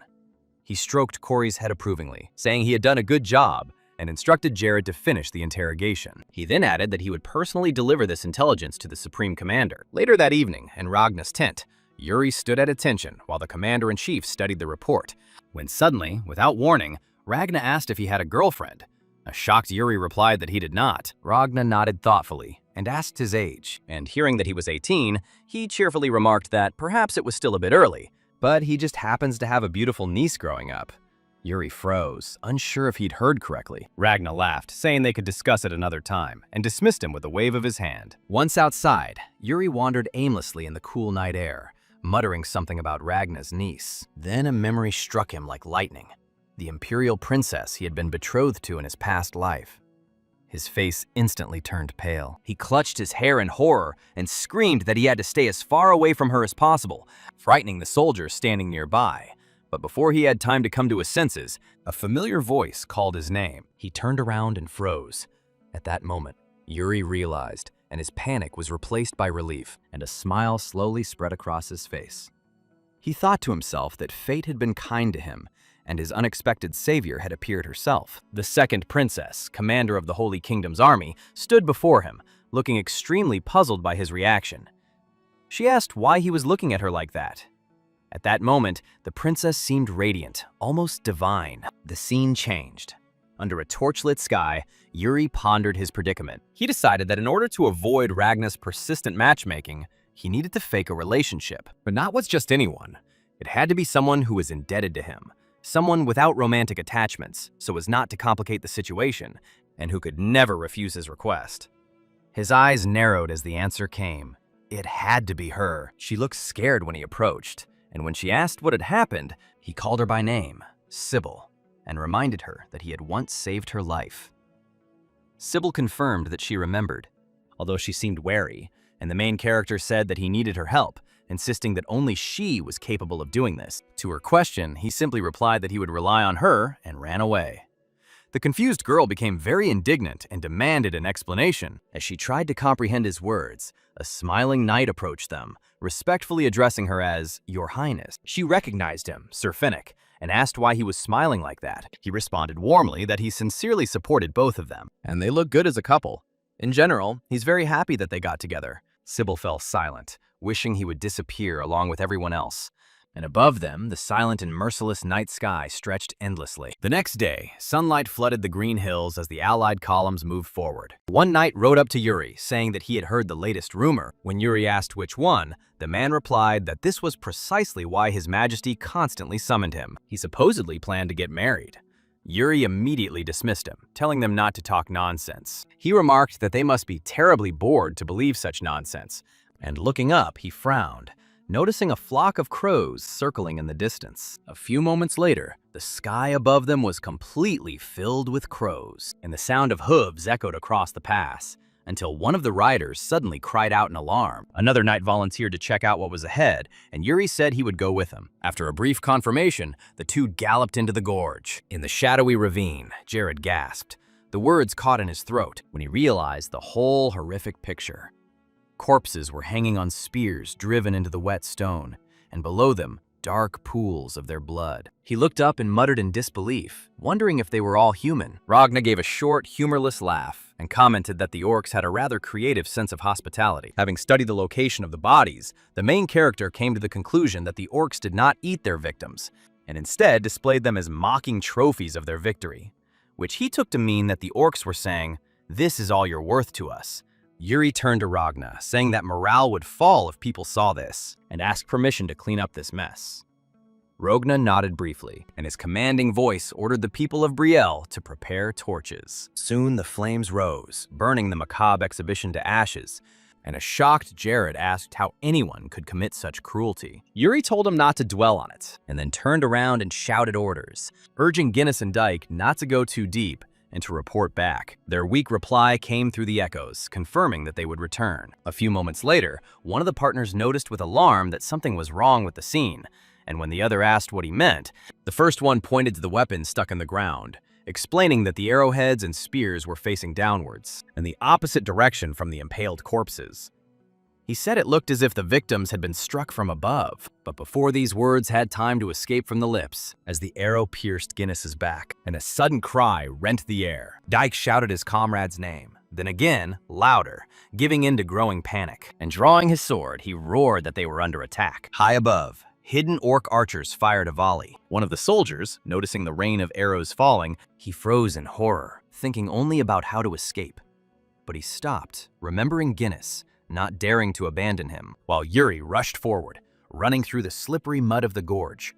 He stroked Kori's head approvingly, saying he had done a good job, and instructed Jared to finish the interrogation. He then added that he would personally deliver this intelligence to the Supreme Commander. Later that evening, in Ragnar's tent, Yuri stood at attention while the Commander-in-Chief studied the report, when suddenly, without warning, Ragnar asked if he had a girlfriend. A shocked Yuri replied that he did not. Ragnar nodded thoughtfully and asked his age, and hearing that he was 18, he cheerfully remarked that perhaps it was still a bit early, but he just happens to have a beautiful niece growing up. Yuri froze, unsure if he'd heard correctly. Ragnar laughed, saying they could discuss it another time, and dismissed him with a wave of his hand. Once outside, Yuri wandered aimlessly in the cool night air, muttering something about Ragnar's niece. Then a memory struck him like lightning. The imperial princess he had been betrothed to in his past life. His face instantly turned pale. He clutched his hair in horror and screamed that he had to stay as far away from her as possible, frightening the soldiers standing nearby. But before he had time to come to his senses, a familiar voice called his name. He turned around and froze. At that moment, Yuri realized, and his panic was replaced by relief, and a smile slowly spread across his face. He thought to himself that fate had been kind to him, and his unexpected savior had appeared herself. The second princess, commander of the Holy Kingdom's army, stood before him, looking extremely puzzled by his reaction. She asked why he was looking at her like that. At that moment, the princess seemed radiant, almost divine. The scene changed. Under a torchlit sky, Yuri pondered his predicament. He decided that in order to avoid Ragnar's persistent matchmaking, he needed to fake a relationship. But not with just anyone. It had to be someone who was indebted to him. Someone without romantic attachments, so as not to complicate the situation, and who could never refuse his request. His eyes narrowed as the answer came. It had to be her. She looked scared when he approached, and when she asked what had happened, he called her by name, Sybil, and reminded her that he had once saved her life. Sybil confirmed that she remembered, although she seemed wary, and the main character said that he needed her help, insisting that only she was capable of doing this. To her question, he simply replied that he would rely on her and ran away. The confused girl became very indignant and demanded an explanation. As she tried to comprehend his words, a smiling knight approached them, respectfully addressing her as Your Highness. She recognized him, Sir Finnick, and asked why he was smiling like that. He responded warmly that he sincerely supported both of them, and they look good as a couple. In general, he's very happy that they got together. Sybil fell silent, wishing he would disappear along with everyone else. And above them, the silent and merciless night sky stretched endlessly. The next day, sunlight flooded the green hills as the allied columns moved forward. One knight rode up to Yuri, saying that he had heard the latest rumor. When Yuri asked which one, the man replied that this was precisely why His Majesty constantly summoned him. He supposedly planned to get married. Yuri immediately dismissed him, telling them not to talk nonsense. He remarked that they must be terribly bored to believe such nonsense, and looking up, he frowned, noticing a flock of crows circling in the distance. A few moments later, the sky above them was completely filled with crows, and the sound of hooves echoed across the pass, until one of the riders suddenly cried out in alarm. Another knight volunteered to check out what was ahead, and Yuri said he would go with him. After a brief confirmation, the two galloped into the gorge. In the shadowy ravine, Jared gasped. The words caught in his throat when he realized the whole horrific picture. Corpses were hanging on spears driven into the wet stone, and below them, dark pools of their blood. He looked up and muttered in disbelief, wondering if they were all human. Ragnar gave a short, humorless laugh and commented that the orcs had a rather creative sense of hospitality. Having studied the location of the bodies, the main character came to the conclusion that the orcs did not eat their victims, and instead displayed them as mocking trophies of their victory, which he took to mean that the orcs were saying, "This is all you're worth to us." Yuri turned to Ragnar, saying that morale would fall if people saw this, and asked permission to clean up this mess. Ragnar nodded briefly, and his commanding voice ordered the people of Brielle to prepare torches. Soon the flames rose, burning the macabre exhibition to ashes. and a shocked Jared asked how anyone could commit such cruelty. Yuri told him not to dwell on it, and then turned around and shouted orders, urging Guinness and Dyke not to go too deep and to report back. Their weak reply came through the echoes, confirming that they would return. A few moments later, one of the partners noticed with alarm that something was wrong with the scene, and when the other asked what he meant, the first one pointed to the weapon stuck in the ground, explaining that the arrowheads and spears were facing downwards, in the opposite direction from the impaled corpses. He said it looked as if the victims had been struck from above, but before these words had time to escape from the lips, as the arrow pierced Guinness's back, and a sudden cry rent the air. Dyke shouted his comrade's name, then again, louder, giving in to growing panic, and drawing his sword, he roared that they were under attack. High above, hidden orc archers fired a volley. One of the soldiers, noticing the rain of arrows falling, he froze in horror, thinking only about how to escape. But he stopped, remembering Guinness, not daring to abandon him, while Yuri rushed forward, running through the slippery mud of the gorge.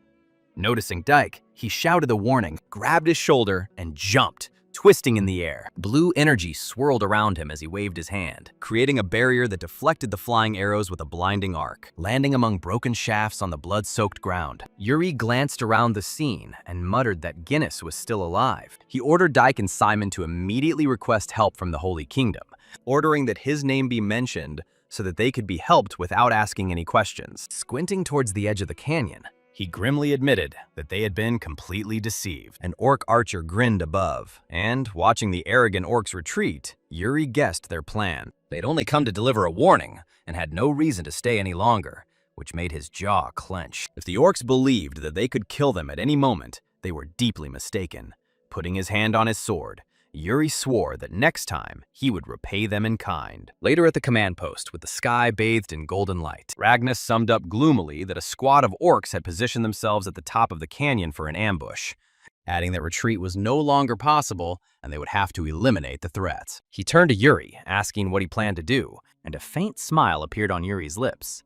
Noticing Dyke, he shouted a warning, grabbed his shoulder, and jumped, twisting in the air. Blue energy swirled around him as he waved his hand, creating a barrier that deflected the flying arrows with a blinding arc, landing among broken shafts on the blood-soaked ground. Yuri glanced around the scene and muttered that Guinness was still alive. He ordered Dyke and Simon to immediately request help from the Holy Kingdom, ordering that his name be mentioned so that they could be helped without asking any questions. Squinting towards the edge of the canyon, he grimly admitted that they had been completely deceived. An orc archer grinned above, and, watching the arrogant orcs retreat, Yuri guessed their plan. They'd only come to deliver a warning, and had no reason to stay any longer, which made his jaw clench. If the orcs believed that they could kill them at any moment, they were deeply mistaken. Putting his hand on his sword, Yuri swore that next time he would repay them in kind. Later at the command post, with the sky bathed in golden light, Ragnas summed up gloomily that a squad of orcs had positioned themselves at the top of the canyon for an ambush, adding that retreat was no longer possible and they would have to eliminate the threats. He turned to Yuri, asking what he planned to do, and a faint smile appeared on Yuri's lips.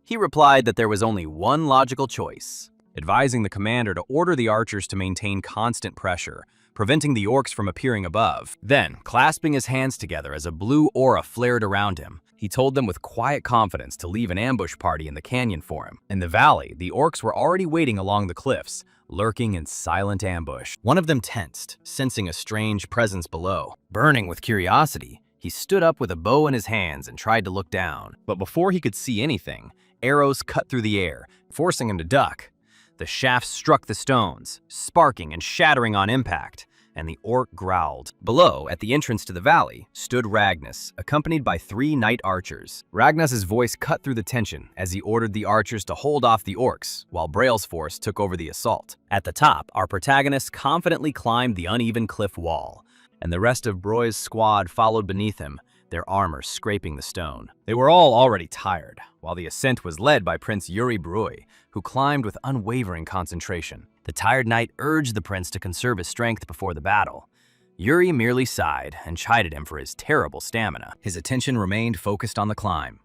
He replied that there was only one logical choice, advising the commander to order the archers to maintain constant pressure, preventing the orcs from appearing above. Then, clasping his hands together as a blue aura flared around him, he told them with quiet confidence to leave an ambush party in the canyon for him. In the valley, the orcs were already waiting along the cliffs, lurking in silent ambush. One of them tensed, sensing a strange presence below. Burning with curiosity, he stood up with a bow in his hands and tried to look down. But before he could see anything, arrows cut through the air, forcing him to duck. The shafts struck the stones, sparking and shattering on impact, and the orc growled. Below, at the entrance to the valley, stood Ragnas, accompanied by 3 knight archers. Ragnas's voice cut through the tension as he ordered the archers to hold off the orcs, while Braille's force took over the assault. At the top, our protagonists confidently climbed the uneven cliff wall, and the rest of Broy's squad followed beneath him, their armor scraping the stone. They were all already tired, while the ascent was led by Prince Yuri Broy, who climbed with unwavering concentration. The tired knight urged the prince to conserve his strength before the battle. Yuri merely sighed and chided him for his terrible stamina. His attention remained focused on the climb.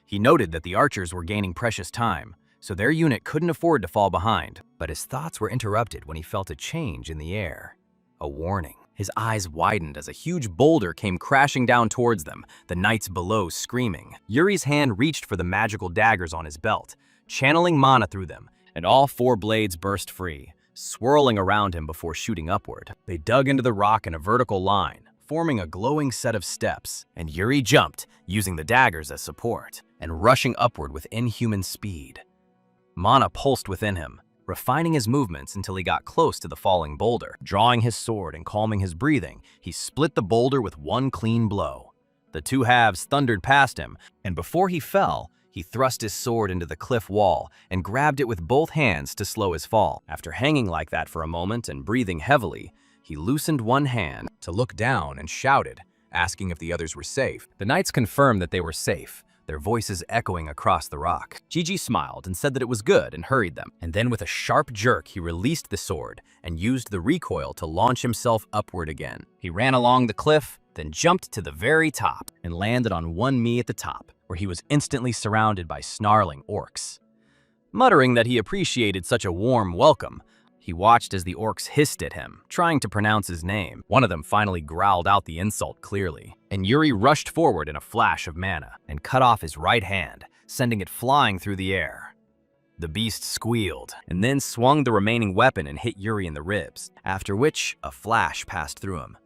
He noted that the archers were gaining precious time, so their unit couldn't afford to fall behind. But his thoughts were interrupted when he felt a change in the air. A warning. His eyes widened as a huge boulder came crashing down towards them, the knights below screaming. Yuri's hand reached for the magical daggers on his belt, channeling mana through them, and all 4 blades burst free, swirling around him before shooting upward. They dug into the rock in a vertical line, forming a glowing set of steps, and Yuri jumped, using the daggers as support, and rushing upward with inhuman speed. Mana pulsed within him, refining his movements until he got close to the falling boulder. Drawing his sword and calming his breathing, he split the boulder with one clean blow. The 2 halves thundered past him, and before he fell, he thrust his sword into the cliff wall and grabbed it with both hands to slow his fall. After hanging like that for a moment and breathing heavily, he loosened one hand to look down and shouted, asking if the others were safe. The knights confirmed that they were safe, their voices echoing across the rock. Gigi smiled and said that it was good and hurried them. And then with a sharp jerk, he released the sword and used the recoil to launch himself upward again. He ran along the cliff, then jumped to the very top and landed on one knee at the top, where he was instantly surrounded by snarling orcs. Muttering that he appreciated such a warm welcome, He watched as the orcs hissed at him, trying to pronounce his name. One of them finally growled out the insult clearly, and Yuri rushed forward in a flash of mana and cut off his right hand, sending it flying through the air. The beast squealed, and then swung the remaining weapon and hit Yuri in the ribs, after which a flash passed through him.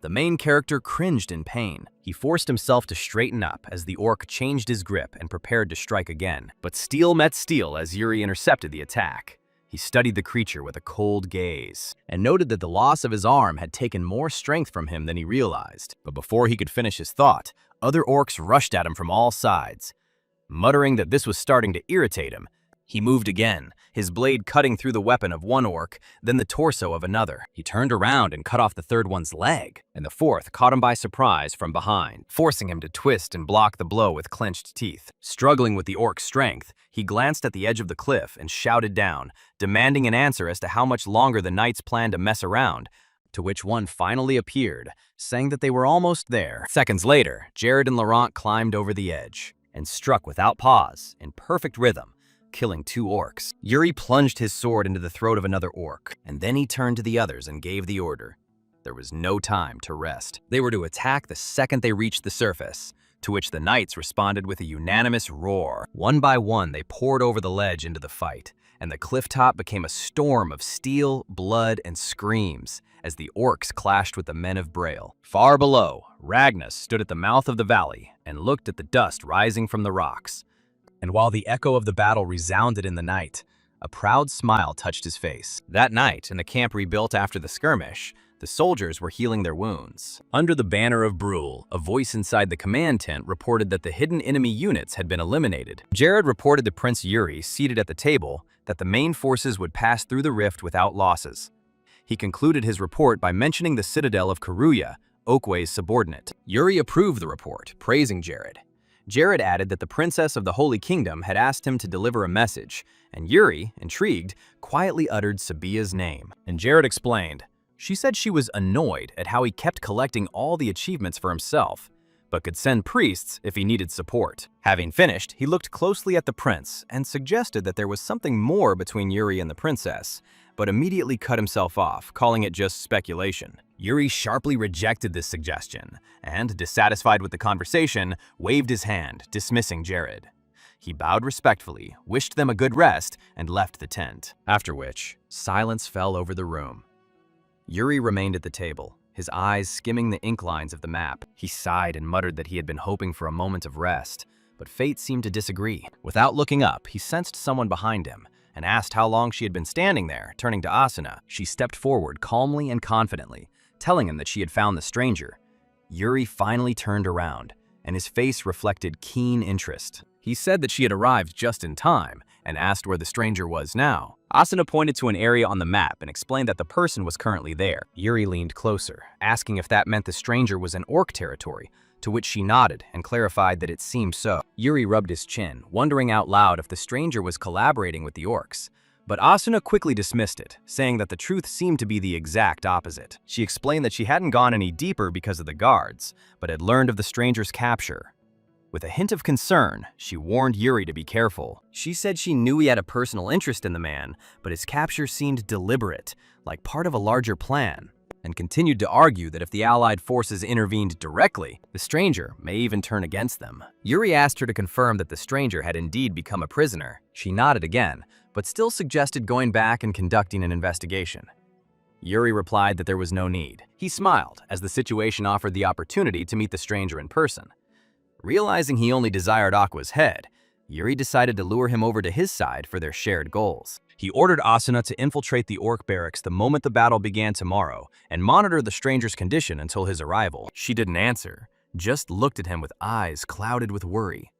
The main character cringed in pain. He forced himself to straighten up as the orc changed his grip and prepared to strike again. But steel met steel as Yuri intercepted the attack. He studied the creature with a cold gaze and noted that the loss of his arm had taken more strength from him than he realized. But before he could finish his thought, other orcs rushed at him from all sides. Muttering that this was starting to irritate him, he moved again, his blade cutting through the weapon of one orc, then the torso of another. He turned around and cut off the third one's leg, and the fourth caught him by surprise from behind, forcing him to twist and block the blow with clenched teeth. Struggling with the orc's strength, he glanced at the edge of the cliff and shouted down, demanding an answer as to how much longer the knights planned to mess around, to which one finally appeared, saying that they were almost there. Seconds later, Jared and Laurent climbed over the edge and struck without pause, in perfect rhythm, killing two orcs. Yuri plunged his sword into the throat of another orc, and then he turned to the others and gave the order. There was no time to rest. They were to attack the second they reached the surface, to which the knights responded with a unanimous roar. One by one, they poured over the ledge into the fight, and the clifftop became a storm of steel, blood, and screams as the orcs clashed with the men of Braille. Far below, Ragnas stood at the mouth of the valley and looked at the dust rising from the rocks. And while the echo of the battle resounded in the night, a proud smile touched his face. That night, in the camp rebuilt after the skirmish, the soldiers were healing their wounds. Under the banner of Brule, a voice inside the command tent reported that the hidden enemy units had been eliminated. Jared reported to Prince Yuri, seated at the table, that the main forces would pass through the rift without losses. He concluded his report by mentioning the citadel of Karuya, Oakway's subordinate. Yuri approved the report, praising Jared. Jared added that the princess of the Holy Kingdom had asked him to deliver a message, and Yuri, intrigued, quietly uttered Sabia's name. And Jared explained, she said she was annoyed at how he kept collecting all the achievements for himself, but could send priests if he needed support. Having finished, he looked closely at the prince and suggested that there was something more between Yuri and the princess, but immediately cut himself off, calling it just speculation. Yuri sharply rejected this suggestion and, dissatisfied with the conversation, waved his hand, dismissing Jared. He bowed respectfully, wished them a good rest, and left the tent, after which silence fell over the room. Yuri remained at the table, his eyes skimming the ink lines of the map. He sighed and muttered that he had been hoping for a moment of rest, but fate seemed to disagree. Without looking up, he sensed someone behind him and asked how long she had been standing there. Turning to Asuna, she stepped forward calmly and confidently, telling him that she had found the stranger. Yuri finally turned around, and his face reflected keen interest. He said that she had arrived just in time and asked where the stranger was now. Asuna pointed to an area on the map and explained that the person was currently there. Yuri leaned closer, asking if that meant the stranger was in orc territory, to which she nodded and clarified that it seemed so. Yuri rubbed his chin, wondering out loud if the stranger was collaborating with the orcs. But Asuna quickly dismissed it, saying that the truth seemed to be the exact opposite. She explained that she hadn't gone any deeper because of the guards, but had learned of the stranger's capture. With a hint of concern, she warned Yuri to be careful. She said she knew he had a personal interest in the man, but his capture seemed deliberate, like part of a larger plan, and continued to argue that if the Allied forces intervened directly, the stranger may even turn against them. Yuri asked her to confirm that the stranger had indeed become a prisoner. She nodded again, but still suggested going back and conducting an investigation. Yuri replied that there was no need. He smiled, as the situation offered the opportunity to meet the stranger in person. Realizing he only desired Aqua's head, Yuri decided to lure him over to his side for their shared goals. He ordered Asuna to infiltrate the orc barracks the moment the battle began tomorrow and monitor the stranger's condition until his arrival. She didn't answer, just looked at him with eyes clouded with worry.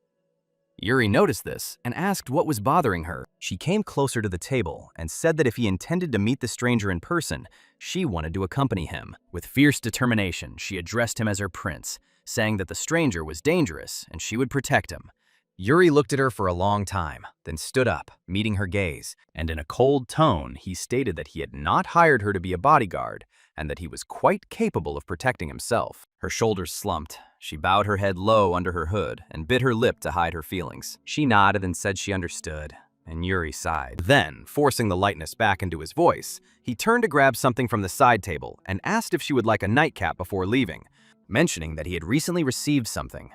Yuri noticed this and asked what was bothering her. She came closer to the table and said that if he intended to meet the stranger in person, she wanted to accompany him. With fierce determination, she addressed him as her prince, saying that the stranger was dangerous and she would protect him. Yuri looked at her for a long time, then stood up, meeting her gaze, and in a cold tone, he stated that he had not hired her to be a bodyguard and that he was quite capable of protecting himself. Her shoulders slumped. She bowed her head low under her hood and bit her lip to hide her feelings. She nodded and said she understood, And Yuri sighed. Then, forcing the lightness back into his voice, he turned to grab something from the side table and asked if she would like a nightcap before leaving, mentioning that he had recently received something.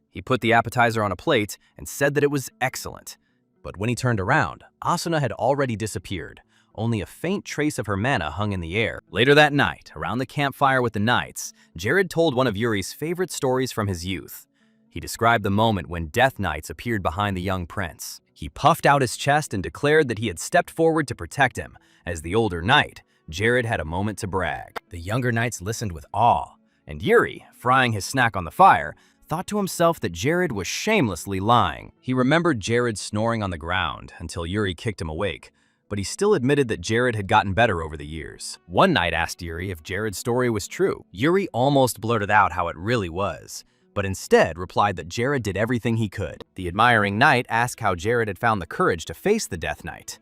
He put the appetizer on a plate and said that it was excellent. But when he turned around, Asuna had already disappeared. Only a faint trace of her mana hung in the air. Later that night, around the campfire with the knights, Jared told one of Yuri's favorite stories from his youth. He described the moment when Death Knights appeared behind the young prince. He puffed out his chest and declared that he had stepped forward to protect him. As the older knight, Jared had a moment to brag. The younger knights listened with awe, and Yuri, frying his snack on the fire, thought to himself that Jared was shamelessly lying. He remembered Jared snoring on the ground until Yuri kicked him awake, but he still admitted that Jared had gotten better over the years. One knight asked Yuri if Jared's story was true. Yuri almost blurted out how it really was, but instead replied that Jared did everything he could. The admiring knight asked how Jared had found the courage to face the Death Knight.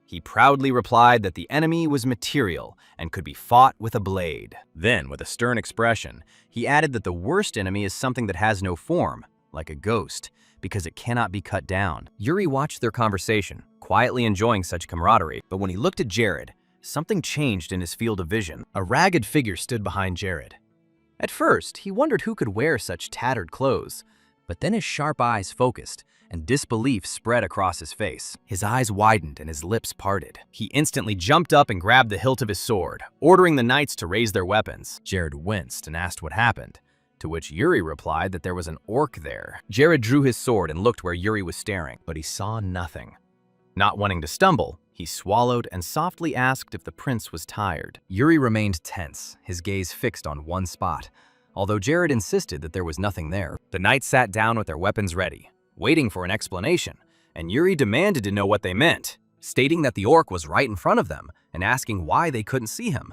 He proudly replied that the enemy was material and could be fought with a blade. Then, with a stern expression, he added that the worst enemy is something that has no form, like a ghost, because it cannot be cut down. Yuri watched their conversation, quietly enjoying such camaraderie, but when he looked at Jared, something changed in his field of vision. A ragged figure stood behind Jared. At first, he wondered who could wear such tattered clothes, but then his sharp eyes focused, and disbelief spread across his face. His eyes widened and his lips parted. He instantly jumped up and grabbed the hilt of his sword, ordering the knights to raise their weapons. Jared winced and asked what happened, to which Yuri replied that there was an orc there. Jared drew his sword and looked where Yuri was staring, but he saw nothing. Not wanting to stumble, he swallowed and softly asked if the prince was tired. Yuri remained tense, his gaze fixed on one spot, although Jared insisted that there was nothing there. The knights sat down with their weapons ready, waiting for an explanation, and Yuri demanded to know what they meant, stating that the orc was right in front of them and asking why they couldn't see him.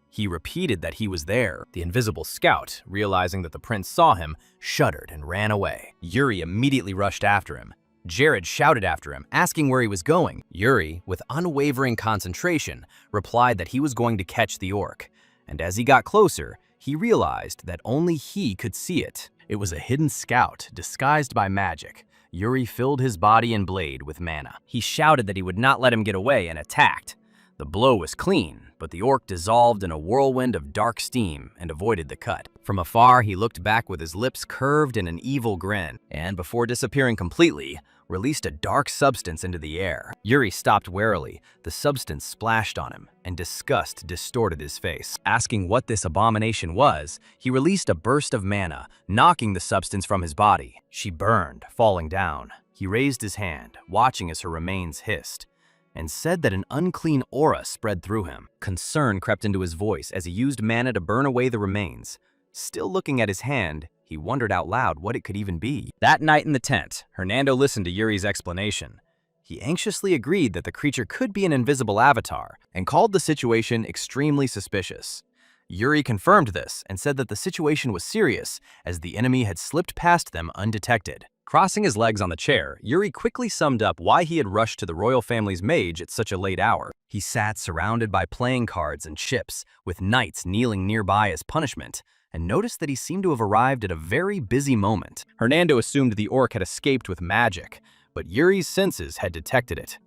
He repeated that he was there. The invisible scout, realizing that the prince saw him, shuddered and ran away. Yuri immediately rushed after him. Jared shouted after him, asking where he was going. Yuri, with unwavering concentration, replied that he was going to catch the orc, and as he got closer, he realized that only he could see it. It was a hidden scout, disguised by magic. Yuri filled his body and blade with mana. He shouted that he would not let him get away and attacked. The blow was clean, but the orc dissolved in a whirlwind of dark steam and avoided the cut. From afar, he looked back with his lips curved in an evil grin, and before disappearing completely, released a dark substance into the air. Yuri stopped warily. The substance splashed on him, and disgust distorted his face. Asking what this abomination was, he released a burst of mana, knocking the substance from his body. She burned, falling down. He raised his hand, watching as her remains hissed, and said that an unclean aura spread through him. Concern crept into his voice as he used mana to burn away the remains. Still looking at his hand, he wondered out loud what it could even be. That night in the tent, Hernando listened to Yuri's explanation. He anxiously agreed that the creature could be an invisible avatar and called the situation extremely suspicious. Yuri confirmed this and said that the situation was serious as the enemy had slipped past them undetected. Crossing his legs on the chair, Yuri quickly summed up why he had rushed to the royal family's mage at such a late hour. He sat surrounded by playing cards and chips, with knights kneeling nearby as punishment, and noticed that he seemed to have arrived at a very busy moment. Hernando assumed the orc had escaped with magic, but Yuri's senses had detected it.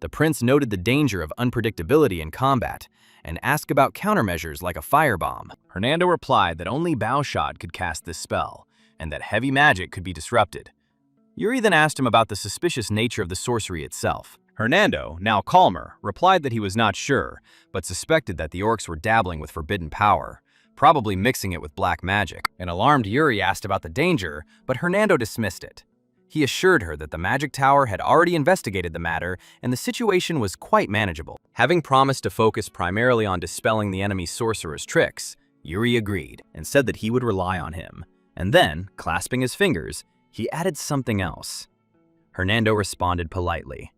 The prince noted the danger of unpredictability in combat and asked about countermeasures like a firebomb. Hernando replied that only Bowshot could cast this spell, and that heavy magic could be disrupted. Yuri then asked him about the suspicious nature of the sorcery itself. Hernando, now calmer, replied that he was not sure, but suspected that the orcs were dabbling with forbidden power, probably mixing it with black magic. An alarmed Yuri asked about the danger, but Hernando dismissed it. He assured her that the magic tower had already investigated the matter and the situation was quite manageable. Having promised to focus primarily on dispelling the enemy's sorcerer's tricks, Yuri agreed and said that he would rely on him. And then, clasping his fingers, he added something else. Hernando responded politely.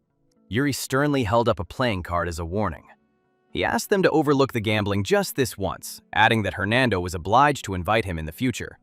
Yuri sternly held up a playing card as a warning. He asked them to overlook the gambling just this once, adding that Hernando was obliged to invite him in the future.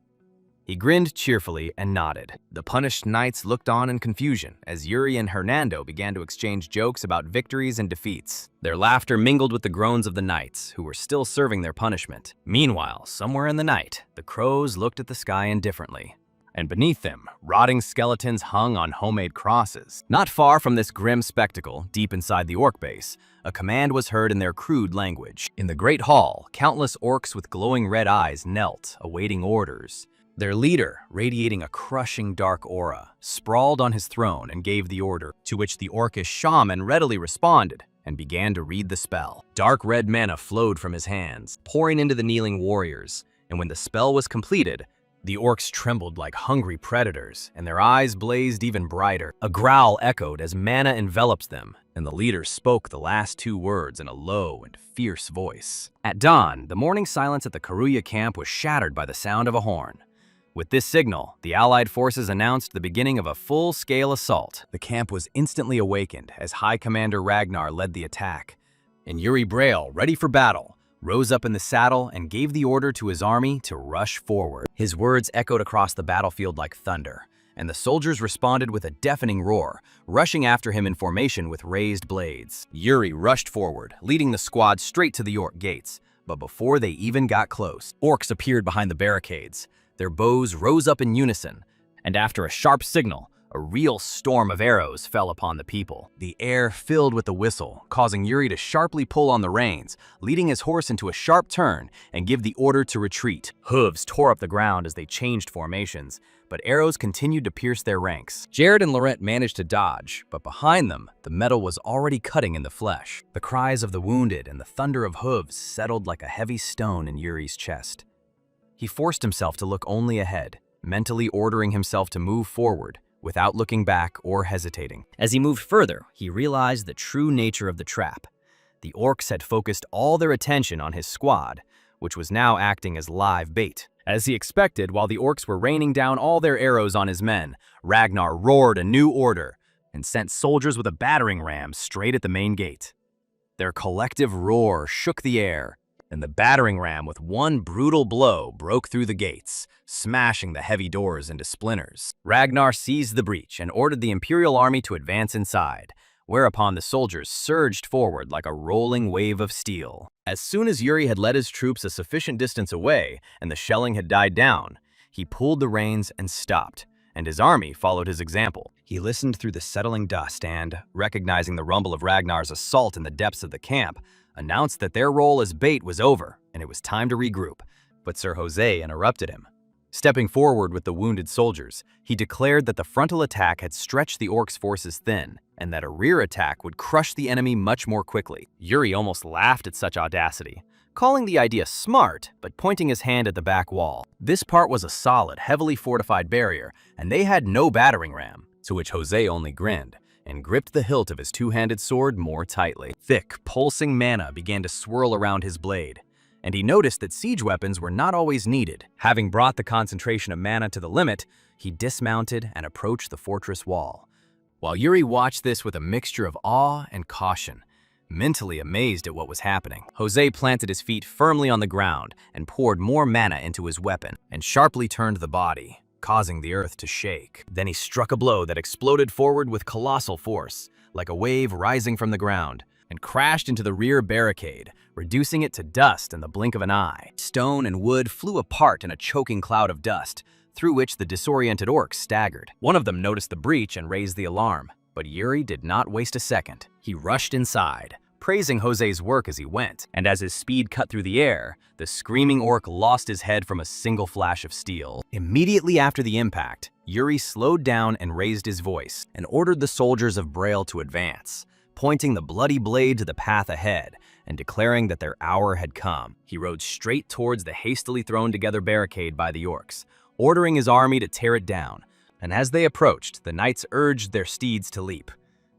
He grinned cheerfully and nodded. The punished knights looked on in confusion as Yuri and Hernando began to exchange jokes about victories and defeats. Their laughter mingled with the groans of the knights, who were still serving their punishment. Meanwhile, somewhere in the night, the crows looked at the sky indifferently. and beneath them, rotting skeletons hung on homemade crosses. Not far from this grim spectacle, deep inside the orc base, a command was heard in their crude language. In the great hall, countless orcs with glowing red eyes knelt, awaiting orders. Their leader, radiating a crushing dark aura, sprawled on his throne and gave the order, to which the orcish shaman readily responded and began to read the spell. Dark red mana flowed from his hands, pouring into the kneeling warriors, and when the spell was completed, the orcs trembled like hungry predators, and their eyes blazed even brighter. A growl echoed as mana enveloped them, and the leader spoke the last two words in a low and fierce voice. At dawn, the morning silence at the Karuya camp was shattered by the sound of a horn. With this signal, the Allied forces announced the beginning of a full-scale assault. The camp was instantly awakened as High Commander Ragnar led the attack, and Yuri Braille, ready for battle, rose up in the saddle and gave the order to his army to rush forward. His words echoed across the battlefield like thunder, and the soldiers responded with a deafening roar, rushing after him in formation with raised blades. Yuri rushed forward, leading the squad straight to the orc gates, but before they even got close, orcs appeared behind the barricades. Their bows rose up in unison, and after a sharp signal, a real storm of arrows fell upon the people. The air filled with the whistle, causing Yuri to sharply pull on the reins, leading his horse into a sharp turn and give the order to retreat. Hooves tore up the ground as they changed formations, but arrows continued to pierce their ranks. Jared and Laurent managed to dodge, but behind them, the metal was already cutting in the flesh. The cries of the wounded and the thunder of hooves settled like a heavy stone in Yuri's chest. He forced himself to look only ahead, mentally ordering himself to move forward, without looking back or hesitating. As he moved further, he realized the true nature of the trap. The orcs had focused all their attention on his squad, which was now acting as live bait. As he expected, while the orcs were raining down all their arrows on his men, Ragnar roared a new order and sent soldiers with a battering ram straight at the main gate. Their collective roar shook the air, and the battering ram with one brutal blow broke through the gates, smashing the heavy doors into splinters. Ragnar seized the breach and ordered the Imperial army to advance inside, whereupon the soldiers surged forward like a rolling wave of steel. As soon as Yuri had led his troops a sufficient distance away and the shelling had died down, he pulled the reins and stopped, and his army followed his example. He listened through the settling dust and, recognizing the rumble of Ragnar's assault in the depths of the camp, announced that their role as bait was over and it was time to regroup, but Sir Jose interrupted him. Stepping forward with the wounded soldiers, he declared that the frontal attack had stretched the orcs' forces thin and that a rear attack would crush the enemy much more quickly. Yuri almost laughed at such audacity, calling the idea smart but pointing his hand at the back wall. This part was a solid, heavily fortified barrier, and they had no battering ram, to which Jose only grinned and gripped the hilt of his two-handed sword more tightly. Thick, pulsing mana began to swirl around his blade, and he noticed that siege weapons were not always needed. Having brought the concentration of mana to the limit, he dismounted and approached the fortress wall. While Yuri watched this with a mixture of awe and caution, mentally amazed at what was happening, Jose planted his feet firmly on the ground and poured more mana into his weapon and sharply turned the body, causing the earth to shake. Then he struck a blow that exploded forward with colossal force, like a wave rising from the ground, and crashed into the rear barricade, reducing it to dust in the blink of an eye. Stone and wood flew apart in a choking cloud of dust, through which the disoriented orcs staggered. One of them noticed the breach and raised the alarm, but Yuri did not waste a second. He rushed inside, praising Jose's work as he went, and as his speed cut through the air, the screaming orc lost his head from a single flash of steel. Immediately after the impact, Yuri slowed down and raised his voice, and ordered the soldiers of Braille to advance, pointing the bloody blade to the path ahead, and declaring that their hour had come. He rode straight towards the hastily thrown-together barricade by the orcs, ordering his army to tear it down, and as they approached, the knights urged their steeds to leap.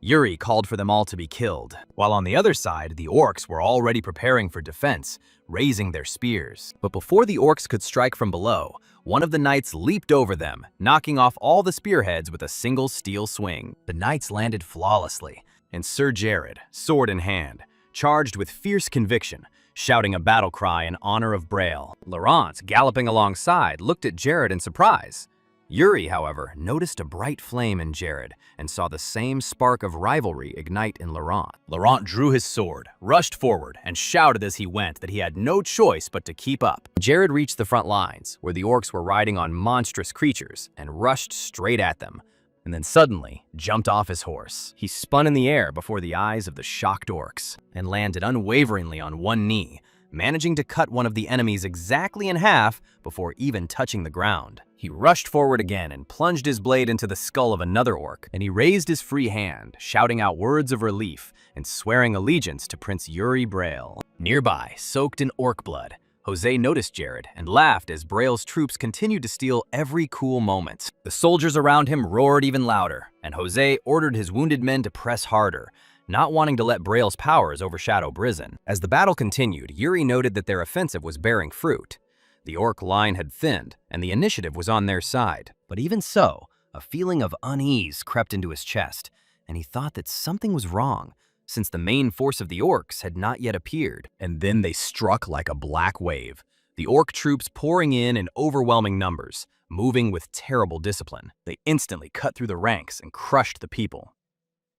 Yuri called for them all to be killed, while on the other side, the orcs were already preparing for defense, raising their spears. But before the orcs could strike from below, one of the knights leaped over them, knocking off all the spearheads with a single steel swing. The knights landed flawlessly, and Sir Jared, sword in hand, charged with fierce conviction, shouting a battle cry in honor of Braille. Laurent, galloping alongside, looked at Jared in surprise. Yuri, however, noticed a bright flame in Jared and saw the same spark of rivalry ignite in Laurent. Laurent drew his sword, rushed forward, and shouted as he went that he had no choice but to keep up. Jared reached the front lines, where the orcs were riding on monstrous creatures, and rushed straight at them, and then suddenly jumped off his horse. He spun in the air before the eyes of the shocked orcs, and landed unwaveringly on one knee, managing to cut one of the enemies exactly in half before even touching the ground. He rushed forward again and plunged his blade into the skull of another orc, and he raised his free hand, shouting out words of relief and swearing allegiance to Prince Yuri Braille. Nearby, soaked in orc blood, Jose noticed Jared and laughed as Braille's troops continued to steal every cool moment. The soldiers around him roared even louder, and Jose ordered his wounded men to press harder, not wanting to let Braille's powers overshadow Brizen. As the battle continued, Yuri noted that their offensive was bearing fruit. The orc line had thinned, and the initiative was on their side. But even so, a feeling of unease crept into his chest, and he thought that something was wrong, since the main force of the orcs had not yet appeared. And then they struck like a black wave, the orc troops pouring in overwhelming numbers, moving with terrible discipline. They instantly cut through the ranks and crushed the people.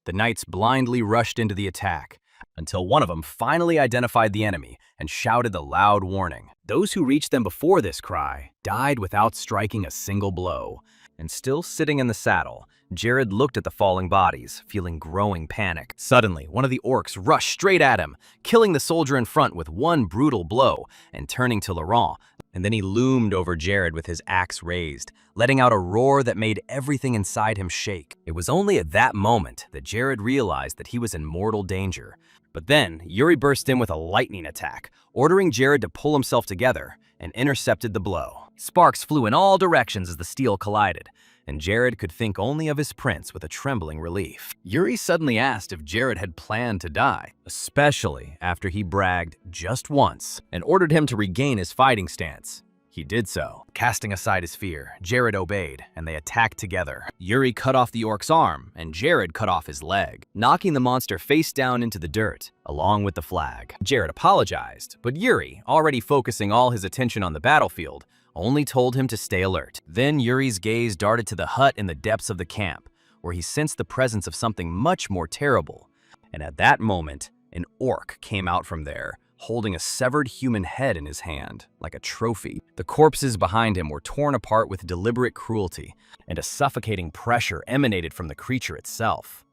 The knights blindly rushed into the attack, until one of them finally identified the enemy and shouted the loud warning. Those who reached them before this cry died without striking a single blow. And still sitting in the saddle, Jared looked at the falling bodies, feeling growing panic. Suddenly, one of the orcs rushed straight at him, killing the soldier in front with one brutal blow and turning to Laurent. And then he loomed over Jared with his axe raised, letting out a roar that made everything inside him shake. It was only at that moment that Jared realized that he was in mortal danger. But then, Yuri burst in with a lightning attack, ordering Jared to pull himself together, and intercepted the blow. Sparks flew in all directions as the steel collided, and Jared could think only of his prince with a trembling relief. Yuri suddenly asked if Jared had planned to die, especially after he bragged just once, and ordered him to regain his fighting stance. He did so. Casting aside his fear, Jared obeyed, and they attacked together. Yuri cut off the orc's arm, and Jared cut off his leg, knocking the monster face down into the dirt, along with the flag. Jared apologized, but Yuri, already focusing all his attention on the battlefield, only told him to stay alert. Then Yuri's gaze darted to the hut in the depths of the camp, where he sensed the presence of something much more terrible. And at that moment, an orc came out from there, holding a severed human head in his hand, like a trophy. The corpses behind him were torn apart with deliberate cruelty, and a suffocating pressure emanated from the creature itself.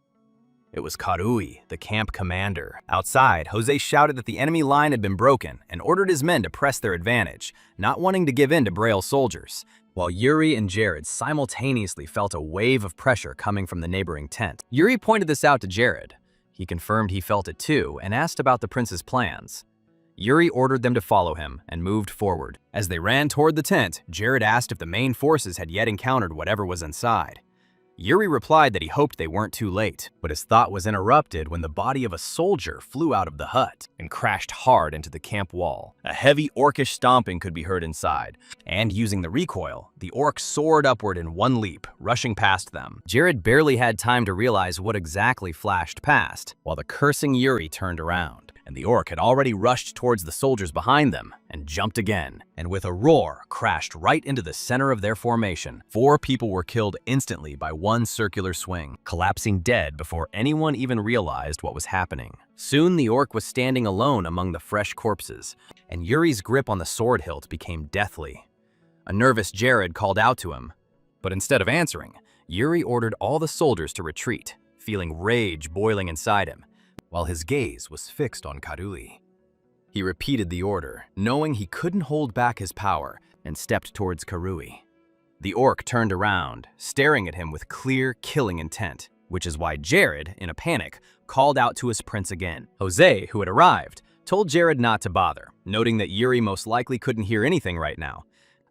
It was Karui, the camp commander. Outside, Jose shouted that the enemy line had been broken and ordered his men to press their advantage, not wanting to give in to Braille's soldiers, while Yuri and Jared simultaneously felt a wave of pressure coming from the neighboring tent. Yuri pointed this out to Jared. He confirmed he felt it too and asked about the prince's plans. Yuri ordered them to follow him and moved forward. As they ran toward the tent, Jared asked if the main forces had yet encountered whatever was inside. Yuri replied that he hoped they weren't too late, but his thought was interrupted when the body of a soldier flew out of the hut and crashed hard into the camp wall. A heavy orcish stomping could be heard inside, and using the recoil, the orc soared upward in one leap, rushing past them. Jared barely had time to realize what exactly flashed past, while the cursing Yuri turned around. And the orc had already rushed towards the soldiers behind them and jumped again, and with a roar, crashed right into the center of their formation. 4 people were killed instantly by one circular swing, collapsing dead before anyone even realized what was happening. Soon the orc was standing alone among the fresh corpses, and Yuri's grip on the sword hilt became deathly. A nervous Jared called out to him, but instead of answering, Yuri ordered all the soldiers to retreat, feeling rage boiling inside him, while his gaze was fixed on Karui. He repeated the order, knowing he couldn't hold back his power, and stepped towards Karui. The orc turned around, staring at him with clear, killing intent, which is why Jared, in a panic, called out to his prince again. Jose, who had arrived, told Jared not to bother, noting that Yuri most likely couldn't hear anything right now,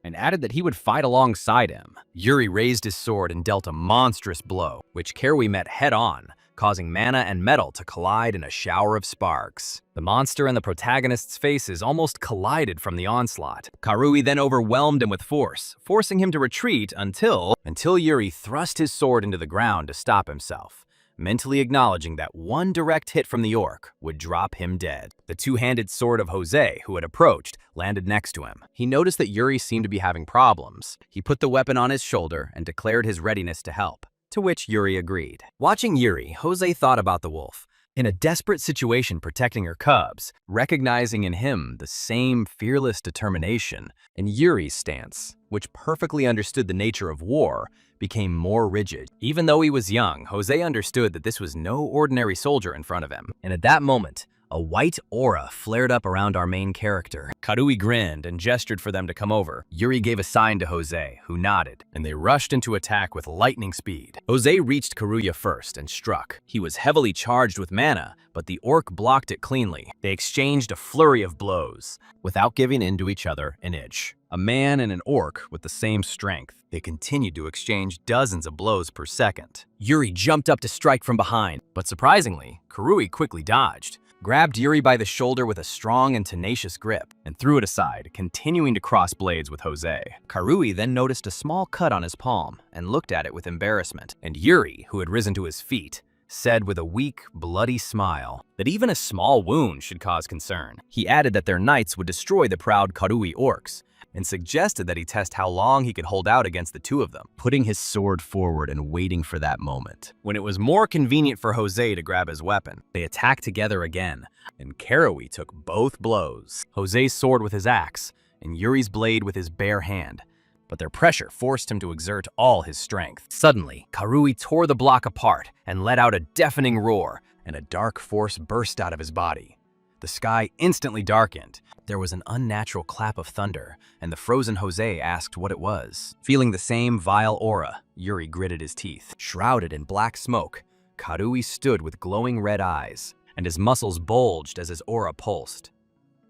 and added that he would fight alongside him. Yuri raised his sword and dealt a monstrous blow, which Karui met head-on, causing mana and metal to collide in a shower of sparks. The monster and the protagonist's faces almost collided from the onslaught. Karui then overwhelmed him with force, forcing him to retreat until Yuri thrust his sword into the ground to stop himself, mentally acknowledging that one direct hit from the orc would drop him dead. The two-handed sword of Jose, who had approached, landed next to him. He noticed that Yuri seemed to be having problems. He put the weapon on his shoulder and declared his readiness to help, to which Yuri agreed. Watching Yuri, Jose thought about the wolf. In a desperate situation protecting her cubs, recognizing in him the same fearless determination, and Yuri's stance, which perfectly understood the nature of war, became more rigid. Even though he was young, Jose understood that this was no ordinary soldier in front of him. And at that moment, a white aura flared up around our main character. Karui grinned and gestured for them to come over. Yuri gave a sign to Jose, who nodded, and they rushed into attack with lightning speed. Jose reached Karuya first and struck. He was heavily charged with mana, but the orc blocked it cleanly. They exchanged a flurry of blows, without giving in to each other an inch. A man and an orc with the same strength. They continued to exchange dozens of blows per second. Yuri jumped up to strike from behind, but surprisingly, Karui quickly dodged, grabbed Yuri by the shoulder with a strong and tenacious grip, and threw it aside, continuing to cross blades with Jose. Karui then noticed a small cut on his palm and looked at it with embarrassment, and Yuri, who had risen to his feet, said with a weak, bloody smile that even a small wound should cause concern. He added that their knights would destroy the proud Karui orcs, and suggested that he test how long he could hold out against the two of them, putting his sword forward and waiting for that moment. When it was more convenient for Jose to grab his weapon, they attacked together again, and Karui took both blows. Jose's sword with his axe, and Yuri's blade with his bare hand, but their pressure forced him to exert all his strength. Suddenly, Karui tore the block apart and let out a deafening roar, and a dark force burst out of his body. The sky instantly darkened. There was an unnatural clap of thunder, and the frozen Jose asked what it was. Feeling the same vile aura, Yuri gritted his teeth. Shrouded in black smoke, Karui stood with glowing red eyes, and his muscles bulged as his aura pulsed.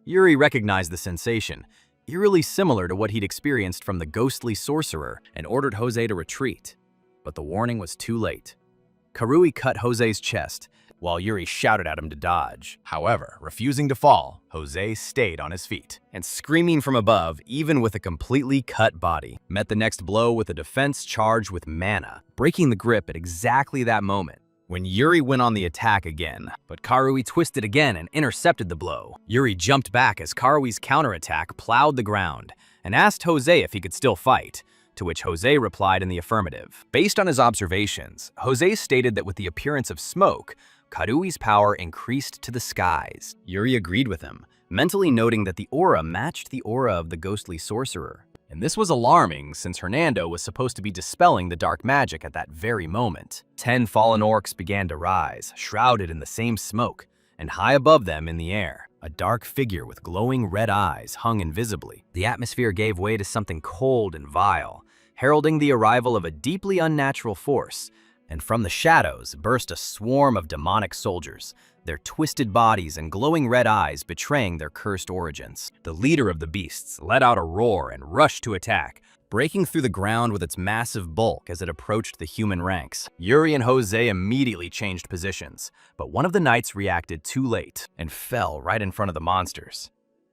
Yuri recognized the sensation, eerily similar to what he'd experienced from the ghostly sorcerer, and ordered Jose to retreat. But the warning was too late. Karui cut Jose's chest, while Yuri shouted at him to dodge. However, refusing to fall, Jose stayed on his feet, and screaming from above, even with a completely cut body, met the next blow with a defense charged with mana, breaking the grip at exactly that moment, when Yuri went on the attack again. But Karui twisted again and intercepted the blow. Yuri jumped back as Karui's counterattack plowed the ground, and asked Jose if he could still fight, to which Jose replied in the affirmative. Based on his observations, Jose stated that with the appearance of smoke, Karui's power increased to the skies. Yuri agreed with him, mentally noting that the aura matched the aura of the ghostly sorcerer. And this was alarming since Hernando was supposed to be dispelling the dark magic at that very moment. 10 fallen orcs began to rise, shrouded in the same smoke, and high above them in the air, a dark figure with glowing red eyes hung invisibly. The atmosphere gave way to something cold and vile, heralding the arrival of a deeply unnatural force, and from the shadows burst a swarm of demonic soldiers, their twisted bodies and glowing red eyes betraying their cursed origins. The leader of the beasts let out a roar and rushed to attack, breaking through the ground with its massive bulk as it approached the human ranks. Yuri and Jose immediately changed positions, but one of the knights reacted too late and fell right in front of the monsters.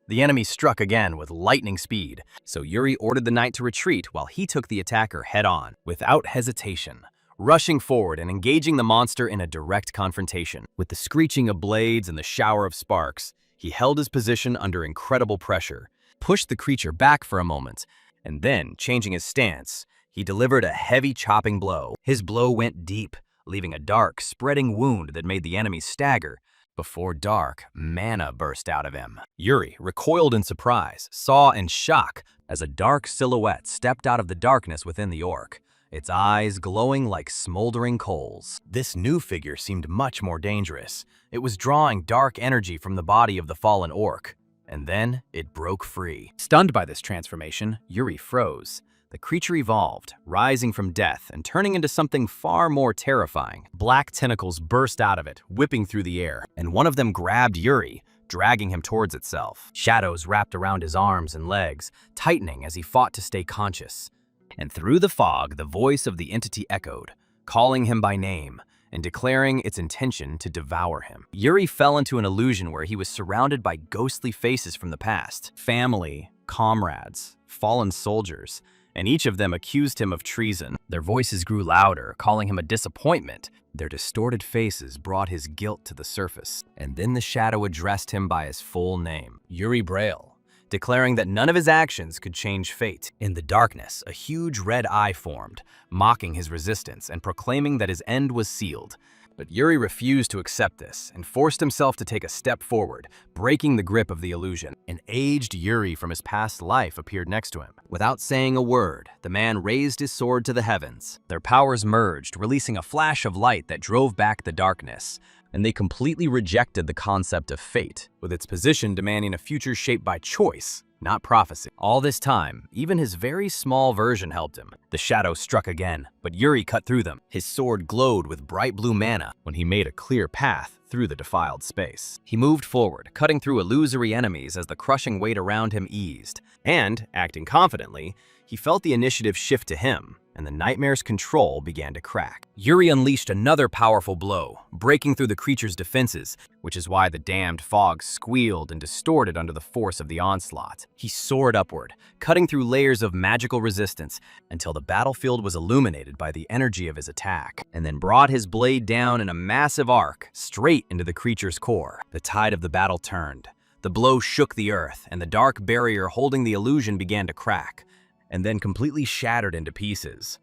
The enemy struck again with lightning speed, so Yuri ordered the knight to retreat while he took the attacker head-on, without hesitation, rushing forward and engaging the monster in a direct confrontation. With the screeching of blades and the shower of sparks, he held his position under incredible pressure, pushed the creature back for a moment, and then, changing his stance, he delivered a heavy chopping blow. His blow went deep, leaving a dark, spreading wound that made the enemy stagger. Before dark, mana burst out of him. Yuri recoiled in surprise, saw in shock as a dark silhouette stepped out of the darkness within the orc, its eyes glowing like smoldering coals. This new figure seemed much more dangerous. It was drawing dark energy from the body of the fallen orc, and then it broke free. Stunned by this transformation, Yuri froze. The creature evolved, rising from death and turning into something far more terrifying. Black tentacles burst out of it, whipping through the air, and one of them grabbed Yuri, dragging him towards itself. Shadows wrapped around his arms and legs, tightening as he fought to stay conscious. And through the fog, the voice of the entity echoed, calling him by name and declaring its intention to devour him. Yuri fell into an illusion where he was surrounded by ghostly faces from the past. Family, comrades, fallen soldiers, and each of them accused him of treason. Their voices grew louder, calling him a disappointment. Their distorted faces brought his guilt to the surface, and then the shadow addressed him by his full name, Yuri Braille, declaring that none of his actions could change fate. In the darkness, a huge red eye formed, mocking his resistance and proclaiming that his end was sealed. But Yuri refused to accept this and forced himself to take a step forward, breaking the grip of the illusion. An aged Yuri from his past life appeared next to him. Without saying a word, the man raised his sword to the heavens. Their powers merged, releasing a flash of light that drove back the darkness, and they completely rejected the concept of fate, with its position demanding a future shaped by choice, not prophecy. All this time, even his very small version helped him. The shadow struck again, but Yuri cut through them. His sword glowed with bright blue mana when he made a clear path through the defiled space. He moved forward, cutting through illusory enemies as the crushing weight around him eased. And, acting confidently, he felt the initiative shift to him, and the nightmare's control began to crack. Yuri unleashed another powerful blow, breaking through the creature's defenses, which is why the damned fog squealed and distorted under the force of the onslaught. He soared upward, cutting through layers of magical resistance until the battlefield was illuminated by the energy of his attack, and then brought his blade down in a massive arc, straight into the creature's core. The tide of the battle turned. The blow shook the earth, and the dark barrier holding the illusion began to crack, and then completely shattered into pieces.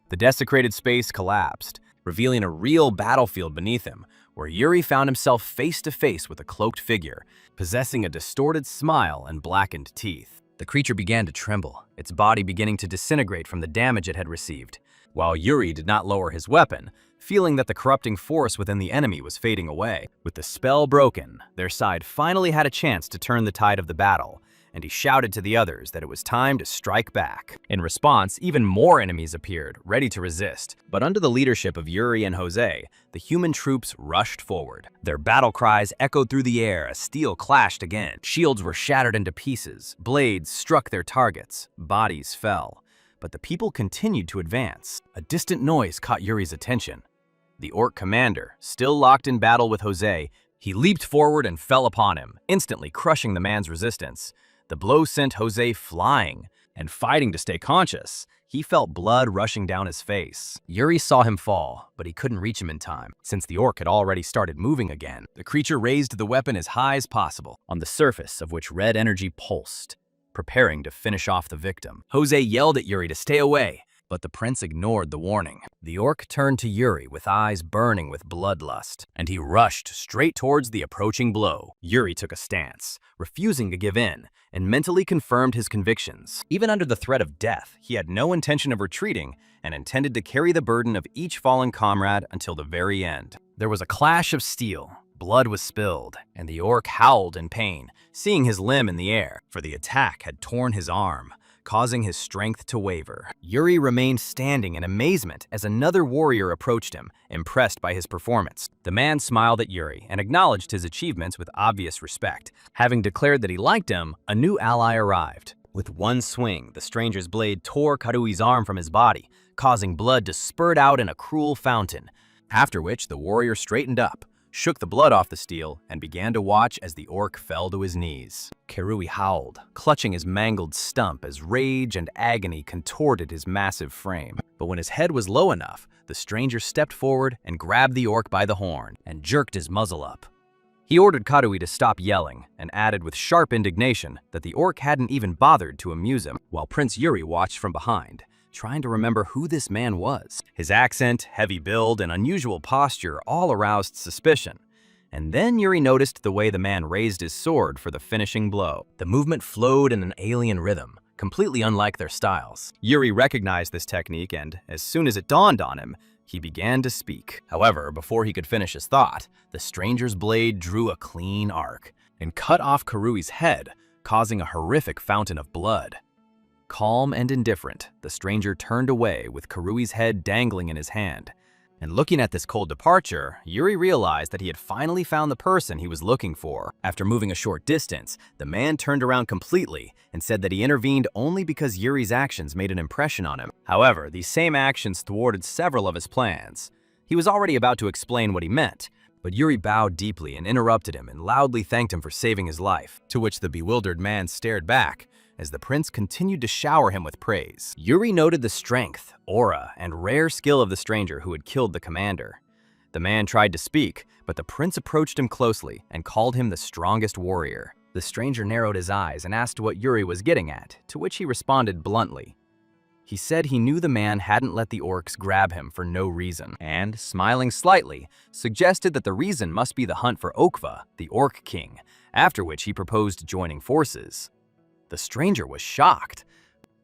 The desecrated space collapsed, revealing a real battlefield beneath him, where Yuri found himself face to face with a cloaked figure, possessing a distorted smile and blackened teeth. The creature began to tremble, its body beginning to disintegrate from the damage it had received, while Yuri did not lower his weapon, feeling that the corrupting force within the enemy was fading away. With the spell broken, their side finally had a chance to turn the tide of the battle, and he shouted to the others that it was time to strike back. In response, even more enemies appeared, ready to resist. But under the leadership of Yuri and Jose, the human troops rushed forward. Their battle cries echoed through the air as steel clashed again. Shields were shattered into pieces, blades struck their targets, bodies fell. But the people continued to advance. A distant noise caught Yuri's attention. The orc commander, still locked in battle with Jose, he leaped forward and fell upon him, instantly crushing the man's resistance. The blow sent Jose flying, and fighting to stay conscious, he felt blood rushing down his face. Yuri saw him fall, but he couldn't reach him in time, since the orc had already started moving again. The creature raised the weapon as high as possible, on the surface of which red energy pulsed, preparing to finish off the victim. Jose yelled at Yuri to stay away, but the prince ignored the warning. The orc turned to Yuri with eyes burning with bloodlust, and he rushed straight towards the approaching blow. Yuri took a stance, refusing to give in, and mentally confirmed his convictions. Even under the threat of death, he had no intention of retreating and intended to carry the burden of each fallen comrade until the very end. There was a clash of steel. Blood was spilled, and the orc howled in pain, seeing his limb in the air, for the attack had torn his arm, causing his strength to waver. Yuri remained standing in amazement as another warrior approached him, impressed by his performance. The man smiled at Yuri and acknowledged his achievements with obvious respect. Having declared that he liked him, a new ally arrived. With one swing, the stranger's blade tore Karui's arm from his body, causing blood to spurt out in a cruel fountain, after which the warrior straightened up, shook the blood off the steel, and began to watch as the orc fell to his knees. Karui howled, clutching his mangled stump as rage and agony contorted his massive frame. But when his head was low enough, the stranger stepped forward and grabbed the orc by the horn and jerked his muzzle up. He ordered Karui to stop yelling and added with sharp indignation that the orc hadn't even bothered to amuse him, while Prince Yuri watched from behind, trying to remember who this man was. His accent, heavy build, and unusual posture all aroused suspicion. And then Yuri noticed the way the man raised his sword for the finishing blow. The movement flowed in an alien rhythm, completely unlike their styles. Yuri recognized this technique and, as soon as it dawned on him, he began to speak. However, before he could finish his thought, the stranger's blade drew a clean arc and cut off Karui's head, causing a horrific fountain of blood. Calm and indifferent, the stranger turned away with Karui's head dangling in his hand. And looking at this cold departure, Yuri realized that he had finally found the person he was looking for. After moving a short distance, the man turned around completely and said that he intervened only because Yuri's actions made an impression on him. However, these same actions thwarted several of his plans. He was already about to explain what he meant, But Yuri bowed deeply and interrupted him and loudly thanked him for saving his life, to which the bewildered man stared back as the prince continued to shower him with praise. Yuri noted the strength, aura, and rare skill of the stranger who had killed the commander. The man tried to speak, but the prince approached him closely and called him the strongest warrior. The stranger narrowed his eyes and asked what Yuri was getting at, to which he responded bluntly. He said he knew the man hadn't let the orcs grab him for no reason, and, smiling slightly, suggested that the reason must be the hunt for Okva, the orc king, after which he proposed joining forces. The stranger was shocked.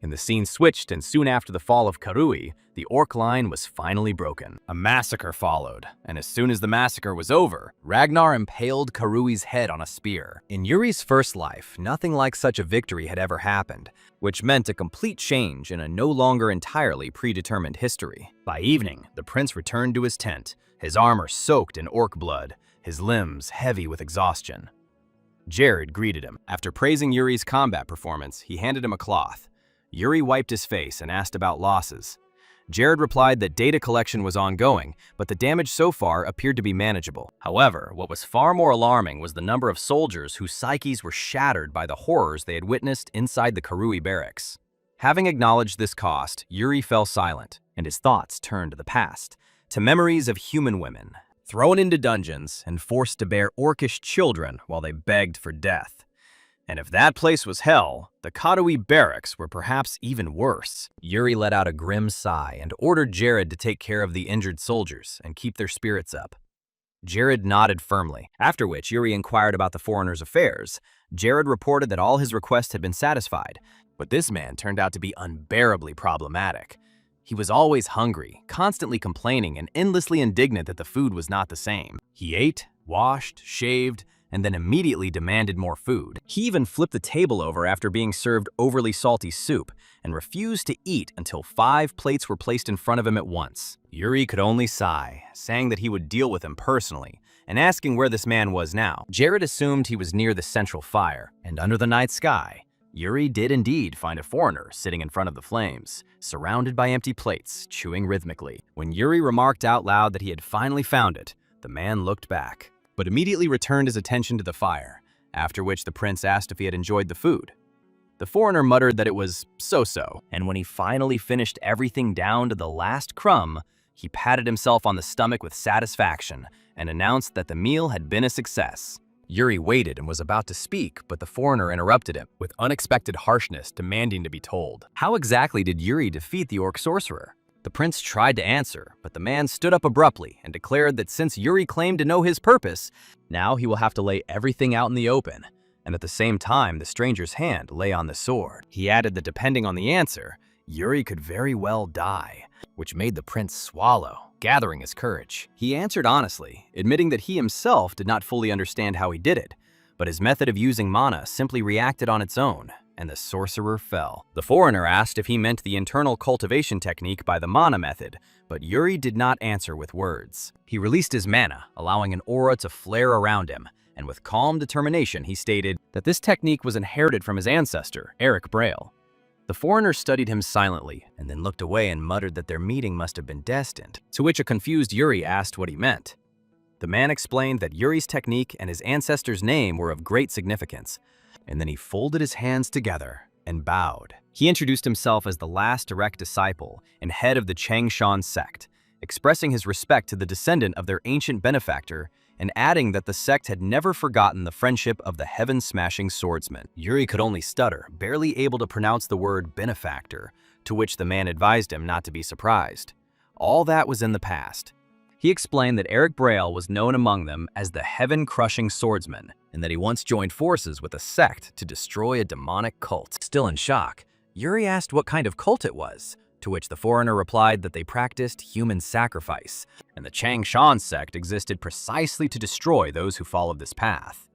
And the scene switched, and soon after the fall of Karui, the orc line was finally broken. A massacre followed, and as soon as the massacre was over, Ragnar impaled Karui's head on a spear. In Yuri's first life, nothing like such a victory had ever happened, which meant a complete change in a no longer entirely predetermined history. By evening, the prince returned to his tent, his armor soaked in orc blood, his limbs heavy with exhaustion. Jared greeted him. After praising Yuri's combat performance, he handed him a cloth. Yuri wiped his face and asked about losses. Jared replied that data collection was ongoing, but the damage so far appeared to be manageable. However, what was far more alarming was the number of soldiers whose psyches were shattered by the horrors they had witnessed inside the Karui barracks. Having acknowledged this cost, Yuri fell silent, and his thoughts turned to the past, to memories of human women, thrown into dungeons and forced to bear orcish children while they begged for death. And if that place was hell, the Karui barracks were perhaps even worse. Yuri let out a grim sigh and ordered Jared to take care of the injured soldiers and keep their spirits up. Jared nodded firmly, after which Yuri inquired about the foreigner's affairs. Jared reported that all his requests had been satisfied, but this man turned out to be unbearably problematic. He was always hungry, constantly complaining, and endlessly indignant that the food was not the same. He ate, washed, shaved, and then immediately demanded more food. He even flipped the table over after being served overly salty soup and refused to eat until 5 plates were placed in front of him at once. Yuri could only sigh, saying that he would deal with him personally, and asking where this man was now. Jared assumed he was near the central fire, and under the night sky, Yuri did indeed find a foreigner sitting in front of the flames, surrounded by empty plates, chewing rhythmically. When Yuri remarked out loud that he had finally found it, the man looked back, but immediately returned his attention to the fire, after which the prince asked if he had enjoyed the food. The foreigner muttered that it was so-so, and when he finally finished everything down to the last crumb, he patted himself on the stomach with satisfaction and announced that the meal had been a success. Yuri waited and was about to speak, but the foreigner interrupted him, with unexpected harshness demanding to be told. How exactly did Yuri defeat the orc sorcerer? The prince tried to answer, but the man stood up abruptly and declared that since Yuri claimed to know his purpose, now he will have to lay everything out in the open, and at the same time the stranger's hand lay on the sword. He added that depending on the answer, Yuri could very well die, which made the prince swallow, gathering his courage. He answered honestly, admitting that he himself did not fully understand how he did it, but his method of using mana simply reacted on its own, and the sorcerer fell. The foreigner asked if he meant the internal cultivation technique by the mana method, but Yuri did not answer with words. He released his mana, allowing an aura to flare around him, and with calm determination he stated that this technique was inherited from his ancestor, Eric Braille. The foreigner studied him silently, and then looked away and muttered that their meeting must have been destined, to which a confused Yuri asked what he meant. The man explained that Yuri's technique and his ancestor's name were of great significance, and then he folded his hands together and bowed. He introduced himself as the last direct disciple and head of the Changshan sect, expressing his respect to the descendant of their ancient benefactor and adding that the sect had never forgotten the friendship of the heaven-smashing swordsman. Yuri could only stutter, barely able to pronounce the word benefactor, to which the man advised him not to be surprised. All that was in the past. He explained that Eric Braille was known among them as the heaven-crushing swordsman, and that he once joined forces with a sect to destroy a demonic cult. Still in shock, Yuri asked what kind of cult it was, to which the foreigner replied that they practiced human sacrifice, and the Changshan sect existed precisely to destroy those who followed this path.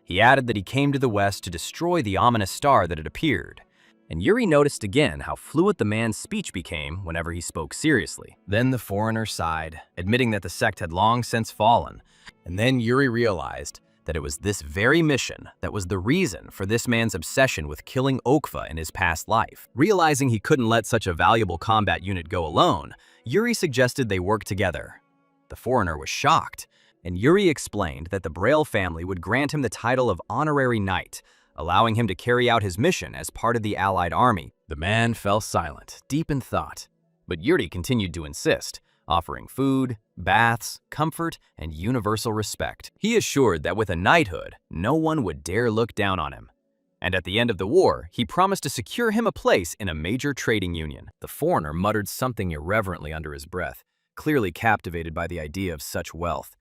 He added that he came to the west to destroy the ominous star that had appeared, and Yuri noticed again how fluent the man's speech became whenever he spoke seriously. Then the foreigner sighed, admitting that the sect had long since fallen, and then Yuri realized that it was this very mission that was the reason for this man's obsession with killing Okva in his past life. Realizing he couldn't let such a valuable combat unit go alone, Yuri suggested they work together. The foreigner was shocked, and Yuri explained that the Braille family would grant him the title of honorary knight, allowing him to carry out his mission as part of the Allied army. The man fell silent, deep in thought, but Yuri continued to insist, offering food, baths, comfort, and universal respect. He assured that with a knighthood, no one would dare look down on him. And at the end of the war, he promised to secure him a place in a major trading union. The foreigner muttered something irreverently under his breath, clearly captivated by the idea of such wealth.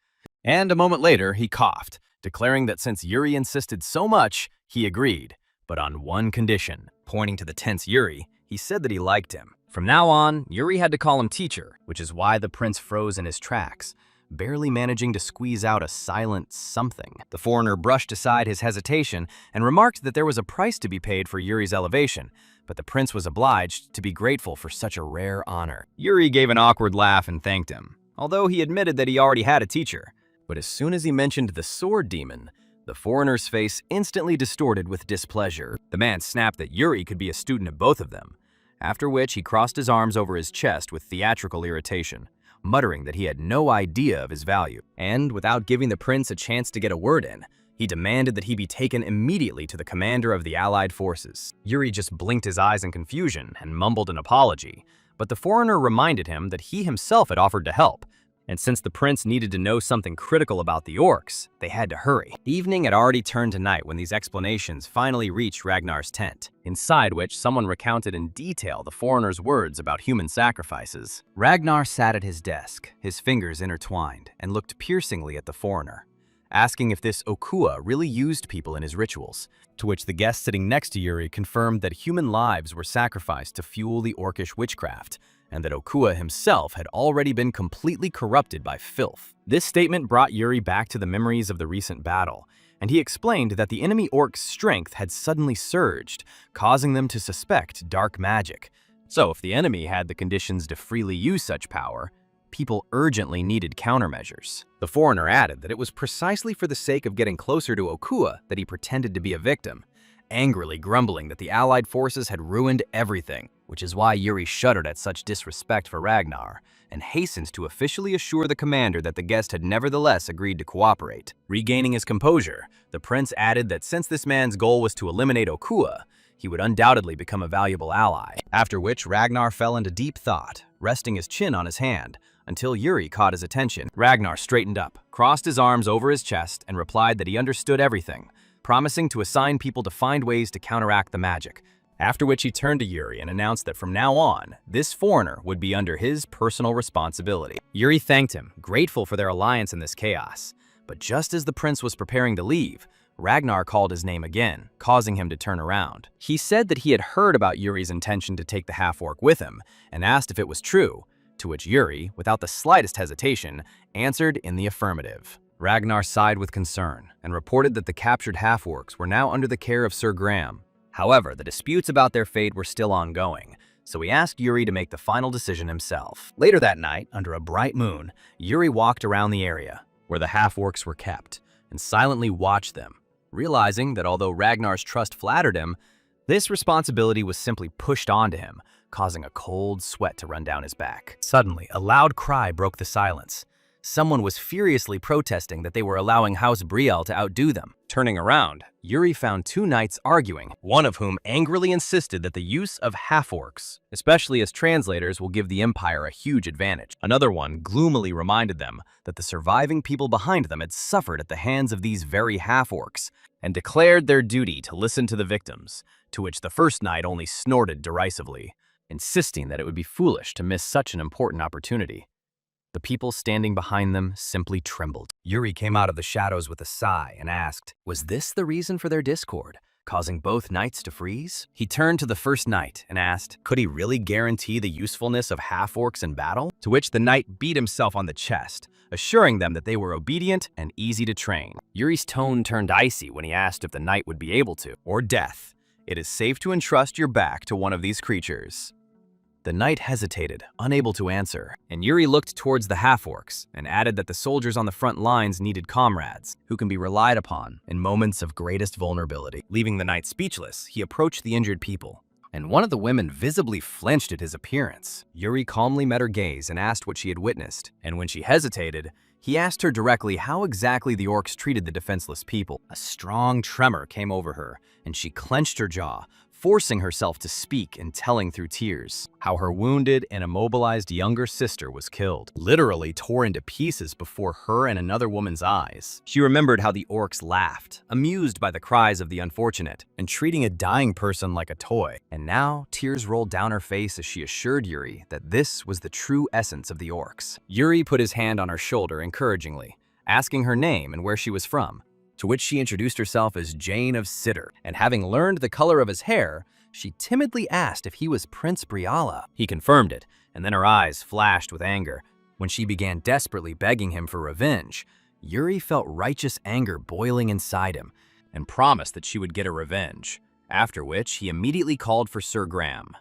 And a moment later, he coughed, declaring that since Yuri insisted so much, he agreed, but on one condition. Pointing to the tense Yuri, he said that he liked him. From now on, Yuri had to call him teacher, which is why the prince froze in his tracks, barely managing to squeeze out a silent something. The foreigner brushed aside his hesitation and remarked that there was a price to be paid for Yuri's elevation, but the prince was obliged to be grateful for such a rare honor. Yuri gave an awkward laugh and thanked him, although he admitted that he already had a teacher. But as soon as he mentioned the sword demon, the foreigner's face instantly distorted with displeasure. The man snapped that Yuri could be a student of both of them, after which he crossed his arms over his chest with theatrical irritation, muttering that he had no idea of his value. And without giving the prince a chance to get a word in, he demanded that he be taken immediately to the commander of the Allied forces. Yuri just blinked his eyes in confusion and mumbled an apology, but the foreigner reminded him that he himself had offered to help, and since the prince needed to know something critical about the orcs, they had to hurry. Evening had already turned to night when these explanations finally reached Ragnar's tent, inside which someone recounted in detail the foreigner's words about human sacrifices. Ragnar sat at his desk, his fingers intertwined, and looked piercingly at the foreigner, asking if this Okua really used people in his rituals, to which the guest sitting next to Yuri confirmed that human lives were sacrificed to fuel the orcish witchcraft, and that Okua himself had already been completely corrupted by filth. This statement brought Yuri back to the memories of the recent battle, and he explained that the enemy orcs' strength had suddenly surged, causing them to suspect dark magic. So if the enemy had the conditions to freely use such power, people urgently needed countermeasures. The foreigner added that it was precisely for the sake of getting closer to Okua that he pretended to be a victim, angrily grumbling that the Allied forces had ruined everything, which is why Yuri shuddered at such disrespect for Ragnar and hastened to officially assure the commander that the guest had nevertheless agreed to cooperate. Regaining his composure, the prince added that since this man's goal was to eliminate Okua, he would undoubtedly become a valuable ally, after which Ragnar fell into deep thought, resting his chin on his hand, until Yuri caught his attention. Ragnar straightened up, crossed his arms over his chest, and replied that he understood everything, promising to assign people to find ways to counteract the magic, after which he turned to Yuri and announced that from now on, this foreigner would be under his personal responsibility. Yuri thanked him, grateful for their alliance in this chaos, but just as the prince was preparing to leave, Ragnar called his name again, causing him to turn around. He said that he had heard about Yuri's intention to take the half-orc with him, and asked if it was true, to which Yuri, without the slightest hesitation, answered in the affirmative. Ragnar sighed with concern and reported that the captured half-orcs were now under the care of Sir Graham. However, the disputes about their fate were still ongoing, so he asked Yuri to make the final decision himself. Later that night, under a bright moon, Yuri walked around the area where the half-orcs were kept and silently watched them, realizing that although Ragnar's trust flattered him, this responsibility was simply pushed onto him, causing a cold sweat to run down his back. Suddenly, a loud cry broke the silence. Someone was furiously protesting that they were allowing House Brielle to outdo them. Turning around, Yuri found two knights arguing, one of whom angrily insisted that the use of half-orcs, especially as translators, will give the Empire a huge advantage. Another one gloomily reminded them that the surviving people behind them had suffered at the hands of these very half-orcs, and declared their duty to listen to the victims, to which the first knight only snorted derisively, insisting that it would be foolish to miss such an important opportunity. The people standing behind them simply trembled. Yuri came out of the shadows with a sigh and asked, was this the reason for their discord, causing both knights to freeze? He turned to the first knight and asked, could he really guarantee the usefulness of half-orcs in battle? To which the knight beat himself on the chest, assuring them that they were obedient and easy to train. Yuri's tone turned icy when he asked if the knight would be able to, or death. It is safe to entrust your back to one of these creatures. The knight hesitated, unable to answer, and Yuri looked towards the half-orcs and added that the soldiers on the front lines needed comrades who can be relied upon in moments of greatest vulnerability. Leaving the knight speechless, he approached the injured people, and one of the women visibly flinched at his appearance. Yuri calmly met her gaze and asked what she had witnessed, and when she hesitated, He asked her directly how exactly the orcs treated the defenseless people. A strong tremor came over her, and she clenched her jaw, forcing herself to speak and telling through tears how her wounded and immobilized younger sister was killed, literally tore into pieces before her and another woman's eyes. She remembered how the orcs laughed, amused by the cries of the unfortunate, and treating a dying person like a toy. And now, tears rolled down her face as she assured Yuri that this was the true essence of the orcs. Yuri put his hand on her shoulder encouragingly, asking her name and where she was from, to which she introduced herself as Jane of Sitter, and having learned the color of his hair, she timidly asked if he was Prince Briala. He confirmed it, and then her eyes flashed with anger. When she began desperately begging him for revenge, Yuri felt righteous anger boiling inside him, and promised that she would get her revenge, after which he immediately called for Sir Graham.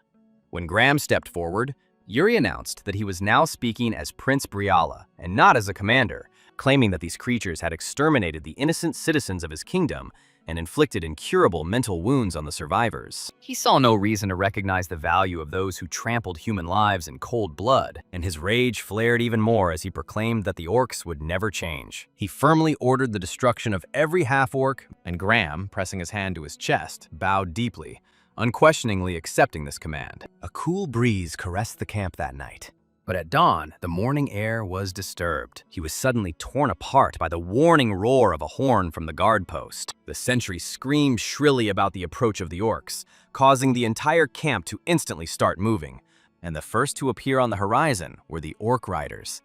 When Graham stepped forward, Yuri announced that he was now speaking as Prince Briala, and not as a commander, claiming that these creatures had exterminated the innocent citizens of his kingdom and inflicted incurable mental wounds on the survivors. He saw no reason to recognize the value of those who trampled human lives in cold blood, and his rage flared even more as he proclaimed that the orcs would never change. He firmly ordered the destruction of every half-orc, and Graham, pressing his hand to his chest, bowed deeply, unquestioningly accepting this command. A cool breeze caressed the camp that night. But at dawn, the morning air was disturbed. He was suddenly torn apart by the warning roar of a horn from the guard post. The sentry screamed shrilly about the approach of the orcs, causing the entire camp to instantly start moving. And the first to appear on the horizon were the orc riders.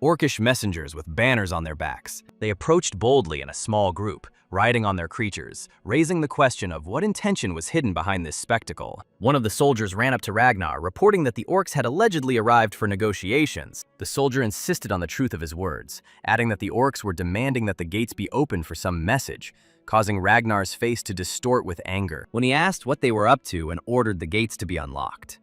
Orcish messengers with banners on their backs. They approached boldly in a small group, riding on their creatures, raising the question of what intention was hidden behind this spectacle. One of the soldiers ran up to Ragnar, reporting that the orcs had allegedly arrived for negotiations. The soldier insisted on the truth of his words, adding that the orcs were demanding that the gates be opened for some message, causing Ragnar's face to distort with anger when he asked what they were up to and ordered the gates to be unlocked.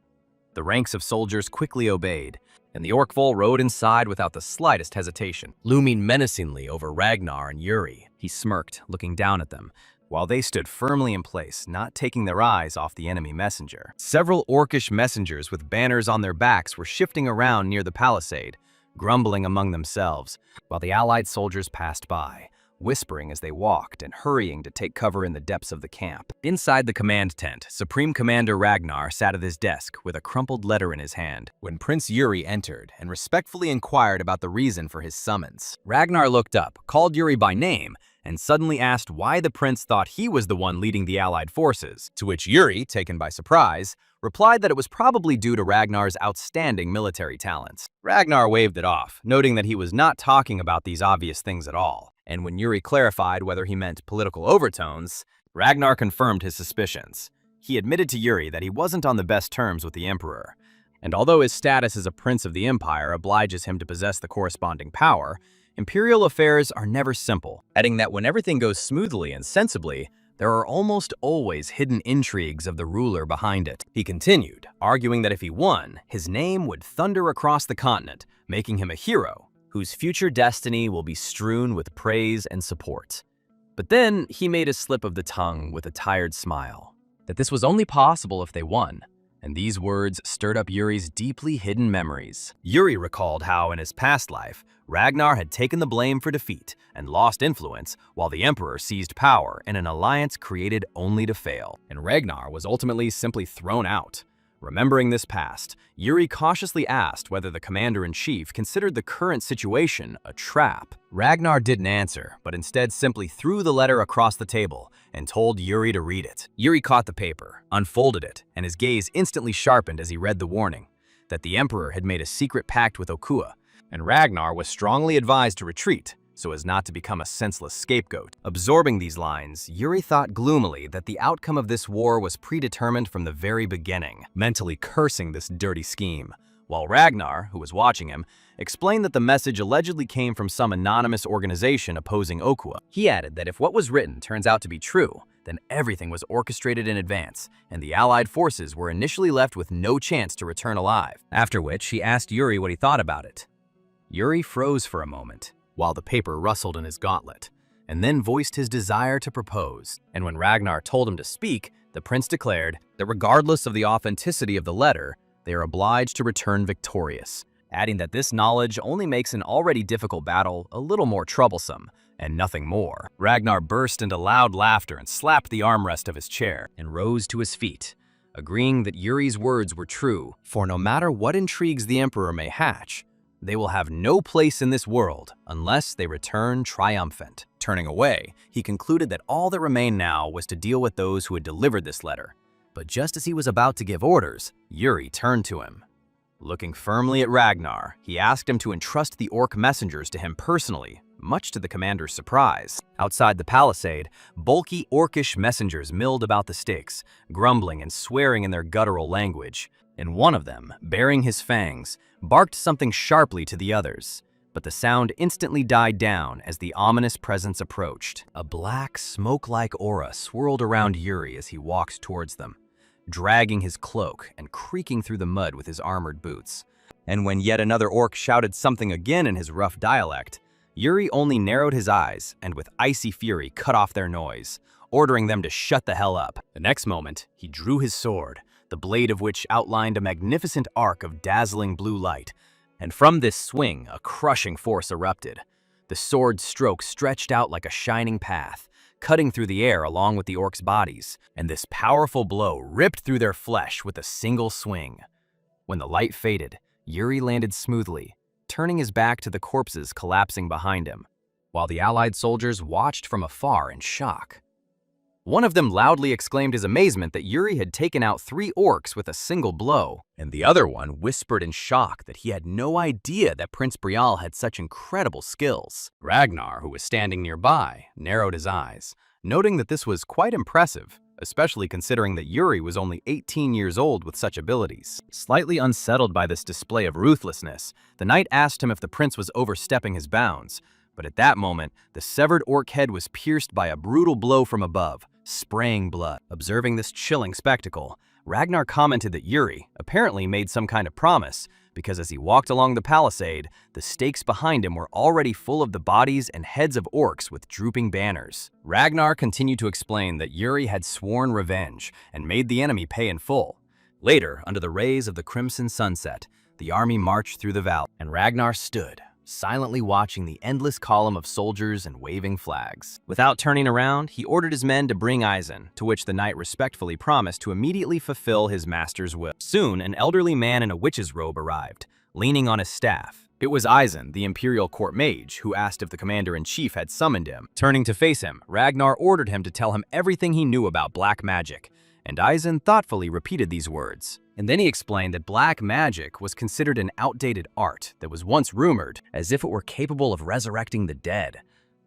The ranks of soldiers quickly obeyed, and the orcvol rode inside without the slightest hesitation. Looming menacingly over Ragnar and Yuri, he smirked, looking down at them, while they stood firmly in place, not taking their eyes off the enemy messenger. Several orcish messengers with banners on their backs were shifting around near the palisade, grumbling among themselves, while the allied soldiers passed by, whispering as they walked and hurrying to take cover in the depths of the camp. Inside the command tent, Supreme Commander Ragnar sat at his desk with a crumpled letter in his hand when Prince Yuri entered and respectfully inquired about the reason for his summons. Ragnar looked up, called Yuri by name, and suddenly asked why the prince thought he was the one leading the allied forces, to which Yuri, taken by surprise, replied that it was probably due to Ragnar's outstanding military talents. Ragnar waved it off, noting that he was not talking about these obvious things at all. And when Yuri clarified whether he meant political overtones, Ragnar confirmed his suspicions. He admitted to Yuri that he wasn't on the best terms with the Emperor, and although his status as a prince of the Empire obliges him to possess the corresponding power, imperial affairs are never simple, adding that when everything goes smoothly and sensibly, there are almost always hidden intrigues of the ruler behind it. He continued, arguing that if he won, his name would thunder across the continent, making him a hero whose future destiny will be strewn with praise and support. But then he made a slip of the tongue with a tired smile, that this was only possible if they won, and these words stirred up Yuri's deeply hidden memories. Yuri recalled how, in his past life, Ragnar had taken the blame for defeat and lost influence, while the Emperor seized power in an alliance created only to fail, and Ragnar was ultimately simply thrown out. Remembering this past, Yuri cautiously asked whether the commander-in-chief considered the current situation a trap. Ragnar didn't answer, but instead simply threw the letter across the table and told Yuri to read it. Yuri caught the paper, unfolded it, and his gaze instantly sharpened as he read the warning that the Emperor had made a secret pact with Okua, and Ragnar was strongly advised to retreat so as not to become a senseless scapegoat. Absorbing these lines, Yuri thought gloomily that the outcome of this war was predetermined from the very beginning, mentally cursing this dirty scheme, while Ragnar, who was watching him, explained that the message allegedly came from some anonymous organization opposing Okua. He added that if what was written turns out to be true, then everything was orchestrated in advance, and the allied forces were initially left with no chance to return alive. After which, he asked Yuri what he thought about it. Yuri froze for a moment, while the paper rustled in his gauntlet, and then voiced his desire to propose. And when Ragnar told him to speak, the prince declared that regardless of the authenticity of the letter, they are obliged to return victorious, adding that this knowledge only makes an already difficult battle a little more troublesome, and nothing more. Ragnar burst into loud laughter and slapped the armrest of his chair and rose to his feet, agreeing that Yuri's words were true, for no matter what intrigues the Emperor may hatch, they will have no place in this world unless they return triumphant. Turning away, he concluded that all that remained now was to deal with those who had delivered this letter. But just as he was about to give orders, Yuri turned to him. Looking firmly at Ragnar, he asked him to entrust the orc messengers to him personally, much to the commander's surprise. Outside the palisade, bulky orcish messengers milled about the stakes, grumbling and swearing in their guttural language, and one of them, baring his fangs, barked something sharply to the others. But the sound instantly died down as the ominous presence approached. A black, smoke-like aura swirled around Yuri as he walked towards them, dragging his cloak and creaking through the mud with his armored boots. And when yet another orc shouted something again in his rough dialect, Yuri only narrowed his eyes and with icy fury cut off their noise, ordering them to shut the hell up. The next moment, he drew his sword, the blade of which outlined a magnificent arc of dazzling blue light, and from this swing a crushing force erupted. The sword stroke stretched out like a shining path, cutting through the air along with the orcs' bodies, and this powerful blow ripped through their flesh with a single swing. When the light faded, Yuri landed smoothly, turning his back to the corpses collapsing behind him, while the allied soldiers watched from afar in shock. One of them loudly exclaimed his amazement that Yuri had taken out 3 orcs with a single blow, and the other one whispered in shock that he had no idea that Prince Brial had such incredible skills. Ragnar, who was standing nearby, narrowed his eyes, noting that this was quite impressive, especially considering that Yuri was only 18 years old with such abilities. Slightly unsettled by this display of ruthlessness, the knight asked him if the prince was overstepping his bounds, but at that moment, the severed orc head was pierced by a brutal blow from above, spraying blood. Observing this chilling spectacle, Ragnar commented that Yuri apparently made some kind of promise, because as he walked along the palisade, the stakes behind him were already full of the bodies and heads of orcs with drooping banners. Ragnar continued to explain that Yuri had sworn revenge and made the enemy pay in full. Later, under the rays of the crimson sunset, the army marched through the valley, and Ragnar stood, silently watching the endless column of soldiers and waving flags. Without turning around, he ordered his men to bring Eisen, to which the knight respectfully promised to immediately fulfill his master's will. Soon, an elderly man in a witch's robe arrived, leaning on his staff. It was Eisen, the imperial court mage, who asked if the commander-in-chief had summoned him. Turning to face him, Ragnar ordered him to tell him everything he knew about black magic, and Eisen thoughtfully repeated these words. And then he explained that black magic was considered an outdated art that was once rumored as if it were capable of resurrecting the dead,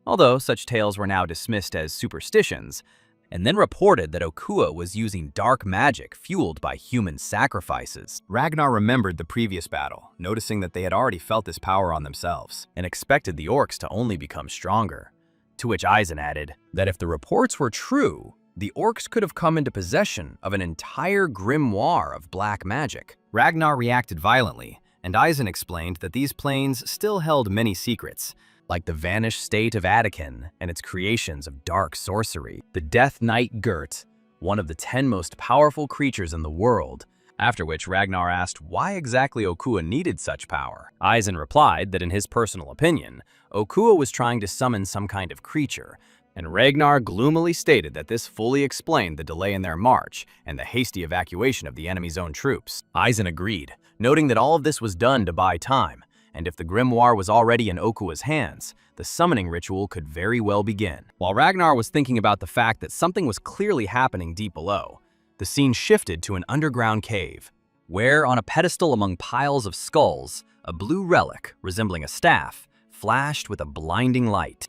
although such tales were now dismissed as superstitions, and then reported that Okua was using dark magic fueled by human sacrifices. Ragnar remembered the previous battle, noticing that they had already felt this power on themselves, and expected the orcs to only become stronger. To which Eisen added that if the reports were true, the orcs could have come into possession of an entire grimoire of black magic. Ragnar reacted violently, and Eisen explained that these planes still held many secrets, like the vanished state of Attican and its creations of dark sorcery. The Death Knight Gert, one of the 10 most powerful creatures in the world, after which Ragnar asked why exactly Okua needed such power. Eisen replied that in his personal opinion, Okua was trying to summon some kind of creature, and Ragnar gloomily stated that this fully explained the delay in their march and the hasty evacuation of the enemy's own troops. Eisen agreed, noting that all of this was done to buy time, and if the grimoire was already in Okua's hands, the summoning ritual could very well begin. While Ragnar was thinking about the fact that something was clearly happening deep below, the scene shifted to an underground cave, where on a pedestal among piles of skulls, a blue relic resembling a staff flashed with a blinding light.